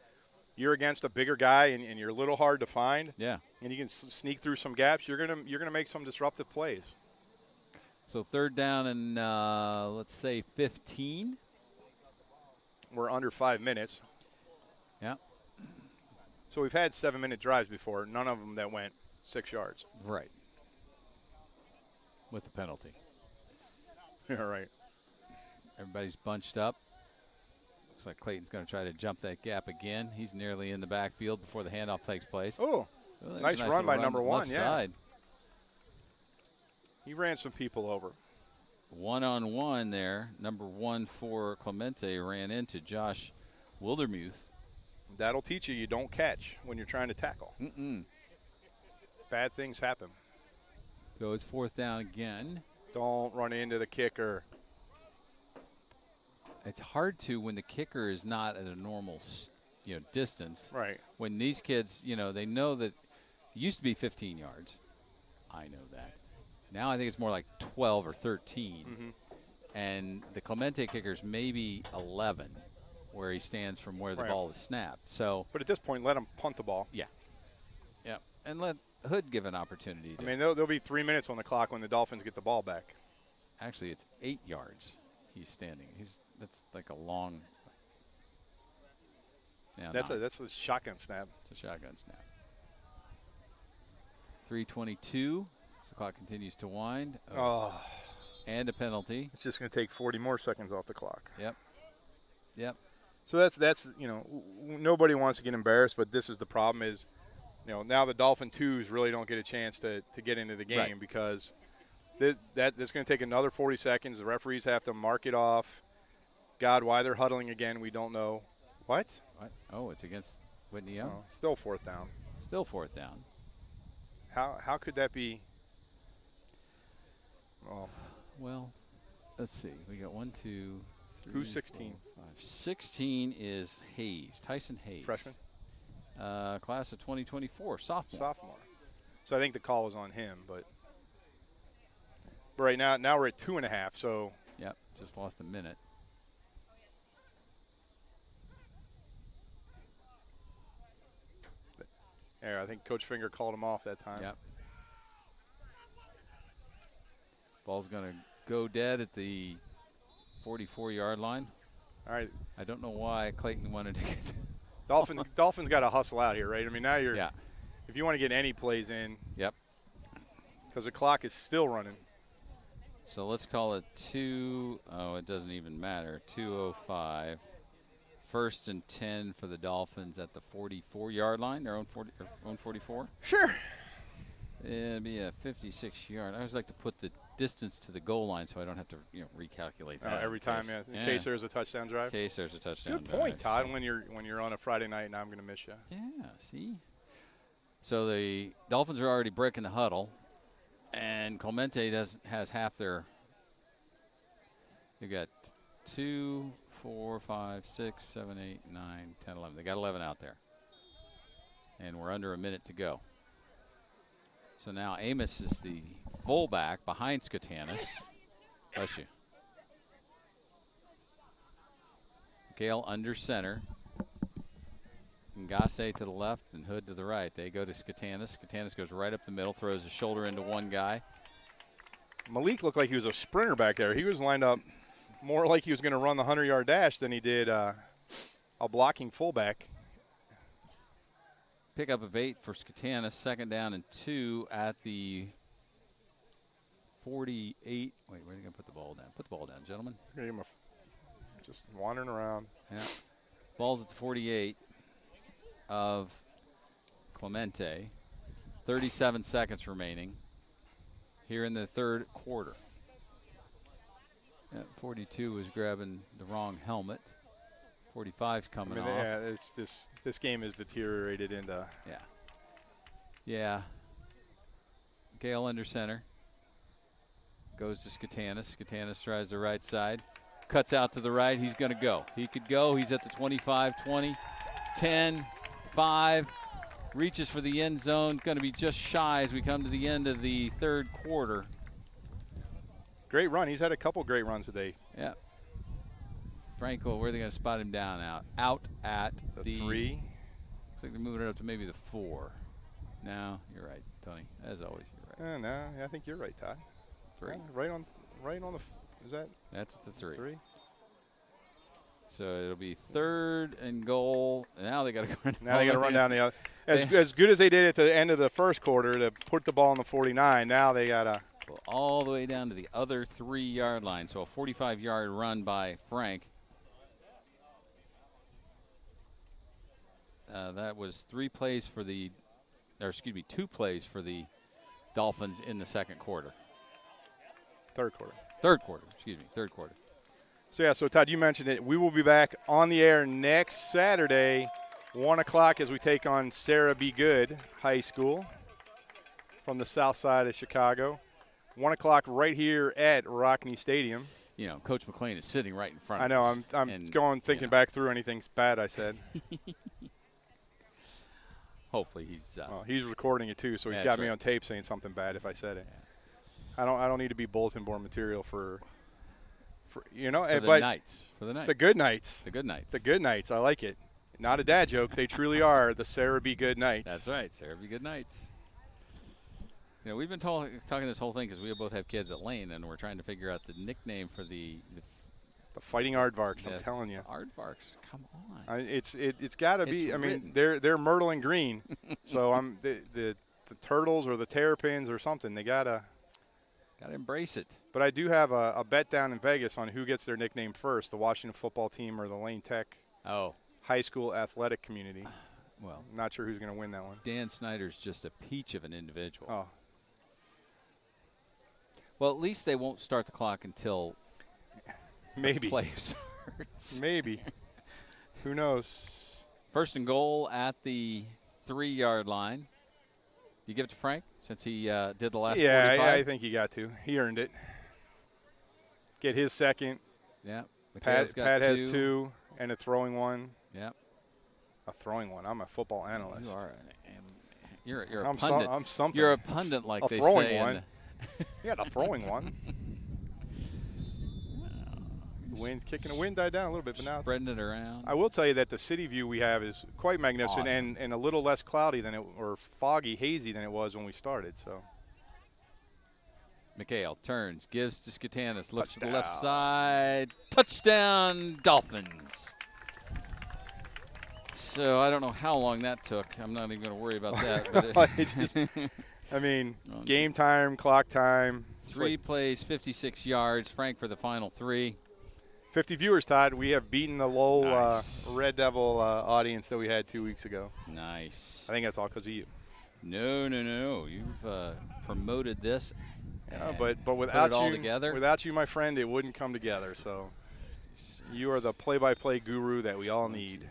you're against a bigger guy and you're a little hard to find, yeah, and you can sneak through some gaps, you're gonna make some disruptive plays. So third down and let's say 15. We're under 5 minutes. Yeah. So we've had 7-minute drives before. None of them that went 6 yards. Right. With the penalty. Yeah, right. Everybody's bunched up. Looks like Clayton's going to try to jump that gap again. He's nearly in the backfield before the handoff takes place. Oh, nice run by number 1. Left yeah. side. He ran some people over. One-on-one there. Number 1 for Clemente ran into Josh Wildermuth. That'll teach you don't catch when you're trying to tackle. Bad things happen. So it's fourth down again. Don't run into the kicker. It's hard to when the kicker is not at a normal, distance. Right. When these kids, they know that it used to be 15 yards. I know that. Now I think it's more like 12 or 13. And the Clemente kicker's maybe 11, where he stands from where the ball is snapped. So, but at this point, let him punt the ball. Yeah. Yeah. And let Hood give an opportunity. I mean, there'll be 3 minutes on the clock when the Dolphins get the ball back. Actually, it's 8 yards he's standing. That's like a long. Yeah, that's a shotgun snap. It's a shotgun snap. 3:22. The clock continues to wind. And a penalty. It's just going to take 40 more seconds off the clock. Yep. So that's nobody wants to get embarrassed, but this is the problem is, now the Dolphin 2s really don't get a chance to get into the game because that's going to take another 40 seconds. The referees have to mark it off. God, why they're huddling again, we don't know. What? Oh, it's against Whitney Young? Oh, still fourth down. Still fourth down. How could that be? Well, let's see. We got 1, 2, 3. Who's 16? 4, 5. 16 is Tyson Hayes. Freshman? Class of 2024, sophomore. So I think the call was on him, but right now we're at 2.5. So yep, just lost a minute. I think Coach Finger called him off that time. Yep. Ball's going to go dead at the 44-yard line. All right. I don't know why Clayton wanted to get Dolphins got to hustle out here, right? I mean, now you're if you want to get any plays in. Yep. Because the clock is still running. So let's call it it doesn't even matter. 2:05. First and 10 for the Dolphins at the 44-yard line, their own 44. Sure. It'd be a 56-yard. I always like to put the distance to the goal line so I don't have to recalculate that. Every time, in case there's a touchdown drive. In case there's a touchdown drive. Good point, Todd, so. when you're on a Friday night and I'm going to miss you. Yeah, see? So the Dolphins are already breaking the huddle, and Clemente has half their – they've got 2, 4, 5, 6, 7, 8, 9, 10, 11. They got 11 out there. And we're under a minute to go. So now Amos is the fullback behind Skatanis. Bless you. Gale under center. Ngase to the left and Hood to the right. They go to Skatanis. Skatanis goes right up the middle, throws his shoulder into one guy. Malik looked like he was a sprinter back there. He was lined up more like he was going to run the 100-yard dash than he did a blocking fullback. Pickup of 8 for Skatanis. Second down and 2 at the 48. Wait, where are they going to put the ball down? Put the ball down, gentlemen. Just wandering around. Yeah. Ball's at the 48 of Clemente. 37 seconds remaining here in the third quarter. 42 was grabbing the wrong helmet. 45's coming off. Yeah, it's this game is deteriorated into. Yeah. Gale under center. Goes to Skatanis. Skatanis tries the right side. Cuts out to the right. He's going to go. He could go. He's at the 25, 20, 10, 5. Reaches for the end zone. Going to be just shy as we come to the end of the third quarter. Great run. He's had a couple great runs today. Yeah. Franco, where are they going to spot him down out at the 3. Looks like they're moving it up to maybe the 4. No, you're right, Tony. As always, you're right. No, I think you're right, Todd. 3. Right on the. Is that? That's the 3. 3. So it'll be 3rd and goal. And now they got to go. Now they got to run down the other. As good as they did at the end of the first quarter to put the ball on the 49. Now they got to. All the way down to the other 3-yard line. So a 45-yard run by Frank. That was 2 plays for the Dolphins in the second quarter. Third quarter. Third quarter. So Todd, you mentioned it. We will be back on the air next Saturday, 1 o'clock, as we take on Sarah Be Good High School from the south side of Chicago. 1 o'clock right here at Rockne Stadium. You know, Coach McLean is sitting right in front I of know. us. I'm thinking back through anything bad I said. Hopefully he's. Well, he's recording it too, so he's got me on tape saying something bad if I said it. Yeah. I don't need to be bulletin board material for the nights. For the nights. The good nights. The good nights. The good nights. I like it. Not a dad joke. They truly are the Sarah Be Good Nights. That's right. Sarah Be Good Nights. You know, we've been talking this whole thing because we both have kids at Lane, and we're trying to figure out the nickname for the Fighting Aardvarks. I'm telling you. Aardvarks. Come on. It's got to be. I mean, they're myrtle and green, so the turtles or the terrapins or something. They gotta embrace it. But I do have a bet down in Vegas on who gets their nickname first: the Washington football team or the Lane Tech high school athletic community. Well, I'm not sure who's going to win that one. Dan Snyder's just a peach of an individual. Oh. Well, at least they won't start the clock until maybe the play starts. Maybe. Who knows? 1st and goal at the 3-yard line. You give it to Frank since he did the last 45? Yeah, I think he got to. He earned it. Get his second. Yeah. Pat has 2 and a throwing one. Yeah. A throwing one. I'm a football analyst. You are. You're a pundit. I'm something. You're a pundit, like they throwing say. One. Yeah, a throwing one. Wind kicking. The wind died down a little bit, but now spreading it around. I will tell you that the city view we have is quite magnificent awesome. and a little less cloudy than or foggy, hazy than it was when we started. So. McHale turns, gives to Skatanis, looks to the Touchdown. left side. Touchdown, Dolphins. So I don't know how long that took. I'm not even going to worry about that. But game time, clock time. 3 plays, 56 yards. Frank for the final 3. 50 viewers, Todd. We have beaten the low Red Devil audience that we had 2 weeks ago. Nice. I think that's all because of you. No. You've promoted this. Yeah, but without you, my friend, it wouldn't come together. So you are the play-by-play guru that we all need.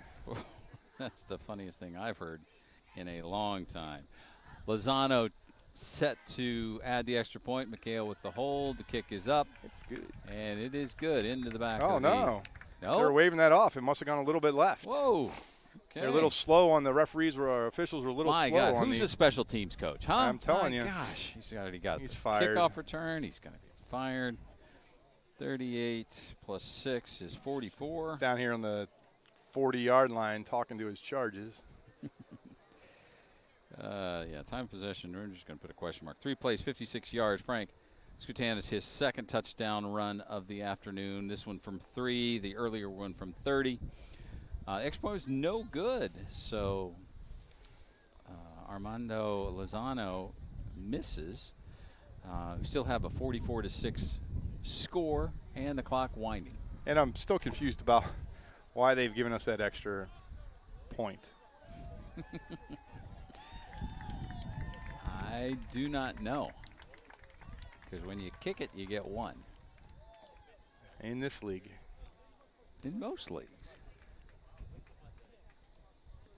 That's the funniest thing I've heard in a long time. Lozano set to add the extra point. McHale with the hold. The kick is up. It's good. And it is good into the back. Oh, no. No? They were waving that off. It must have gone a little bit left. Whoa. Okay. They're a little slow on the referees. Our officials were a little slow. My God, who's the special teams coach, huh? I'm telling you. Gosh, he's already got he's the fired. Kickoff return. He's going to be fired. 38 plus 6 is 44. Down here on the 40-yard line talking to his charges. Time of possession. We're just going to put a question mark. 3 plays, 56 yards. Frank Skutanis, his second touchdown run of the afternoon. This one from 3, the earlier one from 30. Extra point was no good, so Armando Lozano misses. Still have a 44-6 score and the clock winding. And I'm still confused about why they've given us that extra point. I do not know. Because when you kick it, you get 1. In this league. In most leagues.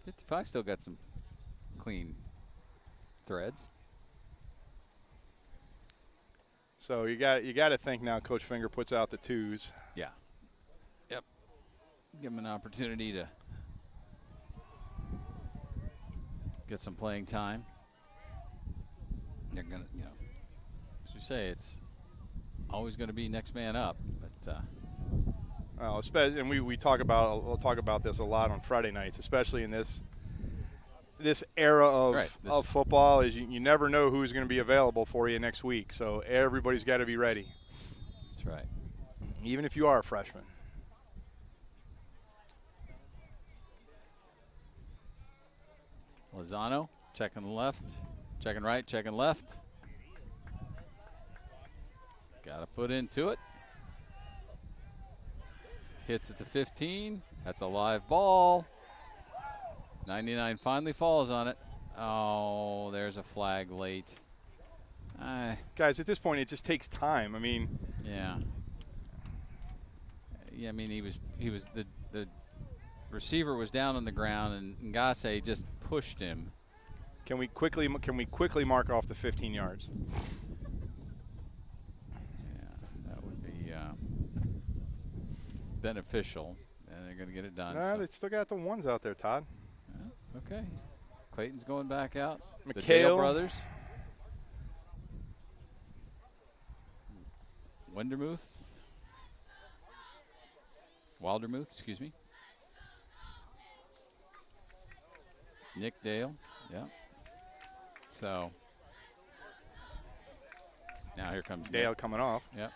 55 still got some clean threads. So you got to think now Coach Finger puts out the 2s. Yeah. Yep. Give him an opportunity to get some playing time. They're going to, as you say, it's always going to be next man up. But well, especially, and we'll talk about this a lot on Friday nights, especially in this era of football, is you never know who's going to be available for you next week. So everybody's got to be ready. That's right. Even if you are a freshman. Lozano checking left, checking right, checking left. Got a foot into it. Hits at the 15. That's a live ball. 99 finally falls on it. Oh, there's a flag late. Guys, at this point, it just takes time. I mean, yeah. Yeah, I mean, he was the receiver was down on the ground, and Ngase just pushed him. Can we quickly mark off the 15 yards? Yeah, that would be beneficial, and they're going to get it done. No, they still got the 1s out there, Todd. Okay. Clayton's going back out. McHale. The Dale brothers. Wildermuth, excuse me. Nick Dale, yeah. So now here comes Dale Nick. coming off. Yep.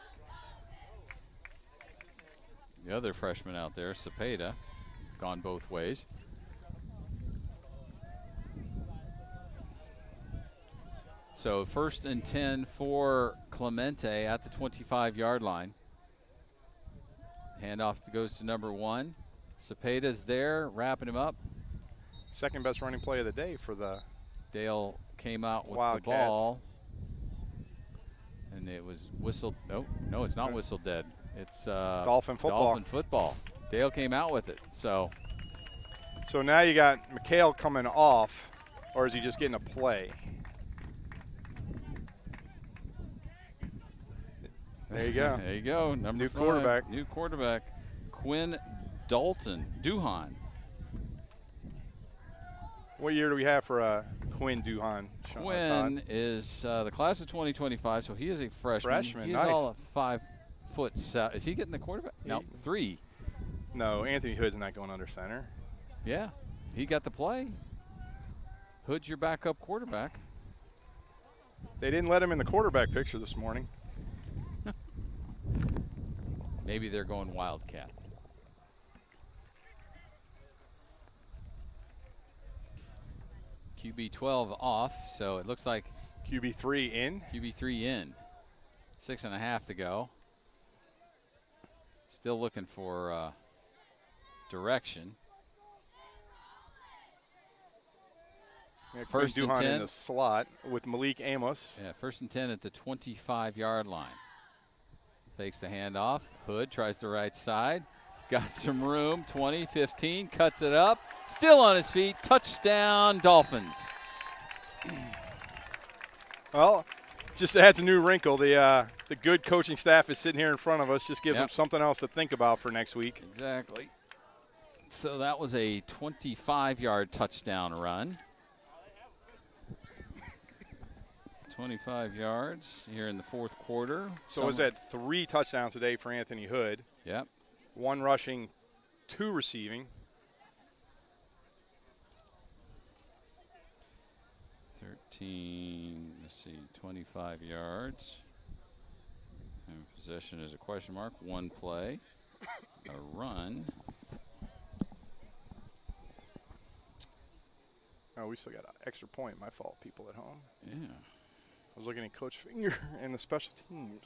The other freshman out there, Cepeda, gone both ways. So 1st and 10 for Clemente at the 25-yard line. Handoff goes to number 1. Cepeda's there, wrapping him up. Second best running play of the day for the Dale came out with Wildcats. the ball. And it was whistled. No, it's not whistled dead. It's Dolphin football. Dolphin football. Dale came out with it. So now you got McHale coming off, or is he just getting a play? There you go. There you go. Number 5. Quarterback. New quarterback. Quinn Duhan. What year do we have for Quinn Duhan? Quinn is the class of 2025, so he is a freshman. He's nice. all at 5 foot. Is he getting the quarterback? No, 3. No, Anthony Hood's not going under center. Yeah, he got the play. Hood's your backup quarterback. They didn't let him in the quarterback picture this morning. Maybe they're going Wildcat. QB 12 off, so it looks like QB3 in. QB3 in. 6.5 to go. Still looking for direction. First and 10 in the slot with Malik Amos. Yeah, 1st and 10 at the 25-yard line. Fakes the handoff. Hood tries the right side. He's got some room. 20, 15, cuts it up. Still on his feet. Touchdown, Dolphins. Well, just adds a new wrinkle. The good coaching staff is sitting here in front of us. Just gives them something else to think about for next week. Exactly. So that was a 25-yard touchdown run. 25 yards here in the 4th quarter. So is that 3 touchdowns today for Anthony Hood? Yep. 1 rushing, 2 receiving. 13, let's see, 25 yards. And possession is a question mark. 1 play, a run. Oh, we still got an extra point. My fault, people at home. Yeah. I was looking at Coach Finger and the special teams.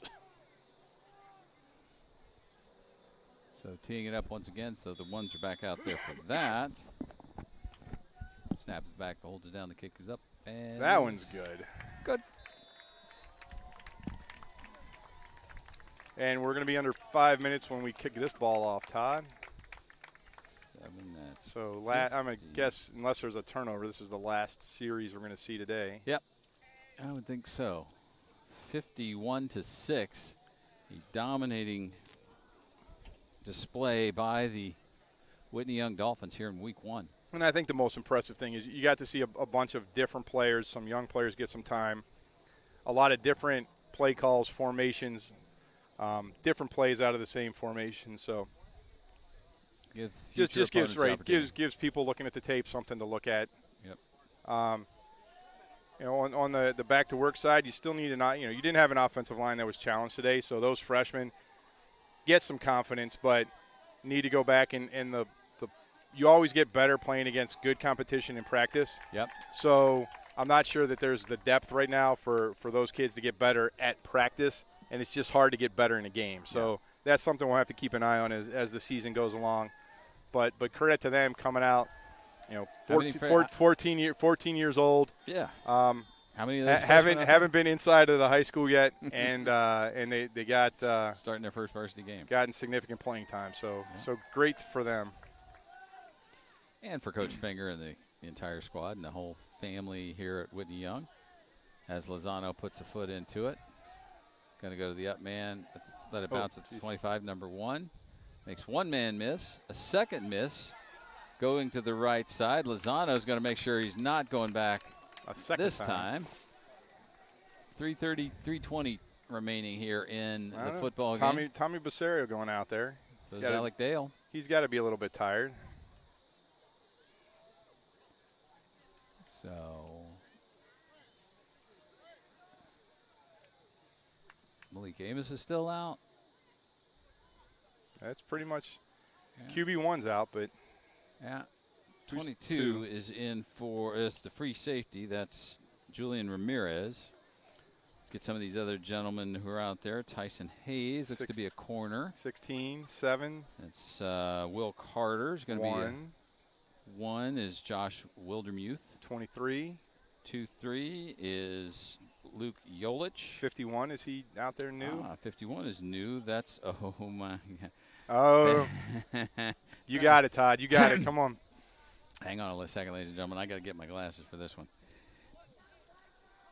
So teeing it up once again, so the ones are back out there for that. Snaps back, holds it down, the kick is up. And That one's good. Good. And we're going to be under 5 minutes when we kick this ball off, Todd. 7 minutes. So I'm going to guess, unless there's a turnover, this is the last series we're going to see today. Yep. I would think so. 51-6. A dominating display by the Whitney Young Dolphins here in week 1. And I think the most impressive thing is you got to see a bunch of different players, some young players get some time, a lot of different play calls, formations, different plays out of the same formation. So just gives people looking at the tape something to look at. Yep. On the back to work side, you still need you didn't have an offensive line that was challenged today, so those freshmen get some confidence, but need to go back and you always get better playing against good competition in practice. Yep. So I'm not sure that there's the depth right now for those kids to get better at practice, and it's just hard to get better in a game. So that's something we'll have to keep an eye on as the season goes along. But credit to them coming out, 14 years old. Yeah. How many of those haven't been inside of the high school yet, and they got starting their first varsity game. Gotten significant playing time. So great for them. And for Coach Finger and the entire squad and the whole family here at Whitney Young, as Lozano puts a foot into it. Going to go to the up man, let it bounce at the 25, number 1. Makes one man miss, a second miss, going to the right side. Lozano's going to make sure he's not going back this time. 3:20 remaining here in the football game. Tommy Basario going out there. So is Alec Dale. He's got to be a little bit tired. So Malik Amos is still out. That's pretty much QB1's out, but 22 is in for the free safety. That's Julian Ramirez. Let's get some of these other gentlemen who are out there. Tyson Hayes looks to be a corner. 16, 7. That's Will Carter is going to be 1 is Josh Wildermuth. 23. 2-3 is Luke Yolich. 51, is he out there new? 51 is new. That's, oh, my God. Oh, you got it, Todd. You got it. Come on. Hang on a second, ladies and gentlemen. I got to get my glasses for this one.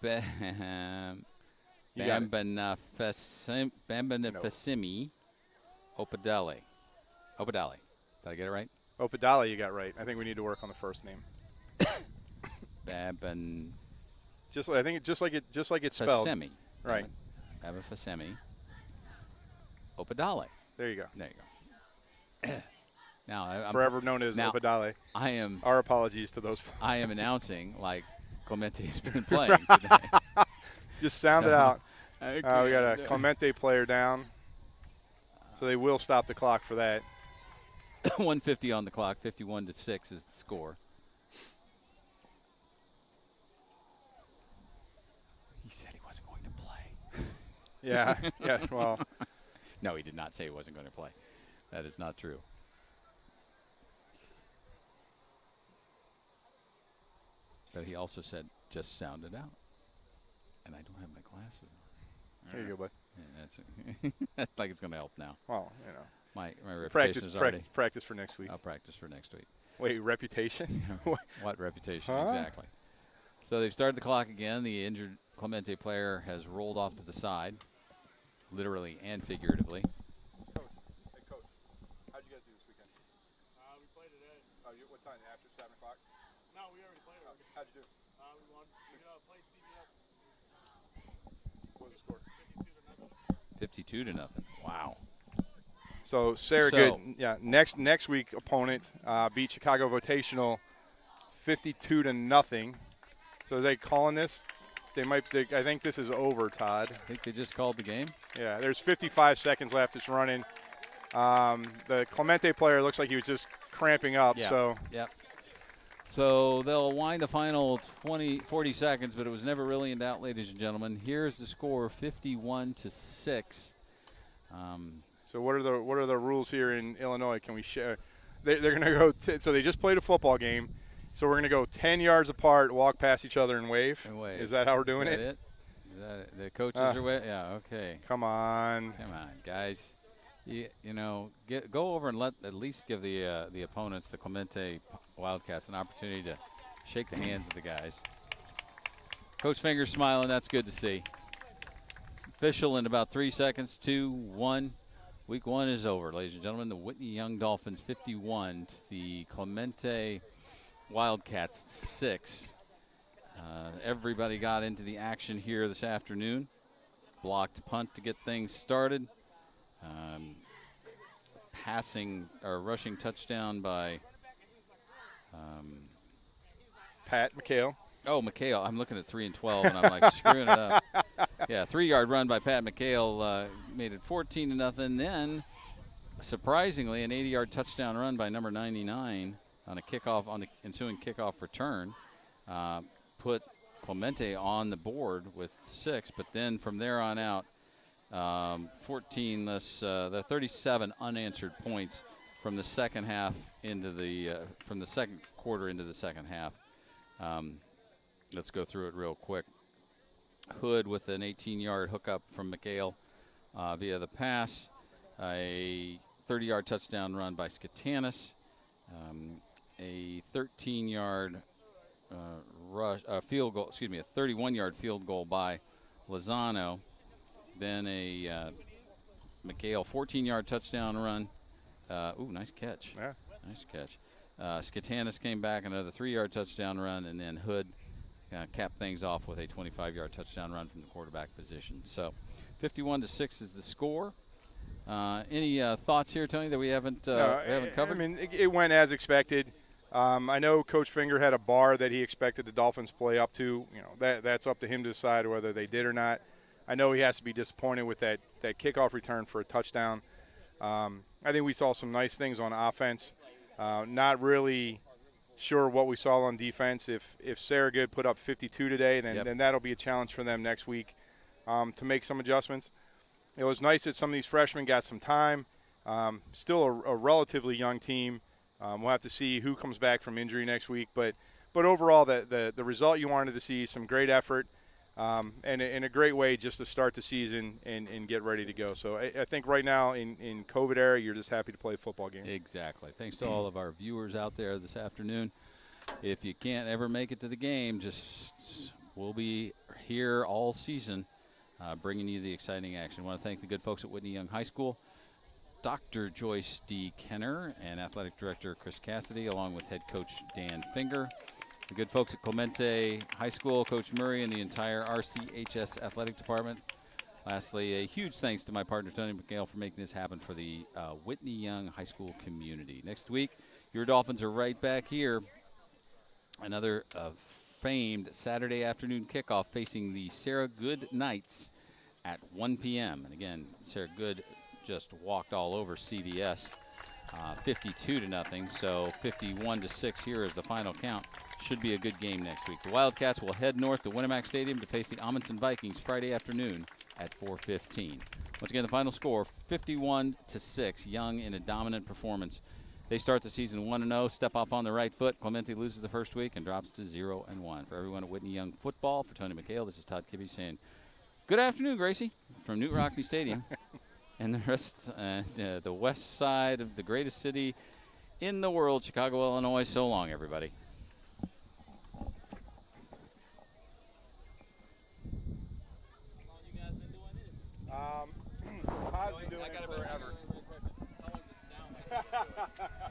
Bambanafasimi Opadale. Did I get it right? Opadale, you got right. I think we need to work on the first name. Baban. I think just like it's spelled. Fasemi. Right. Babafasemi. Opadale. There you go. Now, I'm forever known as Opadale. Our apologies to those folks. I am announcing like Clemente has been playing today. Just sound it out. We got a Clemente player down, so they will stop the clock for that. 1:50 on the clock. 51-6 is the score. He said he wasn't going to play. Yeah. Well, no, he did not say he wasn't going to play. That is not true. But he also said, just sound it out. And I don't have my glasses on. There you go, bud. Yeah, that's like it's going to help now. Well, My reputation is already. Practice for next week. I'll practice for next week. Wait, reputation? What reputation, exactly? So they've started the clock again. The injured Clemente player has rolled off to the side, literally and figuratively. Hey, Coach. How'd you guys do this weekend? We played today. What time? After 7 o'clock? No, we already played it. How'd you do? We won. We played CBS. What was the score? 52-0. Wow. So Sarah Good, next week opponent beat Chicago Vocational 52-0. So are they calling this? I think this is over, Todd. I think they just called the game. Yeah, there's 55 seconds left. It's running. The Clemente player looks like he was just cramping up. Yeah. So So they'll wind the final 40 seconds, but it was never really in doubt, ladies and gentlemen. Here's the score, 51-6. So what are the rules here in Illinois? Can we share? They're going to go. So they just played a football game. So we're going to go 10 yards apart, walk past each other, and wave. Is that how we're doing it? Is that the coaches are waving? Yeah. Okay. Come on, guys. Go over and at least give the opponents, the Clemente Wildcats, an opportunity to shake the hands of the guys. Coach Finger's smiling. That's good to see. Official in about 3 seconds. 2, 1. Week 1 is over, ladies and gentlemen. The Whitney Young Dolphins 51 to the Clemente Wildcats 6. Everybody got into the action here this afternoon. Blocked punt to get things started. Passing or rushing touchdown by Pat McHale. Oh, McHale. I'm looking at 3 and 12, and I'm like screwing it up. Yeah, 3-yard run by Pat McHale made it 14-0. Then, surprisingly, an 80-yard touchdown run by number 99 on a kickoff on the ensuing kickoff return put Clemente on the board with 6. But then from there on out, the 37 unanswered points from the second half into from the second quarter into the second half. Let's go through it real quick. Hood with an 18-yard hookup from McHale via the pass. A 30-yard touchdown run by Skatanis. A 13-yard field goal. Excuse me, a 31-yard field goal by Lozano. Then a McHale 14-yard touchdown run. Nice catch. Yeah. Nice catch. Skatanis came back, another 3-yard touchdown run, and then Hood capped things off with a 25-yard touchdown run from the quarterback position. So 51-6 is the score. Any thoughts here, Tony, that we haven't covered? I mean, it went as expected. I know Coach Finger had a bar that he expected the Dolphins play up to. That's up to him to decide whether they did or not. I know he has to be disappointed with that kickoff return for a touchdown. I think we saw some nice things on offense. Not really sure what we saw on defense. If Saragud put up 52 today, then that'll be a challenge for them next week to make some adjustments. It was nice that some of these freshmen got some time. Still a relatively young team. We'll have to see who comes back from injury next week. But overall, the result you wanted to see, some great effort. And in a great way just to start the season and get ready to go. So I think right now in COVID era, you're just happy to play a football game. Exactly. Thanks to all of our viewers out there this afternoon. If you can't ever make it to the game, we'll be here all season bringing you the exciting action. I want to thank the good folks at Whitney Young High School, Dr. Joyce D. Kenner, and Athletic Director Chris Cassidy, along with head coach Dan Finger. The good folks at Clemente High School, Coach Murray, and the entire RCHS Athletic Department. Lastly, a huge thanks to my partner, Tony McHale, for making this happen for the Whitney Young High School community. Next week, your Dolphins are right back here. Another famed Saturday afternoon kickoff facing the Saragud Knights at 1 p.m. And again, Saragud just walked all over CVS, 52-0. So 51-6 here is the final count. Should be a good game next week. The Wildcats will head north to Winnemac Stadium to face the Amundsen Vikings Friday afternoon at 4:15. Once again, the final score, 51-6. Young in a dominant performance. They start the season 1-0, step off on the right foot. Clemente loses the first week and drops to 0-1. For everyone at Whitney Young Football, for Tony McHale, this is Todd Kibbe saying good afternoon, Gracie, from Newt Rockney Stadium. And the rest, the west side of the greatest city in the world, Chicago, Illinois. So long, everybody. Todd's been doing it forever. How long does it sound like?